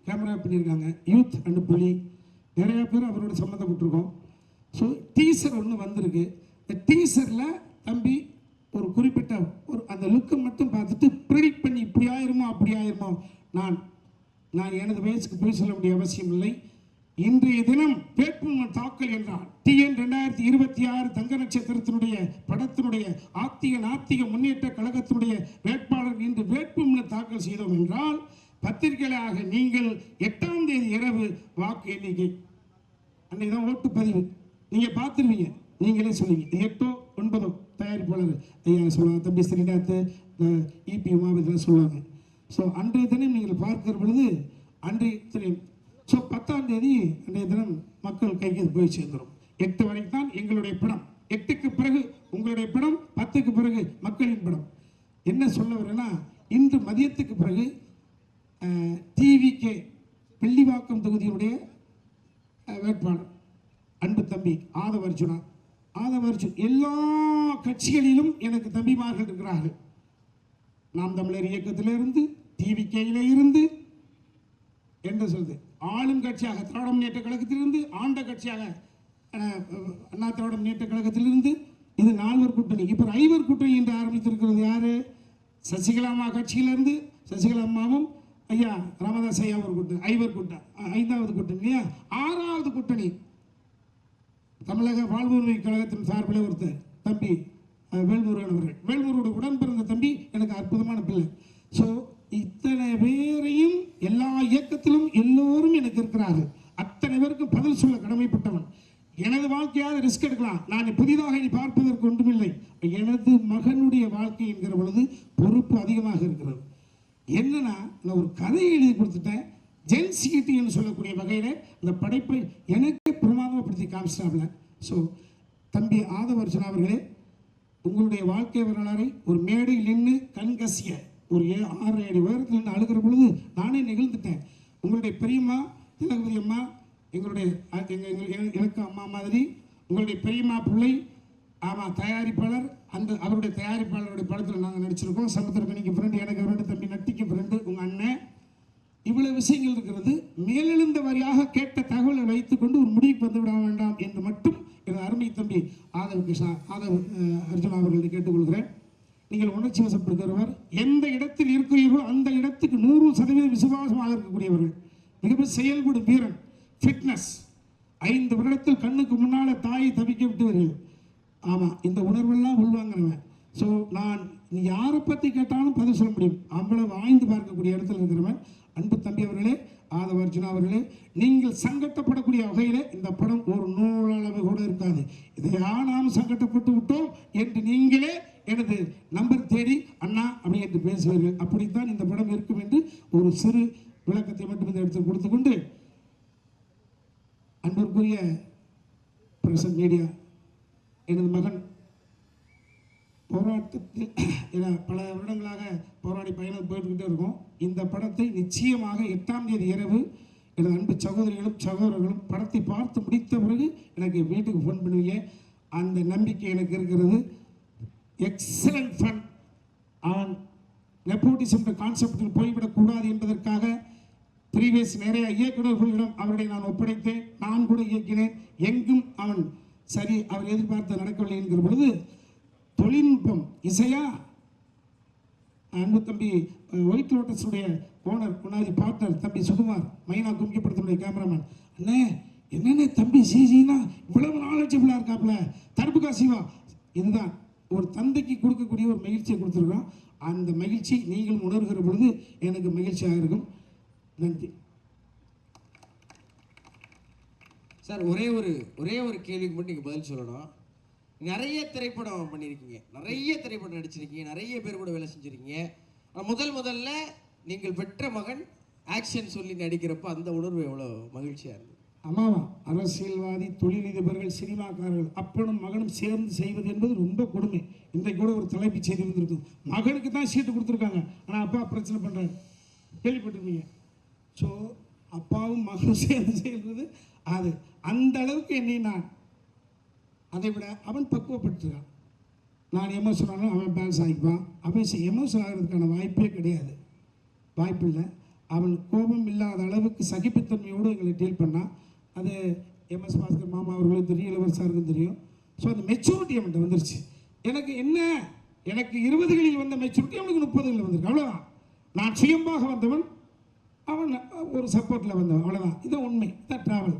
கேமரா பண்ணியிருக்காங்க, யூத் அண்ட் புலி. நிறையா பேர் அவரோட சம்மந்தப்பட்டிருக்கோம். ஸோ டீசர் ஒன்று வந்திருக்கு. இந்த டீசரில் தம்பி ஒரு குறிப்பிட்ட அந்த லுக்கை மட்டும் பார்த்துட்டு ப்ரெடிக்ட் பண்ணி இப்படி ஆயிருமோ அப்படி ஆயிருமோ. நான் எனது வயசுக்கு போய் சொல்ல வேண்டிய அவசியம் இல்லை. இன்றைய தினம் வேட்புமனு தாக்கல் என்றால் TN 2026 தங்க நட்சத்திரத்தினுடைய படத்தினுடைய நாத்திக முன்னேற்ற கழகத்தினுடைய வேட்பாளர் இன்று வேட்புமனு தாக்கல் செய்தோம் என்றால் பத்திரிகைகளாக நீங்கள் 8ஆம் தேதி இரவு வாக்கு எண்ணிக்கை அன்னைக்கு தான் ஓட்டுப்பதிவு நீங்கள் பார்த்துருவீங்க, நீங்களே சொல்லுவீங்க. 8ஓ 9ஓ தயாரிப்பாளர் ஐயா சொல்லுவாங்க, தம்பி ஸ்ரீநாத், இபி உமாபதிலாம் சொல்லுவாங்க. ஸோ அன்றைய தினம் நீங்கள் பார்க்கிற பொழுது அன்றைய தினம், ஸோ 10ஆம் தேதி அன்றைய தினம் மக்கள் கைக்கு போய் சேர்ந்துடும். 8 வரைக்கும் தான் எங்களுடைய படம், 8க்கு பிறகு உங்களுடைய படம், 10க்கு பிறகு மக்களின் படம். என்ன சொல்ல வரேன்னா, இன்று மதியத்துக்கு பிறகு டிவிகே வெள்ளிவாக்கம் தொகுதியுடைய வேட்பாளர் அன்பு தம்பி ஆதவர்ஜுனா, ஆதவர்ஜுன் எல்லா கட்சிகளிலும் எனக்கு தம்பிமார்கள் இருக்கிறார்கள். நாம் தமிழர் இயக்கத்திலிருந்து, டிவிகேயில இருந்து, என்ன சொல்றது, ஆளும் கட்சியாக திராவிட முன்னேற்ற கழகத்திலிருந்து, ஆண்ட கட்சியாக அண்ணா திராவிட முன்னேற்ற கழகத்திலிருந்து, இது 4 கூட்டணி. இப்போ 5 கூட்டணி என்று ஆரம்பித்திருக்கிறது யாரு? சசிகலா அம்மா கட்சியிலிருந்து, சசிகலா அம்மாவும் ஐயா ராமதாஸ் ஐயா ஒரு கூட்டணி, 5 கூட்டணி, 5வது கூட்டணி இல்லையா? 6வது கூட்டணி தமிழக வாழ்வுரிமை கழகத்தின் சார்பில் ஒருத்தர் தம்பி வேல்முருகன் அவர்கள். வேல்முருகோட உடன் பிறந்த தம்பி, எனக்கு அற்புதமான பிள்ளை. ஸோ இத்தனை பேரையும் எல்லா இயக்கத்திலும் எல்லோரும் எனக்கு இருக்கிறார்கள். அத்தனை பேருக்கும் பதில் சொல்ல கடமைப்பட்டவன். எனது வாழ்க்கையாக ரிஸ்க் எடுக்கலாம், நான் புதிதாக இனி பார்ப்பதற்கு ஒன்றுமில்லை. எனது மகனுடைய வாழ்க்கை என்கிற பொழுது பொறுப்பு அதிகமாக இருக்கிறது. என்னன்னா, நான் ஒரு கதையை எழுதி கொடுத்துட்டேன். ஜென்சிட்டின்னு சொல்லக்கூடிய வகையில் இந்த படைப்பை எனக்கு பிரமாதப்படுத்தி காமிச்சிட்டாப்ல. ஸோ தம்பி ஆதவர்ஜுனா அவர்களே, உங்களுடைய வாழ்க்கை வரலாறை ஒரு மேடையில் நின்று கண்கசிய ஒரு 6 அடி உயரத்தில் நின்று அழுகிற பொழுது நானே நிகழ்ந்துட்டேன். உங்களுடைய பெரியம்மா திலகவதி அம்மா எங்களுடைய எனக்கு அம்மா மாதிரி, உங்களுடைய பெரியம்மா பிள்ளை ஆமாம் தயாரிப்பாளர், அந்த அவருடைய தயாரிப்பாளருடைய படத்தில் நாங்கள் நடிச்சிருக்கோம். சமுத்திரக்கணிக்கு ஃப்ரெண்டு, எனக்கு ஃப்ரெண்டு, தம்பி நட்டிக்கு ஃப்ரெண்டு, உங்கள் அண்ணன். இவ்வளவு விஷயங்கள் இருக்கிறது. மேலெழுந்த வாரியாக கேட்ட தகவலை வைத்துக்கொண்டு ஒரு முடிவுக்கு வந்து விட வேண்டாம் என்று மட்டும் எனது அருமை தம்பி ஆதவ் அர்ஜுனா அவர்களை கேட்டுக்கொள்கிறேன். நீங்கள் உணர்ச்சி வசப்படுகிறவர், எந்த இடத்தில் இருக்கிறீர்களோ அந்த இடத்துக்கு 100% விசுவாசமாக இருக்கக்கூடியவர்கள், மிகப்பெரிய செயல்படும் வீரன், ஃபிட்னஸ். 5 வருடத்தில் கண்ணுக்கு முன்னால் தாயை தவிக்க விட்டவர்கள். ஆமாம், இந்த உணர்வெல்லாம் உள்வாங்கிறவன். ஸோ நான் நீ யாரை பற்றி கேட்டாலும் பதில் சொல்ல முடியும், அவ்வளவு ஆய்ந்து பார்க்கக்கூடிய இடத்துல இருக்கிறவன். அன்பு தம்பி அவர்களே, ஆதவர்ஜுனா அவர்களே, நீங்கள் சங்கட்டப்படக்கூடிய வகையில் இந்த படம் ஒரு நூலளவு கூட இருக்காது. இதையா நாம் சங்கட்டப்பட்டு விட்டோம் என்று நீங்களே எனது நம்பர் தேடி அண்ணா அப்படி என்று பேசுவீர்கள். அப்படித்தான் இந்த படம் இருக்கும் என்று ஒரு சிறு விளக்கத்தை மட்டும் இந்த இடத்தில் கொடுத்து கொண்டு, அன்பிற்குரிய பிரசன்ட் மீடியா, எனது மகன் போராட்டத்தில் பல வருடங்களாக போராடி பயணம் போய்கிட்டே இருக்கோம். இந்த படத்தை நிச்சயமாக 8ஆம் தேதி இரவு எனது அன்பு சகோதரிகளும் சகோதரர்களும் படத்தை பார்த்து முடித்த பிறகு எனக்கு வீட்டுக்கு ஃபோன் பண்ணுவீங்க. அந்த நம்பிக்கை எனக்கு இருக்கிறது. Excellent fun. அவன் நெப்போட்டிசம் கான்செப்டில் போய்விடக்கூடாது என்பதற்காக ப்ரீவியஸ் நிறைய இயக்குநர்களிடம் அவரை நான் ஒப்படைத்தேன். நான் கூட இயக்கினேன். எங்கும் அவன் சரி, அவர் எதிர்பார்த்த நடக்கவில்லை என்கிற பொழுது தொழில்நுட்பம் இசையா அன்பு தம்பி ஒயிட் லோட்டஸுடைய ஓனர் முன்னாடி பார்ட்னர் தம்பி சுகுமார், மைனா கும்கிப்படத்துடைய கேமராமேன், அண்ணே என்னென்ன தம்பி சிஜினா இவ்வளவு நாலேஜபிளாக இருக்காப்புல, தர்புகா சிவா. இதுதான் ஒரு தந்தைக்கு கொடுக்கக்கூடிய ஒரு மகிழ்ச்சியை கொடுத்துருக்கோம். அந்த மகிழ்ச்சி நீங்கள் உணர்கிற பொழுது எனக்கு மகிழ்ச்சியாக இருக்கும். நன்றி சார். ஒரே ஒரு கேள்விக்கு மட்டும் நீங்கள் பதில் சொல்லணும். நிறைய திரைப்படம் பண்ணியிருக்கீங்க, நிறைய திரைப்படம் நடிச்சிருக்கீங்க, நிறைய பேர் கூட வேலை செஞ்சுருக்கீங்க. முதல்ல நீங்கள் பெற்ற மகன் ஆக்ஷன் சொல்லி நடிக்கிறப்போ அந்த உணர்வு எவ்வளோ மகிழ்ச்சியாக இருந்தது? ஆமாவா, அரசியல்வாதி, தொழிலதிபர்கள், சினிமாக்காரர்கள் அப்பனும் மகனும் சேர்ந்து செய்வது என்பது ரொம்ப கொடுமை. இன்றைக்கு கூட ஒரு தலைப்பு செய்தி வந்திருக்கு, மகனுக்கு தான் சீட்டு கொடுத்துருக்காங்க, ஆனால் அப்பா பிரச்சனை பண்ணுறாரு, கேள்விப்பட்டிருப்பீங்க. ஸோ அப்பாவும் மகனும் சேர்ந்து செய்வது அது அந்த அளவுக்கு என்னை நான் அதை விட அவன் பக்குவப்பட்டுருக்கான். நான் எமோஷன் ஆனாலும் அவன் பேலன்ஸ் ஆகிப்பான். அவன் எமோஷன் ஆகிறதுக்கான வாய்ப்பே கிடையாது, வாய்ப்பு இல்லை. அவன் கோபம் இல்லாத அளவுக்கு சகிப்புத்தன்மையோடு எங்களை டீல் பண்ணான். அது எம்எஸ் பாஸ்கர் மாமா அவர்களுக்கும் தெரியும், இளவரசருக்கும் தெரியும். ஸோ அந்த மெச்சூரிட்டி அவன்கிட்ட வந்துருச்சு. எனக்கு 20களில் வந்த மெச்சூரிட்டி அவனுக்கு 30களில் வந்திருக்கு, அவ்வளோதான். நான் சுயம்பாக வந்தவன், அவன் ஒரு சப்போர்ட்டில் வந்தவன், அவ்வளோதான். இதுதான் உண்மை, இதான் ட்ராவல்.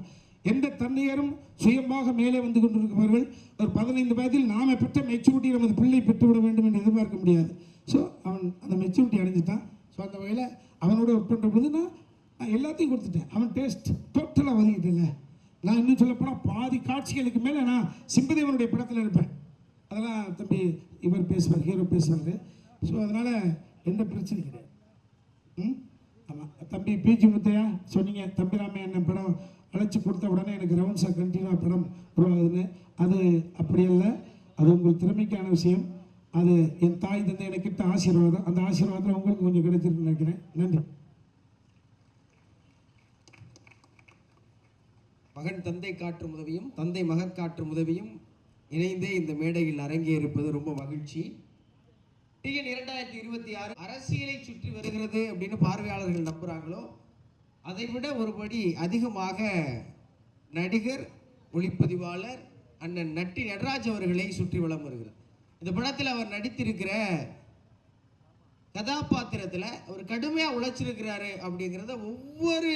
எந்த தந்தையரும் சுயமாக மேலே வந்து கொண்டிருப்பவர்கள் ஒரு 15 வயதில் நாம பெற்ற மெச்சூரிட்டி நமது பிள்ளை பெற்றுவிட வேண்டும் என்று எதிர்பார்க்க முடியாது. ஸோ அவன் அந்த மெச்சூரிட்டி அடைஞ்சிட்டான். ஸோ அந்த வகையில் அவனோட ஒர்க் பண்ணுற பொழுது நான் எல்லாத்தையும் கொடுத்துட்டேன். அவன் டேஸ்ட் டோட்டலாக ஒதுக்கிட்டேங்க. நான் இன்னும் சொல்லப்போனால் பாதி காட்சிகளுக்கு மேலே நான் சிம்பதேவனுடைய படத்தில் இருப்பேன். அதெல்லாம் தம்பி இவர் பேசுவார், ஹீரோ பேசுவார். ஸோ அதனால் எந்த பிரச்சனையும் கிடையாது. ஆமாம் தம்பி பிஜி முத்தையா சொன்னீங்க, தம்பிராமையா என்ன படம் அழைச்சி கொடுத்த உடனே எனக்கு ரவுண்ட்ஸாக கண்டினியூவாக படம் உருவாகுதுன்னு. அது அப்படி இல்லை, அது உங்கள் திறமைக்கான விஷயம். அது என் தாய் தந்தை எனக்கு கிட்ட ஆசீர்வாதம். அந்த ஆசீர்வாதத்தில் உங்களுக்கு கொஞ்சம் கிடைச்சிருக்குன்னு நினைக்கிறேன். நன்றி. மகன் தந்தை காற்றும் உதவியும் தந்தை மகன் காற்றும் உதவியும் இணைந்தே இந்த மேடையில் அரங்கேறிருப்பது ரொம்ப மகிழ்ச்சி. டிஎன் 2026 அரசியலை சுற்றி வருகிறது அப்படின்னு பார்வையாளர்கள் நம்புகிறாங்களோ அதை விட ஒருபடி அதிகமாக நடிகர், ஒளிப்பதிவாளர் அண்ணன் நட்டி நடராஜ் அவர்களை சுற்றி வலம் வருகிறது. இந்த படத்தில் அவர் நடித்திருக்கிற கதாபாத்திரத்தில் அவர் கடுமையாக உழைச்சிருக்கிறாரு அப்படிங்கிறத ஒவ்வொரு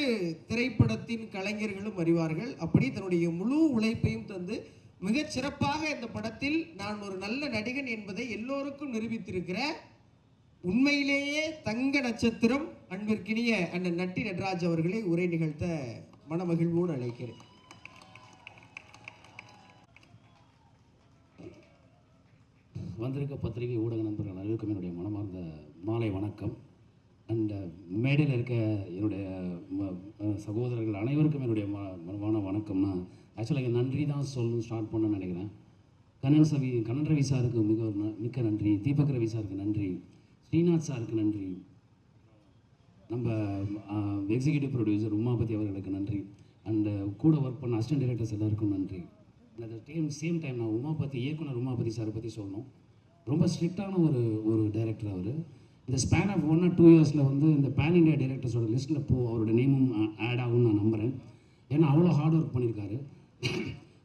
திரைப்படத்தின் கலைஞர்களும் அறிவார்கள். அப்படி தன்னுடைய முழு உழைப்பையும் தந்து மிகச் சிறப்பாக இந்த படத்தில் நான் ஒரு நல்ல நடிகன் என்பதை எல்லோருக்கும் நிரூபித்திருக்கிற உண்மையிலேயே தங்க நட்சத்திரம் அன்பிற்கினிய அண்ணன் நட்டி நடராஜ் அவர்களை உரை நிகழ்த்த மனமகிழ்வோடு அழைக்கிறேன். வந்திருக்க பத்திரிகை ஊடக நண்பர்கள் அனைவருக்கும் என்னுடைய மனமார்ந்த மாலை வணக்கம். அண்ட் மேடையில் இருக்க என்னுடைய சகோதரர்கள் அனைவருக்கும் என்னுடைய மனமான வணக்கம்னா ஆக்சுவலாக நன்றி தான் சொல்லணும் ஸ்டார்ட் பண்ண நினைக்கிறேன். கண்ணன் ரவி சாருக்கு மிக்க நன்றி, தீபக் ரவி சாருக்கு நன்றி, ஸ்ரீநாத் சாருக்கு நன்றி, நம்ம எக்ஸிக்யூட்டிவ் ப்ரொடியூசர் உமாபதி அவர்களுக்கு நன்றி, அண்டு கூட ஒர்க் பண்ண அசிஸ்டன்ட் டைரக்டர்ஸ் எல்லாருக்கும் நன்றி. அந்த சேம் டைம் நான் இயக்குனர் உமாபதி சாரை பற்றி சொல்லணும். ரொம்ப ஸ்ட்ரிக்டான ஒரு டைரக்டர் அவர். இந்த ஸ்பேன் ஆஃப் 1 or 2 இயர்ஸில் வந்து இந்த பேன் இண்டியா டைரக்டர்ஸோட லிஸ்ட்டில் அவரோட நேமும் ஆட் ஆகும்னு நான் நம்புகிறேன். ஏன்னா அவ்வளோ ஹார்ட் ஒர்க் பண்ணியிருக்காரு.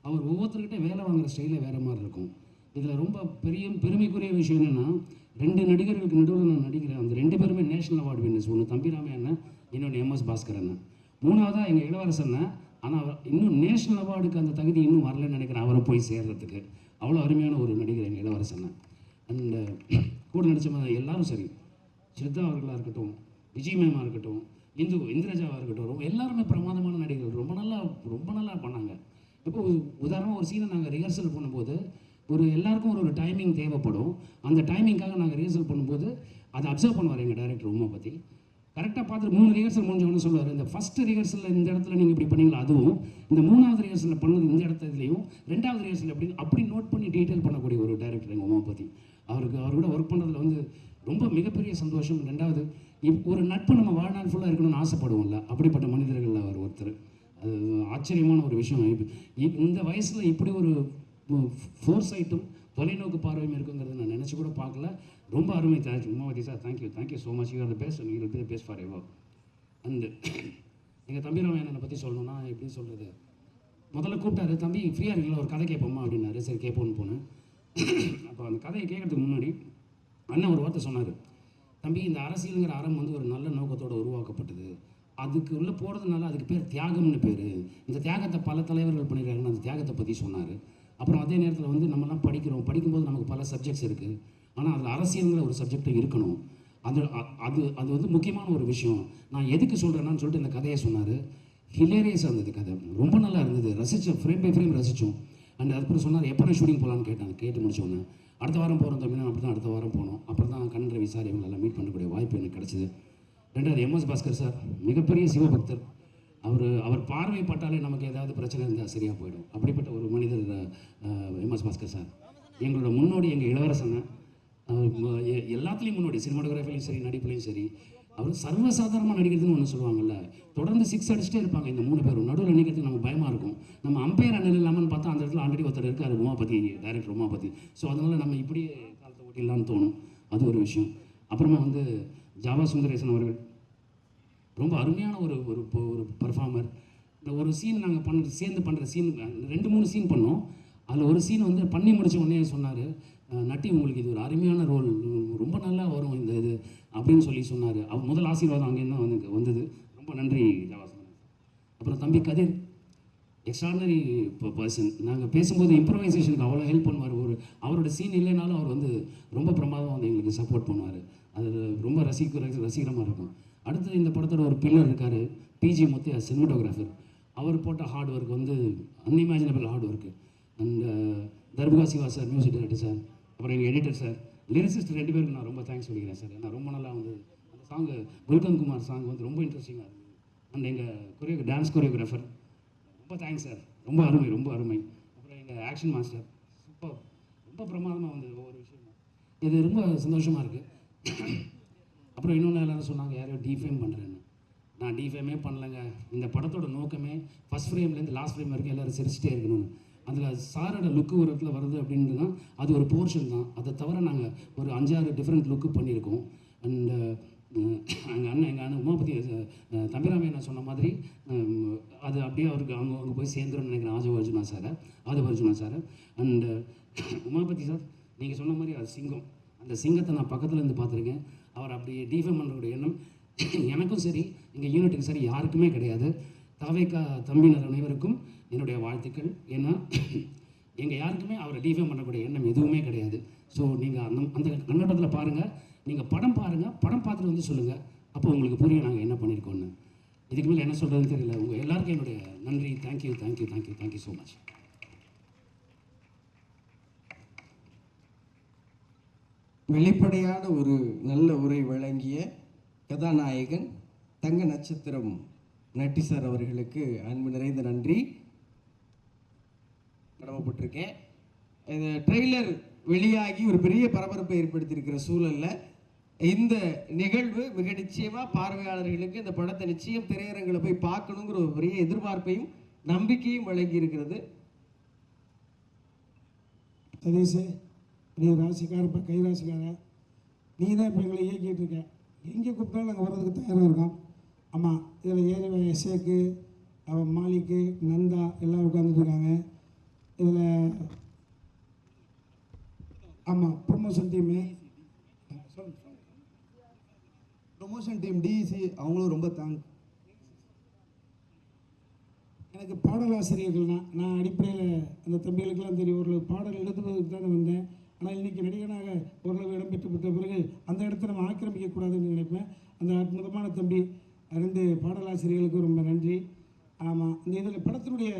அவர் ஒவ்வொருத்தர்கிட்ட வேலை வாங்குகிற ஸ்டைலே வேறு மாதிரி இருக்கும். இதில் ரொம்ப பெருமைக்குரிய விஷயம் என்னென்னா 2 நடிகர்களுக்கு நடுவில் நான் நடிக்கிறேன். அந்த 2 பேருமே நேஷனல் அவார்டு வின்னர்ஸ். ஒன்று தம்பிராமையா அண்ணன், இன்னொன்று MS பாஸ்கர் அண்ணன். 3வதாக எங்கள் இளவரசன். ஆனால் அவர் இன்னும் நேஷனல் அவார்டுக்கு அந்த தகுதி இன்னும் வரலன்னு நினைக்கிறேன் அவரை போய் சேர்றதுக்கு. அவ்வளோ அருமையான ஒரு நடிகர் எங்கள் இளவரசன். அண்ட் கூட நடித்த எல்லாரும் சரி, ஸ்ரத்தா அவர்களாக இருக்கட்டும், விஜய் மேமாக இருக்கட்டும், இந்திரஜாவாக இருக்கட்டும், எல்லாருமே பிரமாதமான நடிகர்கள். ரொம்ப நல்லா பண்ணாங்க. இப்போ உதாரணமாக ஒரு சீனை நாங்கள் ரிஹர்சல் பண்ணும்போது எல்லாருக்கும் ஒரு டைமிங் தேவைப்படும். அந்த டைமிங்காக நாங்கள் ரிஹர்சல் பண்ணும்போது அதை அப்சர்வ் பண்ணுவார் எங்கள் டைரக்டர் உமா பற்றி. கரெக்டாக பார்த்துட்டு 3 ரிஹர்சல் முடிஞ்சவொன்னு சொல்லுவார், இந்த ஃபஸ்ட்டு ரிஹர்சலில் இந்த இடத்துல நீங்கள் இப்படி பண்ணீங்களா, அதுவும் இந்த 3வது ரிஹர்சலில் பண்ணது இந்த இடத்துலையும் 2வது ரிஹர்சல் அப்படி நோட் பண்ணி டீட்டெயில் பண்ணக்கூடிய ஒரு டைரக்டர் எங்கள் உமா பற்றி. அவர் கூட ஒர்க் பண்ணுறதுல வந்து ரொம்ப மிகப்பெரிய சந்தோஷம். 2வது ஒரு நட்பு நம்ம வாழ்நாள் ஃபுல்லாக இருக்கணும்னு ஆசைப்படுவோம்ல, அப்படிப்பட்ட மனிதர்கள் அவர் ஒருத்தர். அது ஆச்சரியமான ஒரு விஷயம். இந்த வயசில் இப்படி ஒரு ஃபோர்சைட்டும் தொலைநோக்கு பார்வையும் இருக்குங்கிறது நான் நினச்சி கூட பார்க்கல. ரொம்ப அருமை. Thank you Umavathi sir, thank you so much. You are the best and you will be the best for ever. And எங்கள் தம்பிராமையனை பற்றி சொல்லணும்னா எப்படி சொல்கிறது, முதல்ல கூப்பிட்டாரு, தம்பி ஃப்ரீயாக இருக்கீங்களா ஒரு கதை கேட்போமா அப்படின்னாரு. சரி கேட்போன்னு போனேன். அப்போ அந்த கதையை கேட்கறதுக்கு முன்னாடி அண்ணன் ஒரு வார்த்தை சொன்னார், தம்பி இந்த அரசியலுங்கிற அறம் வந்து ஒரு நல்ல நோக்கத்தோடு உருவாக்கப்பட்டது. அதுக்கு உள்ளே போகிறதுனால அதுக்கு பேர் தியாகம்னு பேர். இந்த தியாகத்தை பல தலைவர்கள் பண்ணியிருக்காங்கன்னு அந்த தியாகத்தை பற்றி சொன்னார். அப்புறம் அதே நேரத்தில் வந்து நம்மலாம் படிக்கும்போது நமக்கு பல சப்ஜெக்ட்ஸ் இருக்குது. ஆனால் அதில் அரசியலுங்கிற ஒரு சப்ஜெக்டும் இருக்கணும். அது வந்து முக்கியமான ஒரு விஷயம். நான் எதுக்கு சொல்கிறேன்னு சொல்லிட்டு இந்த கதையை சொன்னார். ஹிலேரியஸாக இருந்தது கதை, ரொம்ப நல்லா இருந்தது. ரசித்தோம், ஃப்ரேம் பை ஃப்ரேம் ரசித்தோம். அண்ட் அதுக்கப்புறம் சொன்னார் எப்போ நான் ஷூட்டிங் போகலான்னு கேட்டாங்க. கேட்டு முடிச்சோன்னே அடுத்த வாரம் போகிறோம் தம்பினா அப்படி தான் அடுத்த வாரம் போனோம். அப்புறம் தான் கண்ணன் ரவி சார் இவங்களெல்லாம் மீட் பண்ணக்கூடிய வாய்ப்பு எனக்கு கிடச்சிது. 2வது MS பாஸ்கர் சார், மிகப்பெரிய சிவபக்தர். அவர் பார்வைப்பட்டாலே நமக்கு ஏதாவது பிரச்சனை இருந்தால் சரியாக போயிடும். அப்படிப்பட்ட ஒரு மனிதர் MS பாஸ்கர் சார். எங்களோட முன்னோடி எங்கள் இளவரசனை எல்லாத்துலேயும் முன்னோடி, சினிமாட்டோகிராஃபிலையும் சரி நடிப்புலையும் சரி. அவர் சர்வசாதாரணமாக நடிக்கிறதுன்னு ஒன்று சொல்லுவாங்கல்ல, தொடர்ந்து 6 அடிச்சுட்டே இருப்பாங்க இந்த 3 பேரும். நடுவில் நிற்கிறதுக்கு நமக்கு பயமாக இருக்கும். நம்ம அம்பையர் அண்ணன் இல்லாமல் பார்த்தா அந்த இடத்துல ஆல்ரெடி ஒருத்தர் இருக்கார், உமாபதி, டைரக்டர் உமாபதி. ஸோ அதனால் நம்ம இப்படியே காலத்தை ஓட்டிடலான்னு தோணும். அது ஒரு விஷயம். அப்புறமா வந்து ஜாவா சுந்தரேசன் அவர்கள் ரொம்ப அருமையான ஒரு பர்ஃபார்மர். இந்த ஒரு சீன் நாங்கள் சேர்ந்து பண்ணுற சீன் 2-3 சீன் பண்ணோம். அதில் ஒரு சீன் வந்து பண்ணி முடித்த உடனே சொன்னார், நட்டி உங்களுக்கு இது ஒரு அருமையான ரோல், ரொம்ப நல்லா வரும் இந்த இது அப்படின்னு சொல்லி சொன்னார். அவர் முதல் ஆசீர்வாதம் அங்கேருந்து வந்தது. ரொம்ப நன்றி ஜாவா சுந்தரேசன். அப்புறம் தம்பி கதிர், எக்ஸ்ட்ராடனரி பர்சன். நாங்கள் பேசும்போது இம்ப்ரவைசேஷனுக்கு அவ்வளோ ஹெல்ப் பண்ணுவார். அவரோட சீன் இல்லைனாலும் அவர் வந்து ரொம்ப பிரமாதம் வந்து எங்களுக்கு சப்போர்ட் பண்ணுவார். அது ரொம்ப ரசிகரமாக இருக்கும். அடுத்து இந்த படத்தோட ஒரு பில்லர் இருக்கார், பிஜி முத்தையா சினிமாட்டோகிராஃபர். அவர் போட்ட ஹார்ட் ஒர்க் வந்து unimaginable hard work. And Darbuka Siva sir music director sir, அப்புறம் எங்கள் எடிட்டர் சார், லிரிசிஸ்ட் 2 பேருக்கு நான் ரொம்ப தேங்க்ஸ் சொல்லிக்கிறேன் சார். ஏன்னா ரொம்ப நல்லா வந்து அந்த சாங்கு குல்கந்த் குமார் சாங் வந்து ரொம்ப இன்ட்ரெஸ்டிங்காக இருக்குது. அண்ட் எங்கள் டான்ஸ் கொரியோகிராஃபர் ரொம்ப தேங்க்ஸ் சார், ரொம்ப அருமை ரொம்ப அருமை. அப்புறம் எங்கள் ஆக்ஷன் மாஸ்டர் சூப்பர், ரொம்ப பிரமாதமாக வந்து ஒவ்வொரு விஷயமும் இது ரொம்ப சந்தோஷமாக இருக்குது. அப்புறம் இன்னொன்று எல்லாரும் சொன்னாங்க யாரையோ டிஃபேம் பண்ணுறேன்னு. நான் டிஃபேமே பண்ணலைங்க. இந்த படத்தோட நோக்கமே ஃபஸ்ட் ஃப்ரேம்லேருந்து லாஸ்ட் ஃப்ரேம் வரைக்கும் எல்லோரும் சிரிச்சிட்டே இருக்கணும்னு. அதில் சாரோட லுக்கு ஒரு இடத்துல வருது அப்படின்ட்டு தான் அது ஒரு போர்ஷன் தான். அதை தவிர நாங்கள் ஒரு 5-6 டிஃப்ரெண்ட் லுக்கு பண்ணியிருக்கோம். அண்டு எங்கள் அண்ணன் உமாபதி தம்பிராமையா நான் சொன்ன மாதிரி அது அப்படியே அவருக்கு அங்கே போய் சேர்ந்துருன்னு நினைக்கிறேன். Aadhav Arjuna sir and Umapathi sir, நீங்கள் சொன்ன மாதிரி அது சிங்கம். அந்த சிங்கத்தை நான் பக்கத்தில் இருந்து பார்த்துருக்கேன். அவர் அப்படி டிஃபேம் பண்ணுறக்கூடிய எண்ணம் எனக்கும் சரி, எங்கள் யூனிட்டுக்கும் சரி யாருக்குமே கிடையாது. தாவேக்கா தம்பியினர் அனைவருக்கும் என்னுடைய வாழ்த்துக்கள். ஏன்னா எங்கள் யாருக்குமே அவரை டிஃபேம் பண்ணக்கூடிய எண்ணம் எதுவுமே கிடையாது. ஸோ நீங்கள் அந்த கண்ணோட்டத்தில் பாருங்கள், நீங்கள் படம் பாருங்கள், படம் பார்த்துட்டு வந்து சொல்லுங்கள். அப்போ உங்களுக்கு புரியும் நாங்கள் என்ன பண்ணியிருக்கோன்னு. இதுக்கு மேலே என்ன சொல்கிறதுன்னு தெரியல. உங்கள் எல்லாருக்கும் என்னுடைய நன்றி. Thank you so much. வெளிப்படையான ஒரு நல்ல உரை வழங்கிய கதாநாயகன் தங்க நட்சத்திரம் நட்டி சார் அவர்களுக்கு அன்பு நிறைந்த நன்றி கடமைப்பட்டிருக்கேன். இந்த ட்ரெய்லர் வெளியாகி ஒரு பெரிய பரபரப்பை ஏற்படுத்தியிருக்கிற சூழலில் இந்த நிகழ்வு மிக நிச்சயமாக பார்வையாளர்களுக்கு இந்த படத்தை நிச்சயம் திரையரங்கில் போய் பார்க்கணுங்கிற ஒரு பெரிய எதிர்பார்ப்பையும் நம்பிக்கையும் வழங்கி இருக்கிறது. சதீஷ், நீ ராசிக்காரப்பா, கை ராசிக்கார, நீ தான் இப்போ எங்களை இயக்கிட்டு இருக்க. எங்கே கூப்பிட்டாலும் நாங்கள் வர்றதுக்கு தயாராக இருக்கோம். ஆமாம், இதில் ஏரியா ஷேக்கு, மாலிக்கு, நந்தா எல்லாம் உட்காந்துட்ருக்காங்க. இதில் ஆமாம் ப்ரொமோஷன் டீம் டிசி அவங்களும் ரொம்ப தேங்க்ஸ். எனக்கு பாடலாசிரியர்கள்னா நான் அடிப்படையில் அந்த தம்பிகளுக்கெல்லாம் தெரியும், ஓரளவு பாடல் எழுதுவதற்கு தானே வந்தேன். ஆனால் இன்றைக்கி நடிகனாக ஓரளவு இடம் பெற்று பிறகு அந்த இடத்த நம்ம ஆக்கிரமிக்கக்கூடாதுன்னு நினைப்பேன். அந்த அற்புதமான தம்பி 2 பாடலாசிரியர்களுக்கும் ரொம்ப நன்றி. ஆமாம், இந்த இதில் படத்தினுடைய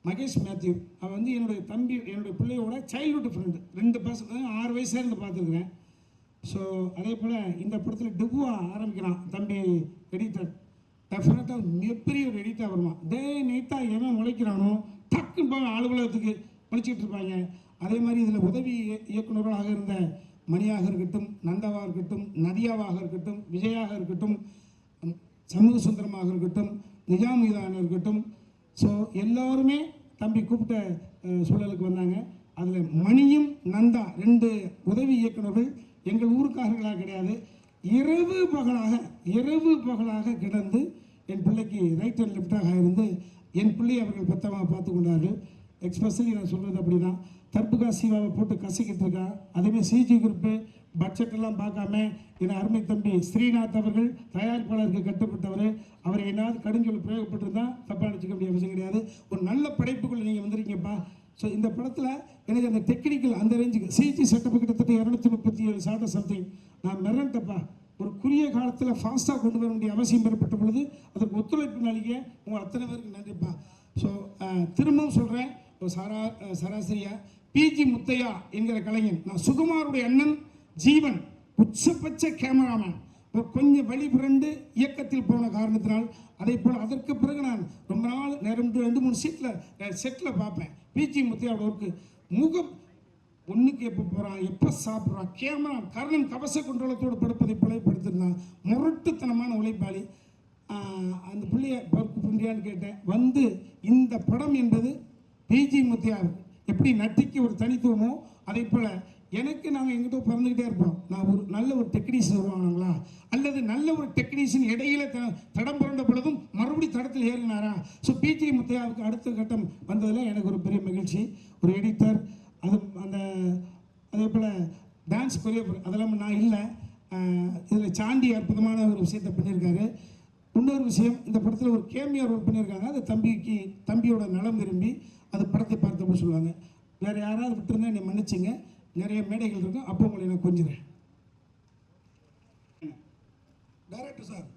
மகேஷ் மேத்யூ, அவன் வந்து என்னுடைய தம்பி, என்னுடைய பிள்ளையோட சைல்ட்ஹுட் ஃப்ரெண்டு. 2 பசங்க 6 வயசுல இருந்து பார்த்துருக்குறேன். ஸோ அதே போல் இந்த படத்தில் டெபுவாக ஆரம்பிக்கிறான் தம்பி எடிட்டர். டெஃபினட்டாக மிகப்பெரிய ஒரு எடிட்டாக வருவான். டே நைட்டாக எவன் உழைக்கிறானோ டக்குன்னு போய் அலுவலகத்துக்கு உழைச்சிக்கிட்டு இருப்பாங்க. அதே மாதிரி இதில் உதவி இயக்குநர்களாக இருந்த மணியாக இருக்கட்டும், நந்தாவாக இருக்கட்டும், நதியாவாக இருக்கட்டும், விஜயாக இருக்கட்டும், சமூக சுந்தரமாக இருக்கட்டும், நிஜாமுதான இருக்கட்டும், ஸோ எல்லோருமே தம்பி கூப்பிட்ட சூழலுக்கு வந்தாங்க. அதில் மணியும் நந்தா 2 உதவி இயக்குநர்கள் எங்கள் ஊருக்காரர்களாக கிடையாது. இரவு பகலாக கிடந்து என் பிள்ளைக்கு ரைட் அண்ட் லெஃப்டாக இருந்து என் பிள்ளையை அவர்கள் பத்தமாக பார்த்து கொண்டார்கள். எக்ஸ்பெஷலி நான் சொல்கிறது அப்படி தான். தர்புகா சிவாவை போட்டு கசக்கிட்டு இருக்கா. அதேமாதிரி சிஜி குரூப்பு பட்ஜெட்டெல்லாம் பார்க்காம என் அருமை தம்பி ஸ்ரீநாத் அவர்கள் தயாரிப்பாளருக்கு கட்டுப்பட்டவர். அவர் என்னாவது கடுஞ்சொல் பிரயோகப்பட்டிருந்தால் தப்பாக நினச்சிக்க வேண்டிய அவசியம் கிடையாது. ஒரு நல்ல படைப்புக்குள்ளே நீங்கள் வந்திருக்கீங்கப்பா. ஸோ இந்த படத்தில் எனக்கு அந்த டெக்னிக்கல் அந்த ரேஞ்சுக்கு சிஜி செட்டப்பு கிட்டத்தட்ட 237 ஷார்ட் சம்திங். நான் மிரண்டப்பா. ஒரு குறுகிய காலத்தில் ஃபாஸ்ட்டாக கொண்டு வர வேண்டிய அவசியம் ஏற்பட்ட பொழுது அதற்கு ஒத்துழைப்பு நல்கிய உங்கள் அத்தனை பேருக்கு நன்றிப்பா. ஸோ திரும்பவும் சொல்கிறேன், சராசரியாக பிஜி முத்தையா என்கிற கலைஞன், நான் சுகுமாருடைய அண்ணன் ஜீவன், உச்சபட்ச கேமராமேன், ஒரு கொஞ்சம் வழி புரண்டு இயக்கத்தில் போன காரணத்தினால் அதே போல் அதற்கு பிறகு நான் ரொம்ப நாள் நேரம் 2-3 செட்டில் பார்ப்பேன். பிஜி முத்தையாவோட ஒர்க்கு முகம் ஒன்றுக்கு எப்போ போகிறான், எப்போ சாப்பிட்றான், கேமரா கர்ணன் கவச குண்டலத்தோடு படுப்பதை பிழைப்படுத்திருந்தான். முரட்டுத்தனமான உழைப்பாளி. அந்த பிள்ளைய ஒர்க் பண்ணுறியான்னு கேட்டேன். வந்து இந்த படம் என்பது பிஜி முத்தையாவுக்கு எப்படி நட்டிக்கு ஒரு தனித்துவமோ அதே போல் எனக்கு நாங்கள் எங்கிட்ட பிறந்துக்கிட்டே இருப்போம். நான் ஒரு நல்ல ஒரு டெக்னீஷியன் வருவாங்களா, அல்லது நல்ல ஒரு டெக்னீஷியன் இடையில தடம் புரண்ட பொழுதும் மறுபடியும் தடத்தில் ஏறினாரா. ஸோ பிஜி முத்தையாவுக்கு அடுத்த கட்டம் வந்ததில் எனக்கு ஒரு பெரிய மகிழ்ச்சி. ஒரு எடிட்டர், அது அந்த அதே போல் டான்ஸ் கொரியோகிராஃபர் அதெல்லாம் நான் இல்லை. இதில் சாண்டி அற்புதமான ஒரு விஷயத்தை பண்ணியிருக்காரு. இன்னொரு விஷயம், இந்த படத்தில் ஒரு கேமியா ரோல் பண்ணியிருக்காங்க. அது தம்பியோட நலம் விரும்பி அது படத்தை பார்த்தப்போ சொல்லுவாங்க. வேறு யாராவது விட்டுருந்தா என்னை மன்னிச்சிங்க, நிறைய மேடைகள் இருக்கும், அப்போ உங்களை நான் கொஞ்சிறேன். டைரக்டர் சார்,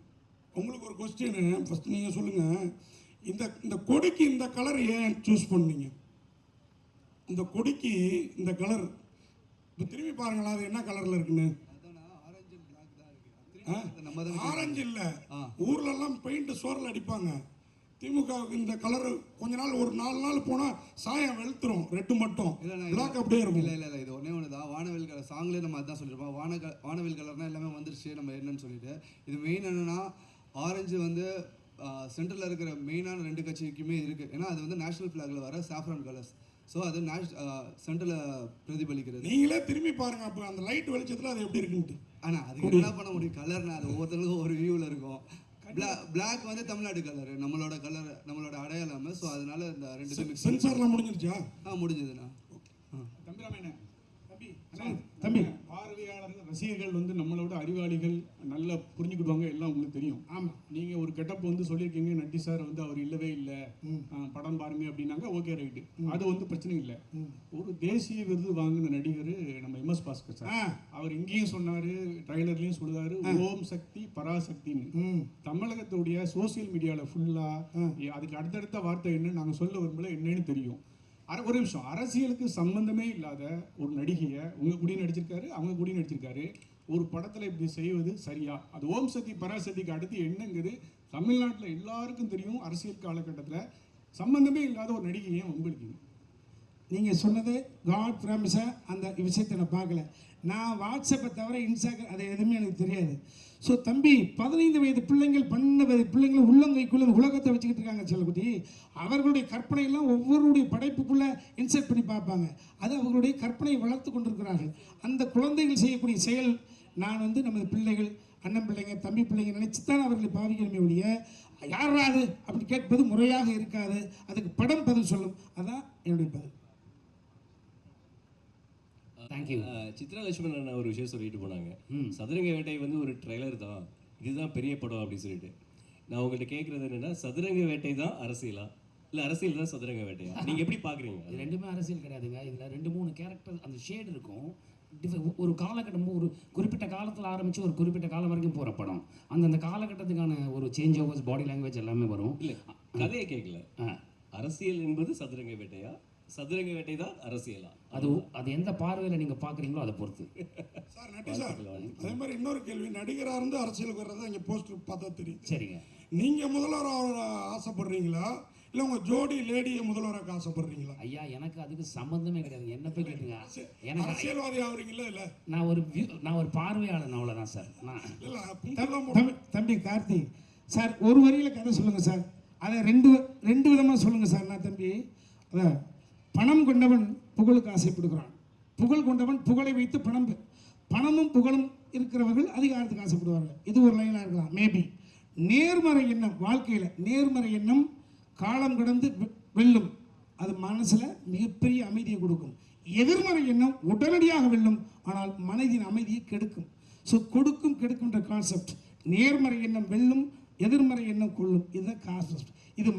உங்களுக்கு ஒரு கொஸ்டின். ஃபஸ்ட் நீங்கள் சொல்லுங்கள், இந்த கொடிக்கு இந்த கலர் ஏன் சூஸ் பண்ணீங்க? இந்த கொடிக்கு இந்த கலர் இப்போ திரும்பி பாருங்களா, அது என்ன கலரில் இருக்குன்னு. ஆரஞ்சு இல்லை, ஊர்லெல்லாம் பெயிண்ட் சோரில் அடிப்பாங்க. திமுகவுக்கு இந்த கலர் கொஞ்ச நாள், ஒரு 4 நாள் போனால் சாயம் வெளுத்துரும், ரெட்டு மட்டும் பிளாக் அப்படியே இருக்கும். இல்லை இது ஒன்றே ஒன்று தான். வானவில் கலர் சாங்லேயே நம்ம அதான் சொல்லியிருப்போம். வானவில் கலர்னால் எல்லாமே வந்துருச்சு நம்ம என்னன்னு சொல்லிட்டு. இது மெயின் என்னென்னா, ஆரஞ்சு வந்து சென்ட்ரலில் இருக்கிற மெயினான 2 கட்சிக்குமே இருக்குது. ஏன்னா அது வந்து நேஷனல் ஃப்ளாகில் வர சாஃப்ரான் கலர்ஸ். ஸோ அது சென்ட்ரலில் பிரதிபலிக்கிறது. நீங்களே திரும்பி பாருங்க, அப்போ அந்த லைட் வெளிச்சத்தில் அது எப்படி இருக்குன்ட்டு. ஆனால் அதுக்கு என்ன பண்ண முடியும், கலர்னா அது ஒவ்வொருத்தருக்கும் ஒரு வியூவில் இருக்கும். பிளாக் வந்து தமிழ்நாடு கலர், நம்மளோட அடையாளம். ஸோ அதனால இந்த 2 சென்சார்லாம் முடிஞ்சிருச்சா? முடிஞ்சதுண்ணா. தம்பி, பார்வையாளர்கள் ரசிகர்கள் வந்து நம்மளோட அறிவாளிகள் நல்லா புரிஞ்சுக்கிடுவாங்க, எல்லாம் உங்களுக்கு தெரியும். ஆமாம், நீங்கள் ஒரு கெட்டப் வந்து சொல்லியிருக்கீங்க, நட்டி சார் வந்து அவர் இல்லவே இல்லை, படம் பாருங்க அப்படின்னாங்க, ஓகே ரைட்டு, அது வந்து பிரச்சனை இல்லை. ஒரு தேசிய விருது வாங்கின நடிகர் நம்ம MS பாஸ்கர் சார், அவர் இங்கேயும் சொன்னார், ட்ரைலர்லேயும் சொல்லுவார், ஓம் சக்தி பராசக்தின்னு. தமிழகத்துடைய சோசியல் மீடியாவில் ஃபுல்லாக அதுக்கு அடுத்தடுத்த வார்த்தை என்னன்னு நாங்கள் சொல்ல விரும்பல, என்னன்னு தெரியும். ஒரு நிமிஷம், அரசியலுக்கு சம்பந்தமே இல்லாத ஒரு நடிகையை உங்கள் கூடயும் நடிச்சிருக்காரு, அவங்க கூடயும் நடிச்சிருக்காரு, ஒரு படத்தில் இப்படி செய்வது சரியா? அது ஓம் சக்தி பராசக்திக்கு அடுத்து என்னங்கிறது தமிழ்நாட்டில் எல்லாருக்கும் தெரியும். அரசியல் காலகட்டத்தில் சம்பந்தமே இல்லாத ஒரு நடிகையை உங்களுக்கு நீங்கள் சொன்னது காட் ப்ராமிஸாக அந்த விஷயத்தை நான் பார்க்கல. நான் வாட்ஸ்அப்பை தவிர இன்ஸ்டாகிராம் அது எதுவுமே எனக்கு தெரியாது. ஸோ தம்பி, 15 வயது பிள்ளைங்கள் 12 வயது பிள்ளைங்களும் உள்ளங்கைக்குள்ளே உலகத்தை வச்சுக்கிட்டு இருக்காங்க செல்லக்குட்டி. அவர்களுடைய கற்பனையெல்லாம் ஒவ்வொருடைய படைப்புக்குள்ளே இன்சர்ட் பண்ணி பார்ப்பாங்க. அது அவர்களுடைய கற்பனையை வளர்த்து கொண்டிருக்கிறார்கள். அந்த குழந்தைகள் செய்யக்கூடிய செயல், நான் வந்து நமது பிள்ளைகள், அண்ணன் பிள்ளைங்க, தம்பி பிள்ளைங்க நினைச்சு தான் அவர்களை பாவிக்கணுமே ஒழிய, யாராவது அப்படி கேட்பது முறையாக இருக்காது. அதுக்கு படம் பதில் சொல்லும். அதான் என்னுடைய பதில். தேங்க்யூ. சித்ரா லட்சுமணன் ஒரு விஷயம் சொல்லிட்டு போனாங்க, சதுரங்க வேட்டை வந்து ஒரு ட்ரெய்லர் தான், இதுதான் பெரிய படம் அப்படின்னு சொல்லிட்டு. நான் உங்கள்கிட்ட கேட்குறது என்னென்னா, சதுரங்க வேட்டை தான் அரசியலா, இல்லை அரசியல் தான் சதுரங்க வேட்டையா? நீங்கள் எப்படி பார்க்குறீங்க? இது ரெண்டுமே அரசியல் கிடையாதுங்க. இதில் 2-3 கேரக்டர் அந்த ஷேட் இருக்கும். ஒரு காலகட்டம், ஒரு குறிப்பிட்ட காலத்தில் ஆரம்பித்து ஒரு குறிப்பிட்ட காலம் வரைக்கும் போகிற படம். அந்தந்த காலகட்டத்துக்கான ஒரு சேஞ்ச் ஓவர்ஸ், பாடி லாங்குவேஜ் எல்லாமே வரும். இல்லை, கதையை கேட்கல. அரசியல் என்பது சதுரங்க வேட்டையா, சதுரங்க வேட்டை தான் அரசியலா? அது எந்த பார்வையில் நீங்கள் பார்க்குறீங்களோ அதை பொறுத்து. சார் நட்டி சார், அதே மாதிரி இன்னொரு கேள்வி, நடிகராக இருந்து அரசியலுக்கு வர்றது இங்கே போஸ்டர் பார்த்தா தெரியும். சரிங்க. நீங்கள் முதல்வராக ஆசைப்படுறீங்களா, இல்லை உங்கள் ஜோடி லேடியை முதல்வராக ஆசைப்படுறீங்களா? ஐயா, எனக்கு அதுக்கு சம்பந்தமே கிடையாது. என்ன போய் கேட்டுங்க. எனக்கு அரசியல்வாதி ஆகுறீங்களா? இல்லை, நான் ஒரு பார்வையாளன், அவ்வளோதான் சார். தம்பி கார்த்திக் சார், ஒரு வரியில் கதை சொல்லுங்கள் சார். அதை ரெண்டு விதமாக சொல்லுங்கள் சார். நான் தம்பி, அதான் பணம் கொண்டவன் புகழுக்கு ஆசைப்படுகிறான், புகழ் கொண்டவன் புகழை வைத்து பணமும் புகழும் இருக்கிறவர்கள் அதிகாரத்துக்கு ஆசைப்படுவார்கள். இது ஒரு லைனாக இருக்கலாம். மேபி நேர்மறை எண்ணம், வாழ்க்கையில் நேர்மறை எண்ணம் காலம் கடந்து வெல்லும். அது மனசில் மிகப்பெரிய அமைதியை கொடுக்கும். எதிர்மறை எண்ணம் உடனடியாக வெல்லும், ஆனால் மனதின் அமைதியை கெடுக்கும். ஸோ கொடுக்கும் கெடுக்கும்ன்ற கான்செப்ட். நேர்மறை எண்ணம் வெல்லும், எதிர்மறை எண்ணம் கொள்ளும். இதுதான் கான்செப்ட். இது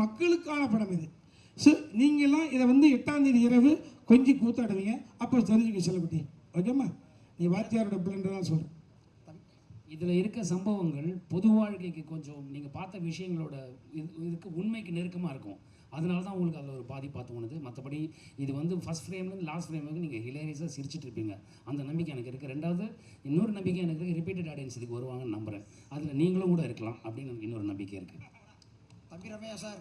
மக்களுக்கான படம் இது. ஸோ நீங்கள்லாம் இதை வந்து 8ஆம் தேதி இரவு கொஞ்சம் கூத்தாடுவீங்க, அப்போ தெரிஞ்சுக்க செல்லப்பட்டி. ஓகேம்மா, நீ வாத்தியாரோட பிள்ளைன்றதான் சொல்கிறேன். இதில் இருக்க சம்பவங்கள் பொது வாழ்க்கைக்கு கொஞ்சம் நீங்கள் பார்த்த விஷயங்களோட இதுக்கு உண்மைக்கு நெருக்கமாக இருக்கும். அதனால தான் உங்களுக்கு அதில் ஒரு பாதிப்பாக தோணுது. மற்றபடி இது வந்து ஃபஸ்ட் ஃப்ரேம்லேருந்து லாஸ்ட் ஃப்ரேம் வரைக்கும் நீங்கள் ஹிலேரியஸாக சிரிச்சிட்டு இருப்பீங்க. அந்த நம்பிக்கை எனக்கு இருக்குது. ரெண்டாவது இன்னொரு நம்பிக்கை எனக்கு இருக்குது, ரிப்பீட்டட் ஆடியன்ஸ் இதுக்கு வருவாங்கன்னு நம்புகிறேன். அதில் நீங்களும் கூட இருக்கலாம் அப்படின்னு எனக்கு இன்னொரு நம்பிக்கை இருக்குது. தம்பி ரம்யா சார்,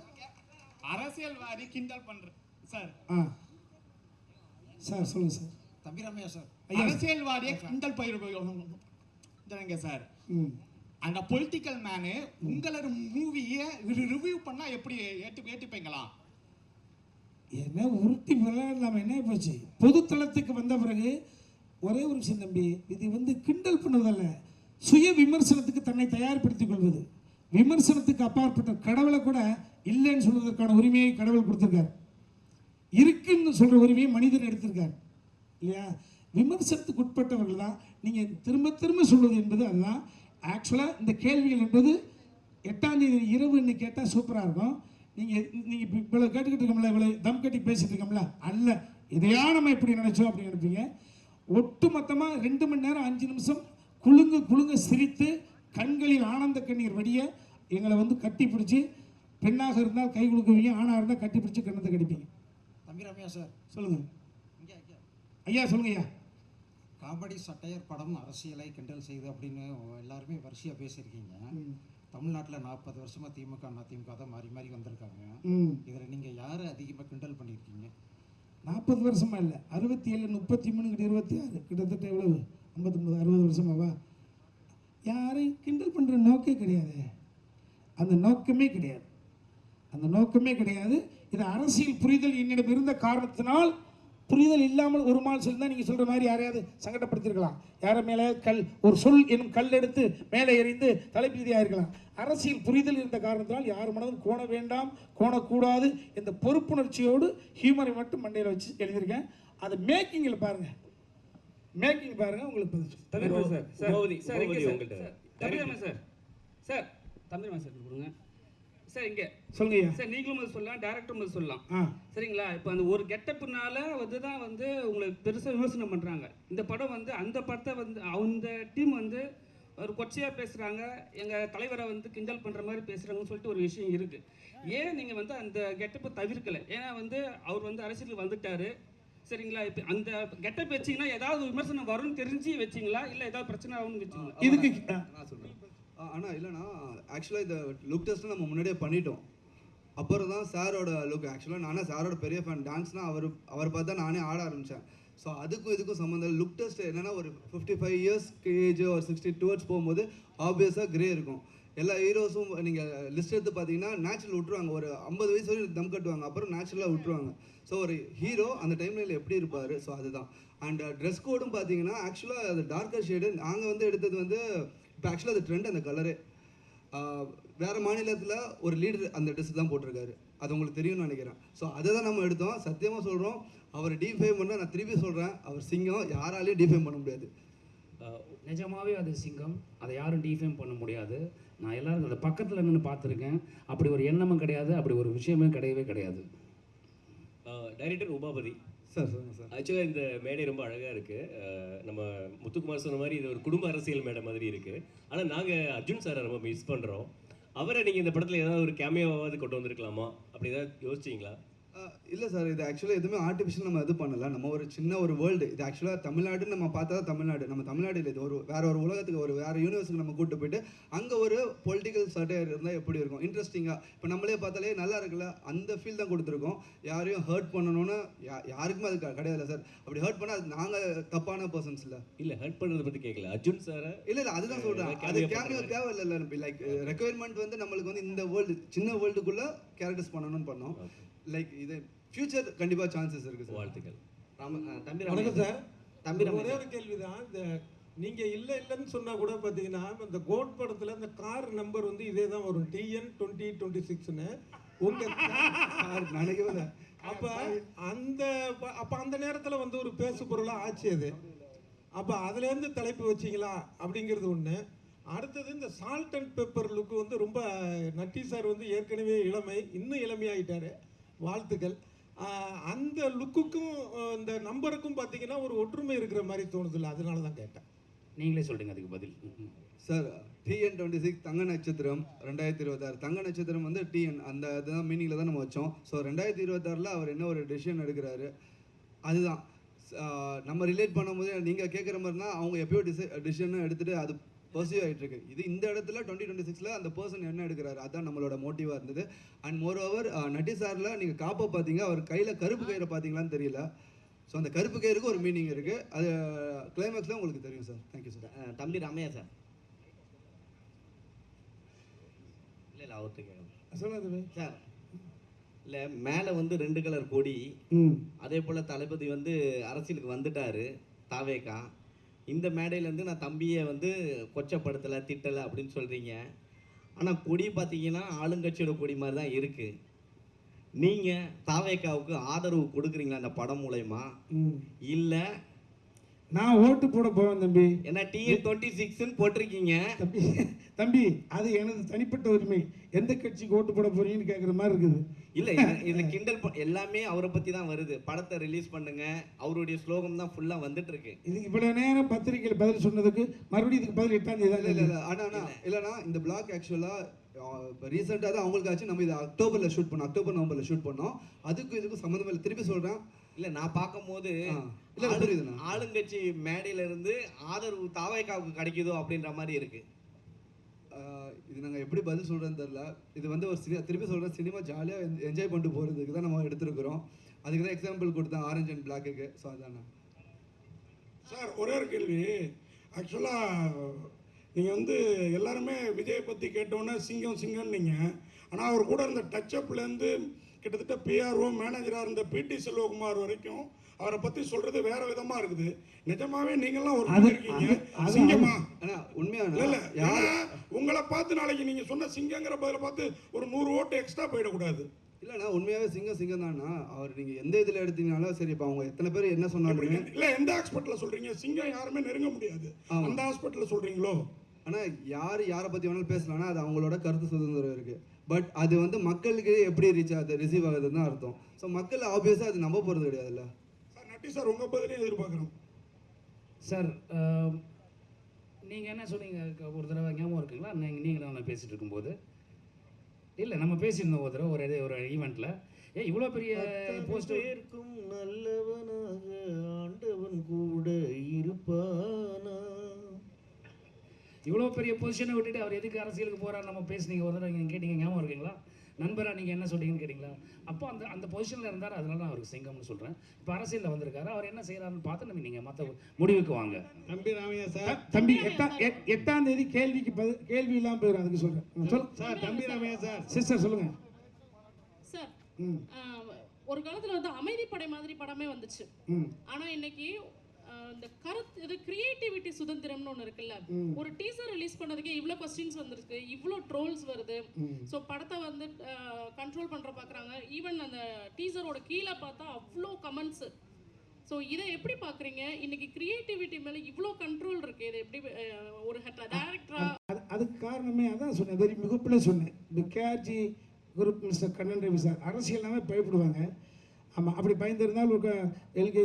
அரசியல்வாதி கிண்டல் பண்ற சார். சார் சொல்லுங்க சார். தம்பி ரம்யா சார், அரசியல்வாதியை கிண்டல் பயிர் சார். அந்த பொலிட்டிக்கல் மேனு உங்களோட மூவியை ரிவ்யூ பண்ணா எப்படி ஏற்றுப்பீங்களா? என்ன உருட்டி விளையாடலாம், என்ன போச்சு? பொதுத்தளத்துக்கு வந்த பிறகு ஒரே ஒரு விஷயம் தம்பி, இது வந்து கிண்டல் பண்ணுவதல்ல, சுய விமர்சனத்துக்கு தன்னை தயார்படுத்திக் கொள்வது. விமர்சனத்துக்கு அப்பாற்பட்ட கடவுளை கூட இல்லைன்னு சொல்வதற்கான உரிமையை கடவுள் கொடுத்துருக்கார். இருக்குன்னு சொல்ற உரிமையை மனிதன் எடுத்திருக்கார் இல்லையா? விமர்சனத்துக்கு உட்பட்டவர்கள் தான் நீங்கள் திரும்ப சொல்வது என்பது அதுதான். ஆக்சுவலாக இந்த கேள்விகள் என்பது 8ஆம் தேதி இரவுன்னு கேட்டால் சூப்பராக இருக்கும். நீங்கள் இப்போ இவ்வளோ கேட்டுக்கிட்டு இருக்கோம்ல, இவ்வளோ தம் கட்டி பேசிகிட்டு இருக்கோம்ல, அல்ல இதையா நம்ம எப்படி நினச்சோம் அப்படின்னு நினைப்பீங்க. ஒட்டு மொத்தமாக 2 மணி நேரம் 5 நிமிஷம் குலுங்க சிரித்து கண்களில் ஆனந்த கண்ணீர் வடிய எங்களை வந்து கட்டி பிடிச்சி, பெண்ணாக இருந்தால் கை கொடுக்குவீங்க, ஆணாக இருந்தால் கட்டி பிடிச்சி கண்ணத்தை கடிப்பீங்க. தம்பி ரம்யா சார் சொல்லுங்கள் ஐயா. சொல்லுங்க ஐயா. காமெடி சட்டையர் படம் அரசியலை கிண்டல் செய்து அப்படின்னு எல்லாருமே வரிசையாக பேசியிருக்கீங்க. தமிழ்நாட்டில் 40 வருஷமாக திமுக அதிமுக தான் மாறி மாறி வந்திருக்காங்க. இதில் நீங்கள் யாரை அதிகமாக கிண்டல் பண்ணியிருக்கீங்க? 40 வருஷமா இல்லை, 67, 33, 26, கிட்டத்தட்ட எவ்வளவு, 59, 60 வருஷமாவா? யாரையும் கிண்டல் பண்ணுற நோக்கே கிடையாது. அந்த நோக்கமே கிடையாது. அந்த நோக்கமே கிடையாது. இது அரசியல் புரிதல் என்னிடம் இருந்த காரணத்தினால், புரிதல் இல்லாமல் ஒரு மால் சொல்லியிருந்தால் நீங்கள் சொல்கிற மாதிரி யாரையாவது சங்கடப்படுத்திருக்கலாம். யாரை மேலே ஒரு சொல் என்னும் கல் எடுத்து மேலே எறிந்து தலைப்பீதியாக இருக்கலாம். அரசியல் புரிதல் இருந்த காரணத்தினால் யார் மனதும் கோண வேண்டாம், கோணக்கூடாது என்ற பொறுப்புணர்ச்சியோடு ஹியூமரை மட்டும் மண்டையில் வச்சு எழுதியிருக்கேன். அதை மேக்கிங்கில் பாருங்கள், மேக்கிங் பாருங்கள், உங்களுக்கு கொடுங்க சார். இங்கே சொல்லுங்க சார். நீங்களும் முதல் சொல்லலாம், டேரக்டர் முதல் சொல்லலாம், சரிங்களா? இப்போ அந்த ஒரு கெட்டப்புனால தான் உங்களுக்கு பெருசாக விமர்சனம் பண்ணுறாங்க. இந்த படம் அந்த படத்தை அந்த டீம் ஒரு கொச்சையாக பேசுகிறாங்க, எங்கள் தலைவரை கிண்டல் பண்ணுற மாதிரி பேசுகிறாங்கன்னு சொல்லிட்டு ஒரு விஷயம் இருக்குது. ஏன் நீங்கள் அந்த கெட்டப்பை தவிர்க்கலை? ஏன்னா அவர் அரசியலுக்கு வந்துட்டாரு, சரிங்களா? இப்போ அந்த கெட்டப் வச்சிங்கன்னா ஏதாவது விமர்சனம் வரும்னு தெரிஞ்சு வச்சிங்களா, இல்லை ஏதாவது பிரச்சனை ஆகும்னு வச்சிங்களா? இதுக்கு நான் சொல்கிறேன். ஆனால் இல்லைண்ணா, ஆக்சுவலாக இந்த லுக் டெஸ்ட்டு நம்ம முன்னாடியே பண்ணிட்டோம். அப்புறம் தான் சாரோட லுக். ஆக்சுவலாக நானே சாரோட பெரிய ஃபேன். டான்ஸ்னால் அவர் பார்த்து தான் நானே ஆட ஆரம்பித்தேன். ஸோ அதுக்கும் இதுக்கும் சம்மந்தம். லுக் டெஸ்ட் என்னென்னா ஒரு 55 இயர்ஸ்க்கு ஏஜ் ஒரு 60 டுவர்ட்ஸ் போகும்போது ஆப்வியஸாக கிரே இருக்கும். எல்லா ஹீரோஸும் நீங்கள் லிஸ்ட் எடுத்து பார்த்தீங்கன்னா நேச்சுரல் விட்டுருவாங்க. ஒரு 50 வயசு வரைக்கும் தம் கட்டுவாங்க, அப்புறம் நேச்சுரலாக விட்டுருவாங்க. ஸோ ஒரு ஹீரோ அந்த டைமில் எப்படி இருப்பார், ஸோ அதுதான். அண்ட் ட்ரெஸ் கோடும் பார்த்தீங்கன்னா ஆக்சுவலாக அது டார்க்கர் ஷேடு. நாங்கள் எடுத்தது இப்போ ஆக்சுவலாக அது ட்ரெண்ட், அந்த கலரு. வேறு மாநிலத்தில் ஒரு லீடர் அந்த ட்ரெஸ் தான் போட்டிருக்காரு, அது உங்களுக்கு தெரியும்னு நினைக்கிறேன். ஸோ அதை தான் நம்ம எடுத்தோம். சத்தியமாக சொல்கிறோம், அவர் டிஃபைம் பண்ண, நான் திருப்பி சொல்கிறேன், அவர் சிங்கம், யாராலையும் டிஃபைம் பண்ண முடியாது. நிஜமாகவே அது சிங்கம், அதை யாரும் டிஃபைம் பண்ண முடியாது. நான் எல்லாரும் அந்த பக்கத்தில் நின்று பார்த்துருக்கேன். அப்படி ஒரு எண்ணமும் கிடையாது, அப்படி ஒரு விஷயமே கிடையவே கிடையாது. டைரக்டர் உமாபதி சார் சொல்லுங்கள் சார். ஆக்சுவலாக இந்த மேடை ரொம்ப அழகாக இருக்குது. நம்ம முத்துக்குமார் சொன்ன மாதிரி இது ஒரு குடும்ப அரசியல் மேடை மாதிரி இருக்குது. ஆனால் நாங்கள் அர்ஜுன் சாரை ரொம்ப மிஸ் பண்ணுறோம். அவரை நீங்கள் இந்த படத்தில் ஏதாவது ஒரு கேமியாவது கொண்டு வந்திருக்கலாமா, அப்படி ஏதாவது யோசிச்சிங்களா? இல்லை சார், இது ஆக்சுவலாக எதுவுமே ஆர்டிஃபிஷியல் நம்ம இது பண்ணலை. நம்ம ஒரு சின்ன ஒரு வேர்ல்டு. இது ஆக்சுவலாக தமிழ்நாடுன்னு நம்ம பார்த்தா தான் தமிழ்நாடு. நம்ம தமிழ்நாடு இல்லை, இது வேற ஒரு உலகத்துக்கு, வேறு யூனிவர்ஸுக்கு நம்ம கூப்பிட்டு போயிட்டு அங்கே ஒரு பொலிட்டிக்கல் சட்டையர் இருந்தால் எப்படி இருக்கும், இன்ட்ரெஸ்டிங்காக. இப்போ நம்மளே பார்த்தாலே நல்லா இருக்குல்ல, அந்த ஃபீல் தான் கொடுத்துருக்கோம். யாரையும் ஹர்ட் பண்ணணும்னு யாருக்குமே அது கிடையாது சார். அப்படி ஹர்ட் பண்ணால் அது நாங்கள் தப்பான பர்சன்ஸ் இல்லை. இல்லை, ஹர்ட் பண்ணுறதை பற்றி கேட்கல அர்ஜுன் சாரை. இல்லை அதுதான் சொல்கிறேன். அது கேமியோ தேவை இல்லை. லைக் ரெக்குயர்மெண்ட் நம்மளுக்கு இந்த வேர்ல்டு, சின்ன வேர்ல்டுக்குள்ளே கேரக்டர்ஸ் பண்ணணும்னு பண்ணோம். லைக் இது ஃபியூச்சர் கண்டிப்பாக சான்சஸ் இருக்குது. வாழ்த்துக்கள். வணக்கம் சார். ஒரே ஒரு கேள்வி தான். இந்த நீங்கள் இல்லைன்னு சொன்னால் கூட பார்த்தீங்கன்னா, இந்த கோட் படத்தில் இந்த கார் நம்பர் இதே தான் வரும், TN 2026ன்னு. உங்கள் நினைக்கவே அப்போ அந்த நேரத்தில் ஒரு பேசு பொருளாக ஆச்சு அது. அப்போ அதுலேருந்து தலைப்பு வச்சிங்களா அப்படிங்கிறது ஒன்று. அடுத்தது இந்த சால்ட் அண்ட் பெப்பர் லுக்கு ரொம்ப நட்டி சார் ஏற்கனவே இளமை, இன்னும் இளமையாகிட்டார். வாழ்த்துக்கள். அந்த லுக்குக்கும் இந்த நம்பருக்கும் பார்த்தீங்கன்னா ஒரு ஒற்றுமை இருக்கிற மாதிரி தோணுதில்ல, அதனால தான் கேட்டேன். நீங்களே சொல்லுங்க அதுக்கு பதில். சார், TN 26 தங்க நட்சத்திரம் 2026. தங்க நட்சத்திரம் TN அந்த இதுதான் மீனிங்கில் தான் நம்ம வச்சோம். ஸோ 2026 அவர் என்ன ஒரு டெசிஷன் எடுக்கிறாரு, அதுதான் நம்ம ரிலேட் பண்ணும்போது நீங்கள் கேட்குற மாதிரினா அவங்க எப்பயோ டிசிஷன் எடுத்துகிட்டு அது பர்சியூ ஆகிட்டு இருக்கு. இது இந்த இடத்துல 2026 அந்த பர்சன் என்ன எடுக்கிறாரு, அதுதான் நம்மளோட மோட்டிவாக இருந்தது. அண்ட் மோர் ஓவர் நட்டி சாரில் நீங்கள் காப்பை பார்த்தீங்க, அவர் கையில் கருப்பு கயிறை பார்த்தீங்களான்னு தெரியல. ஸோ அந்த கருப்பு கயிறுக்கு ஒரு மீனிங் இருக்குது, அது கிளைமேக்ஸில் உங்களுக்கு தெரியும் சார். Thank you sir. தம்பி ரம்யா சார். இல்லை அவருக்கு சொல்லுங்க சார். இல்லை மேலே 2 கலர் கொடி, அதே போல் தளபதி அரசியலுக்கு வந்துட்டாரு தாவேக்கா. இந்த மேடையிலேருந்து நான் தம்பியை கொச்சப்படுத்தலை, திட்டலை அப்படின்னு சொல்கிறீங்க. ஆனால் கொடி பார்த்தீங்கன்னா ஆளுங்கட்சியோட கொடி மாதிரி தான் இருக்குது. நீங்கள் தாவேக்காவுக்கு ஆதரவு கொடுக்குறீங்களா அந்த படம் மூலயமா, இல்லை நான் ஓட்டு போட போவேன் தம்பி? ஏன்னா TN 26ன்னு போட்டிருக்கீங்க தம்பி. அது எனது தனிப்பட்ட உரிமை. எந்த கட்சிக்கு ஓட்டு போட போறீங்கன்னு கேட்குற மாதிரி இருக்குது. இல்ல இதுல கிண்டல் எல்லாமே அவரை பத்தி தான் வருது. படத்தை ரிலீஸ் பண்ணுங்க, அவருடைய ஸ்லோகம் தான் ஃபுல்லா வந்துட்டு இருக்கு. இது இவ்வளவு நேரம் பத்திரிகையில் பதில் சொன்னதுக்கு மறுபடியும் இதுக்கு பதில் 8ஆம் தேதி தான். இல்லை அண்ணா இல்லைண்ணா, இந்த பிளாக் ஆக்சுவலாக ரீசெண்டாக தான் அவங்களுக்கு ஆச்சு. நம்ம இதை அக்டோபரில் ஷூட் பண்ணோம், அக்டோபர் நவம்பரில் ஷூட் பண்ணோம். அதுக்கும் இதுக்கும் சம்மந்தம் இல்லை. திருப்பி சொல்கிறேன், இல்ல நான் பார்க்கும்போது புரியுதுண்ணா, ஆளுங்கட்சி மேடையில இருந்து ஆதரவு தாவேகாவுக்கு கிடைக்குதோ அப்படின்ற மாதிரி இருக்கு. இது நாங்கள் எப்படி பதில் சொல்கிறேன்னு தெரில. இது வந்து ஒரு திருப்பி சொல்கிறேன், சினிமா ஜாலியாக என்ஜாய் பண்ணிட்டு போகிறதுக்கு தான் நம்ம எடுத்துருக்குறோம். அதுக்கு தான் எக்ஸாம்பிள் கொடுத்தேன் ஆரஞ்ச் அண்ட் பிளாக்குக்கு. ஸோ அதாண்ணா. சார் ஒரே ஒரு கேள்வி. ஆக்சுவலாக நீங்கள் வந்து எல்லாருமே விஜயை பற்றி கேட்டோன்னே சிங்கம் சிங்கம்னு நீங்கள், ஆனால் அவர் கூட இருந்த டச்சப்லேருந்து கிட்டத்தட்ட பிஆர்ஓ மேனேஜராக இருந்த பிடி செல்வகுமார் வரைக்கும் அவரை பற்றி சொல்கிறது வேற விதமாக இருக்குது. நிஜமாவே நீங்களாம் ஒரு இருக்கீங்க சிங்கமா? உண்மையான இல்லை உங்களை பார்த்து நாளைக்கு நீங்கள் சொன்ன சிங்கங்கிற பதிலை பார்த்து ஒரு 100 ஓட்டு எக்ஸ்ட்ரா போயிடக்கூடாது. இல்லைண்ணா, உண்மையாகவே சிங்கம் தானா அவர். நீங்கள் எந்த இதில் எடுத்தீங்கனாலும் சரி, இப்போ அவங்க எத்தனை பேர் என்ன சொன்னாலுமே. இல்லை எந்த ஹாஸ்பிட்டலில் சொல்கிறீங்க சிங்கம் யாருமே நெருங்க முடியாது, அந்த ஹாஸ்பிட்டலில் சொல்கிறீங்களோ? ஆனால் யாரை பற்றி வேணாலும் பேசலாம்னா அது அவங்களோட கருத்து சுதந்திரம் இருக்குது. பட் அது வந்து மக்களுக்கு எப்படி ரிசீவ் ஆகுதுன்னு தான் அர்த்தம். ஸோ மக்கள் ஆப்வியஸாக அது நம்ப போகிறது கிடையாதுல்ல. சார் நட்டி சார் உங்கள் பதிலையும் எதிர்பார்க்குறோம். சார் நீங்கள் என்ன சொன்னீங்க ஒரு தடவை ஞாபகம் இருக்குங்களா? நீங்களும் நான் பேசிகிட்டு இருக்கும்போது இல்லை நம்ம பேசியிருந்தோம் ஒரு தடவை ஒரு ஈவெண்ட்டில். இவ்வளோ பெரிய போஸ்டர் இருக்கும் நல்லவனாக ஆண்டவன் கூட இருப்பானா. இவ்வளோ பெரிய பொசிஷனை விட்டுட்டு அவர் எதுக்கு அரசியலுக்கு போகிறார் நம்ம பேசுனீங்க ஒரு தடவை நீங்கள் கேட்டீங்க ஞாபகம் இருக்குங்களா? நண்பராக நீங்கள் என்ன சொல்றீங்கன்னு கேட்டிங்களா? அப்போ அந்த பொசிஷனில் இருந்தார், அதனால நான் அவருக்கு சிங்கம்னு சொல்கிறேன். இப்போ அரசியலில் வந்திருக்காரு, அவர் என்ன செய்கிறாருன்னு பார்த்து நீங்கள் மற்ற முடிவுக்கு வாங்க. தம்பி ராமையா சார், தம்பி 8ஆம் தேதி கேள்வி இல்லாமல் போயிடும், அதுக்கு சொல்கிறேன். சார் தம்பி ராமையா சார். சிஸ்டர் சொல்லுங்கள் சார். ஒரு காலத்தில் வந்து அமைதிப்படை மாதிரி படமே வந்துச்சு. ஆனால் இன்னைக்கு இந்த கருத்து இது கிரியேட்டிவிட்டி சுதந்திரம்னு ஒன்று இருக்குல்ல. ஒரு டீசர் ரிலீஸ் பண்ணதுக்கே இவ்வளோ கொஸ்டின்ஸ் வந்திருக்கு, இவ்வளோ ட்ரோல்ஸ் வருது. ஸோ படத்தை வந்து கண்ட்ரோல் பண்ணுற பார்க்குறாங்க. ஈவன் அந்த டீசரோட கீழே பார்த்தா அவ்வளோ கமெண்ட்ஸ். ஸோ இதை எப்படி பார்க்குறீங்க? இன்னைக்கு கிரியேட்டிவிட்டி மேலே இவ்வளோ கண்ட்ரோல் இருக்கு, இதை எப்படி ஒரு டேரக்டரா? அதுக்கு காரணமே அதான் சொன்னேன், வெரி மிகப்பில் சொன்னேன். இந்த KRG group mister Kannan Ravi sir அரசியல்னாவே பயப்படுவாங்க. ஆமாம், அப்படி பயந்துருந்தால்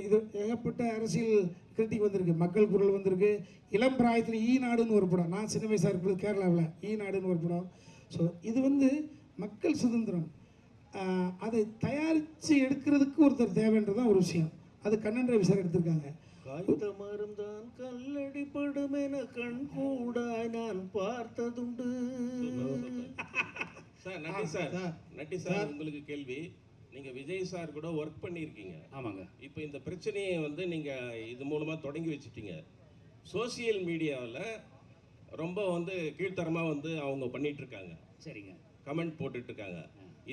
இது ஏகப்பட்ட அரசியல் கிரிட்டிக் வந்திருக்கு. மக்கள் குரல் வந்திருக்கு. இளம் பிராயத்தில் ஈநாடுன்னு ஒரு படம், நான் சின்ன வயசாக இருக்கிறது கேரளாவில் ஈநாடுன்னு ஒரு படம். ஸோ இது வந்து மக்கள் சுதந்திரம். அதை தயாரித்து எடுக்கிறதுக்கு ஒருத்தர் தேவைன்றதான் ஒரு விஷயம். அது கண்ணன் ரவி சார் எடுத்திருக்காங்க. காய்ந்த மருந்தான் கல்லடிப்படும் என கண் கூட நான் பார்த்ததுண்டு. சார் நட்டி சார் உங்களுக்கு கேள்வி. நீங்கள் விஜய் சார் கூட ஒர்க் பண்ணியிருக்கீங்க. ஆமாங்க. இப்போ இந்த பிரச்சனையை வந்து நீங்கள் இது மூலமாக தொடங்கி வச்சுட்டீங்க. சோசியல் மீடியாவில் ரொம்ப வந்து கீழ்த்தரமாக வந்து அவங்க பண்ணிகிட்ருக்காங்க. சரிங்க. கமெண்ட் போட்டுட்ருக்காங்க.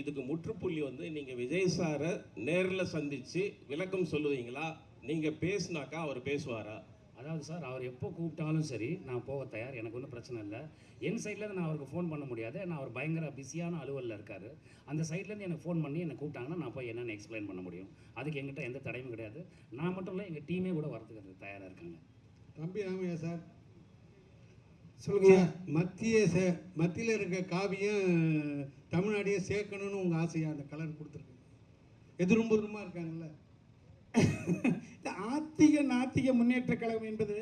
இதுக்கு முற்றுப்புள்ளி வந்து நீங்கள் விஜய் சாரை நேரில் சந்தித்து விளக்கம் சொல்லுவீங்களா? நீங்கள் பேசுனாக்கா அவர் பேசுவாரா? அதாவது சார், அவர் எப்போ கூப்பிட்டாலும் சரி நான் போக தயார், எனக்கு ஒன்றும் பிரச்சனை இல்லை. என் சைட்லேருந்து நான் அவருக்கு ஃபோன் பண்ண முடியாது, நான் அவர் பயங்கர பிஸியான அலுவலில் இருக்கார். அந்த சைட்லேருந்து எனக்கு ஃபோன் பண்ணி என்னை கூப்பிட்டாங்கன்னா நான் போய் என்னென்னு எக்ஸ்பிளைன் பண்ண முடியும். அதுக்கு எங்கிட்ட எந்த தடையும் கிடையாது. நான் மட்டும் இல்லை, எங்கள் டீமே கூட வரதுக்கு தயாராக இருக்காங்க. தம்பி ராமையா சார் சொல்லுங்க. மத்தியில் இருக்க காவியம் தமிழ்நாடையே சேர்க்கணும்னு உங்கள் ஆசையாக அந்த கலர் கொடுத்துருக்கு. எதிர்புறமாக இருக்காங்கல்ல. ஆத்திக நாத்திக முன்னேற்ற கழகம் என்பது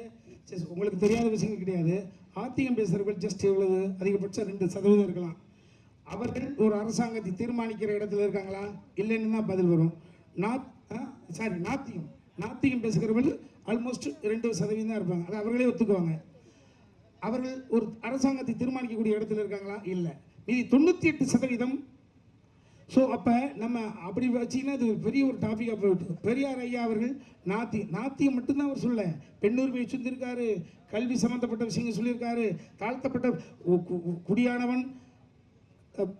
உங்களுக்கு தெரியாத விஷயம் கிடையாது. ஆத்திகம் பேசுகிறவர்கள் ஜஸ்ட் எவ்வளவு அதிகபட்சம் 2% இருக்கலாம். அவர்கள் ஒரு அரசாங்கத்தை தீர்மானிக்கிற இடத்துல இருக்காங்களா? இல்லைன்னு தான் பதில் வரும். நாத்திகம் பேசுகிறவர்கள் ஆல்மோஸ்ட் 2% தான் இருப்பாங்க. அது அவர்களே ஒத்துக்குவாங்க. அவர்கள் ஒரு அரசாங்கத்தை தீர்மானிக்கக்கூடிய இடத்துல இருக்காங்களா? இல்லை. மீதி 98%. ஸோ அப்போ நம்ம அப்படி வச்சிங்கன்னா அது பெரிய ஒரு டாப்பிக்காக போயிட்டு. பெரியார் ஐயா அவர்கள் நாத்தியம் மட்டும்தான் அவர் சொல்ல, பெண்ணுரிமையை சொல்லியிருக்காரு, கல்வி சம்மந்தப்பட்ட விஷயங்கள் சொல்லியிருக்காரு, தாழ்த்தப்பட்ட குடியானவன்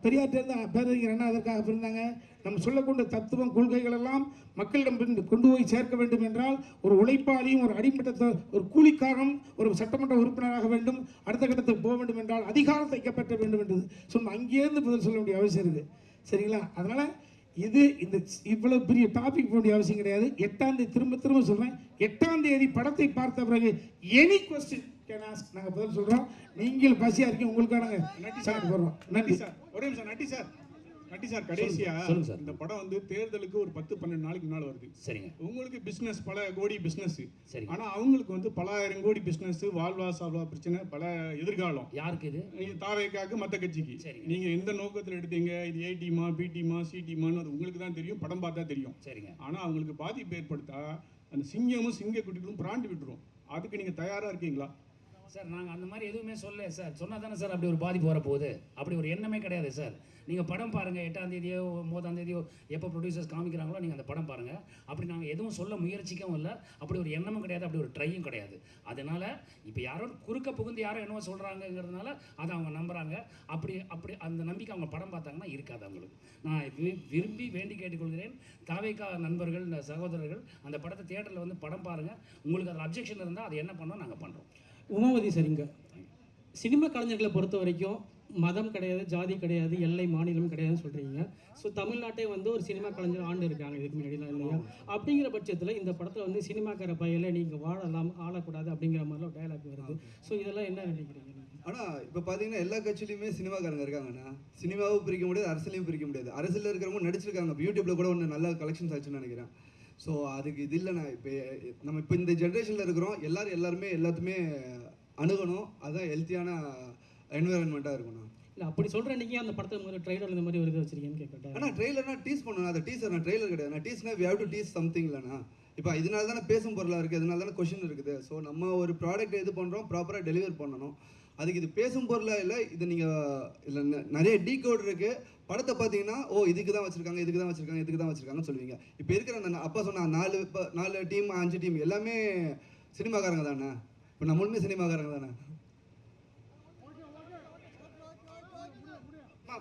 பெரியார்ட்டேருந்து பேரறிஞர் அண்ணா அதற்காக இருந்தாங்க. நம்ம சொல்லக்கூடிய தத்துவம் கொள்கைகள் எல்லாம் மக்களிடம் கொண்டு போய் சேர்க்க வேண்டும் என்றால் ஒரு உழைப்பாளியும் ஒரு அடிமட்டத்தை ஒரு கூலிக்காரன் ஒரு சட்டமன்ற உறுப்பினராக வேண்டும். அடுத்த கட்டத்துக்கு போக வேண்டும் என்றால் அதிகாரத்தை கைப்பற்ற வேண்டும் என்றது சொன்ன அங்கேருந்து பதில் சொல்ல வேண்டிய அவசியம் இருக்குது. சரிங்களா? அதனால் இந்த இவ்வளவு பெரிய டாபிக் போக வேண்டிய அவசியம் கிடையாது. 8ஆம் தேதி திரும்ப சொல்கிறேன், 8ஆம் தேதி படத்தை பார்த்த பிறகு எனி கொஸ்டின் கேன் ஆஸ்க், நாங்கள் பதில் சொல்கிறோம். நீங்கள் பசியாக இருக்கீங்க, உங்களுக்காக நாங்கள் நட்டி சார் போடுறோம். நன்றி சார். ஒரே நிமிஷம் நட்டி சார். கட்டி சார் கடைசியா சொல்லுங்க சார். இந்த படம் வந்து தேர்தலுக்கு ஒரு 10-12 நாளைக்கு முன்னால வருது. சரிங்க. உங்களுக்கு பிசினஸ் பல கோடி பிசினஸ். சரி. ஆனா அவங்களுக்கு வந்து பல ஆயிரம் கோடி பிசினஸ், வாழ்வா சாவா பிரச்சனை, பல எதிர்காலம். யாருக்கு இது? தாவேக்காக்கு, மத்த கட்சிக்கு. நீங்க எந்த நோக்கத்துல எடுத்தீங்க, இது ஏ டீமா, பி டீமா, சி டீமான்னு அது உங்களுக்கு தான் தெரியும், படம் பார்த்தா தெரியும். சரிங்க. ஆனா அவங்களுக்கு பாதிப்பு ஏற்படுத்தா அந்த சிங்கமும் சிங்க குட்டிகளும் பிராண்டு விட்டுரும். அதுக்கு நீங்க தயாரா இருக்கீங்களா? சார் நாங்கள் அந்த மாதிரி எதுவுமே சொல்லல சார். சொன்னால் தானே சார் அப்படி ஒரு பாதிப்பு வரப்போகுது. அப்படி ஒரு எண்ணமே கிடையாது சார். நீங்கள் படம் பாருங்கள், 8ஆம் தேதியோ 9ஆம் தேதியோ எப்போ ப்ரொடியூசர்ஸ் காமிக்கிறாங்களோ நீங்கள் அந்த படம் பாருங்கள். அப்படி நாங்கள் எதுவும் சொல்ல முயற்சிக்கவும் இல்லை, அப்படி ஒரு எண்ணமும் கிடையாது, அப்படி ஒரு ட்ரையும் கிடையாது. அதனால் இப்போ யாரோ குறுக்க புகுந்து யாரோ என்னவோ சொல்கிறாங்கங்கிறதுனால அதை அவங்க நம்புகிறாங்க. அப்படி அப்படி அந்த நம்பிக்கை அவங்க படம் பார்த்தாங்கன்னா இருக்காது அவங்களுக்கு. நான் விரும்பி வேண்டி கேட்டுக்கொள்கிறேன், தாவேக்கா நண்பர்கள், சகோதரர்கள் அந்த படத்தை தியேட்டரில் வந்து படம் பாருங்கள். உங்களுக்கு அதில் அப்ஜெக்ஷன் இருந்தால் அது என்ன பண்ணோம் நாங்கள் பண்ணுறோம். உமாவதி சரிங்க. சினிமா கலைஞர்களை பொறுத்த வரைக்கும் மதம் கிடையாது, ஜாதி கிடையாது, எல்லை மாநிலம் கிடையாதுன்னு சொல்கிறீங்க. ஸோ தமிழ்நாட்டே வந்து ஒரு சினிமா கலைஞர் ஆண்டு இருக்காங்க இதுக்கு முன்னாடிலாம் இல்லையா? அப்படிங்கிற பட்சத்தில் இந்த படத்தில் வந்து சினிமாக்கார பையில நீங்கள் வாழலாம் ஆளக்கூடாது அப்படிங்கிற மாதிரிலாம் டயலாக் வருது. ஸோ இதெல்லாம் என்ன நினைக்கிறீங்க? ஆனால் இப்போ பார்த்தீங்கன்னா எல்லா கட்சியிலையுமே சினிமாக்காரங்க இருக்காங்கண்ணா. சினிமாவும் பிரிக்க முடியாது, அரசியலையும் பிரிக்க முடியாது. அரசியலில் இருக்கிறவங்க நடிச்சிருக்காங்க. இப்போ யூடியூப்பில் கூட ஒன்று நல்ல கலெக்ஷன்ஸ் ஆச்சுன்னு நினைக்கிறேன். ஸோ அதுக்கு இது இல்லைண்ணா. இப்போ நம்ம இப்போ இந்த ஜென்ரேஷனில் இருக்கிறோம், எல்லாருமே எல்லாத்துமே அணுகணும். அதுதான் ஹெல்த்தியான என்விரான்மெண்ட்டாக இருக்கணும். இல்லை அப்படி சொல்கிற நீங்கள் அந்த படத்தை முதல்ல ட்ரெய்லர் இந்த மாதிரி ஒரு இது வச்சிருக்கீங்கன்னு கேட்கட்டேன். ஆனால் ட்ரெய்லர்னா டீஸ் பண்ணணும். அதை டீசர் நான் ட்ரெய்லர் கிடையாது. நான் டீஸ்னா we have to tease something இல்லைண்ணா. இப்போ இதனால தானே பேசும் பொருளாக இருக்குது, இதனால தானே கொஷின் இருக்குது. ஸோ நம்ம ஒரு ப்ராடக்ட் இது பண்ணுறோம், ப்ராப்பராக டெலிவர் பண்ணணும். அதுக்கு இது பேசும் பொருளாக இல்லை. இது நீங்கள் இதில் நிறைய டீகோட் இருக்குது. படத்தை பார்த்தீங்கன்னா ஓ இதுக்கு தான் வச்சுருக்காங்க, இதுக்கு தான் வச்சுருக்காங்க, இதுக்கு தான் வச்சுருக்காங்கன்னு சொல்லுவீங்க. இப்போ இருக்கிற அந்த அப்பா சொன்ன 4 டீம் 5 டீம் எல்லாமே சினிமாக்காரங்க தானே. இப்போ நம்மளுமே சினிமாக்காரங்க தானே.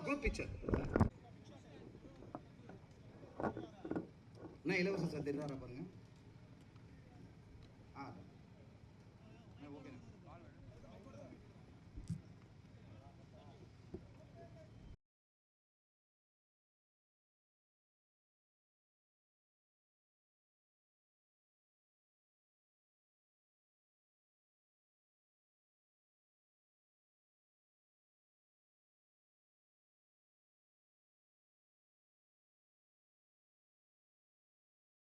குரூப் பிக்சர் நான் இலவச சார் தெரியாரா பாருங்க.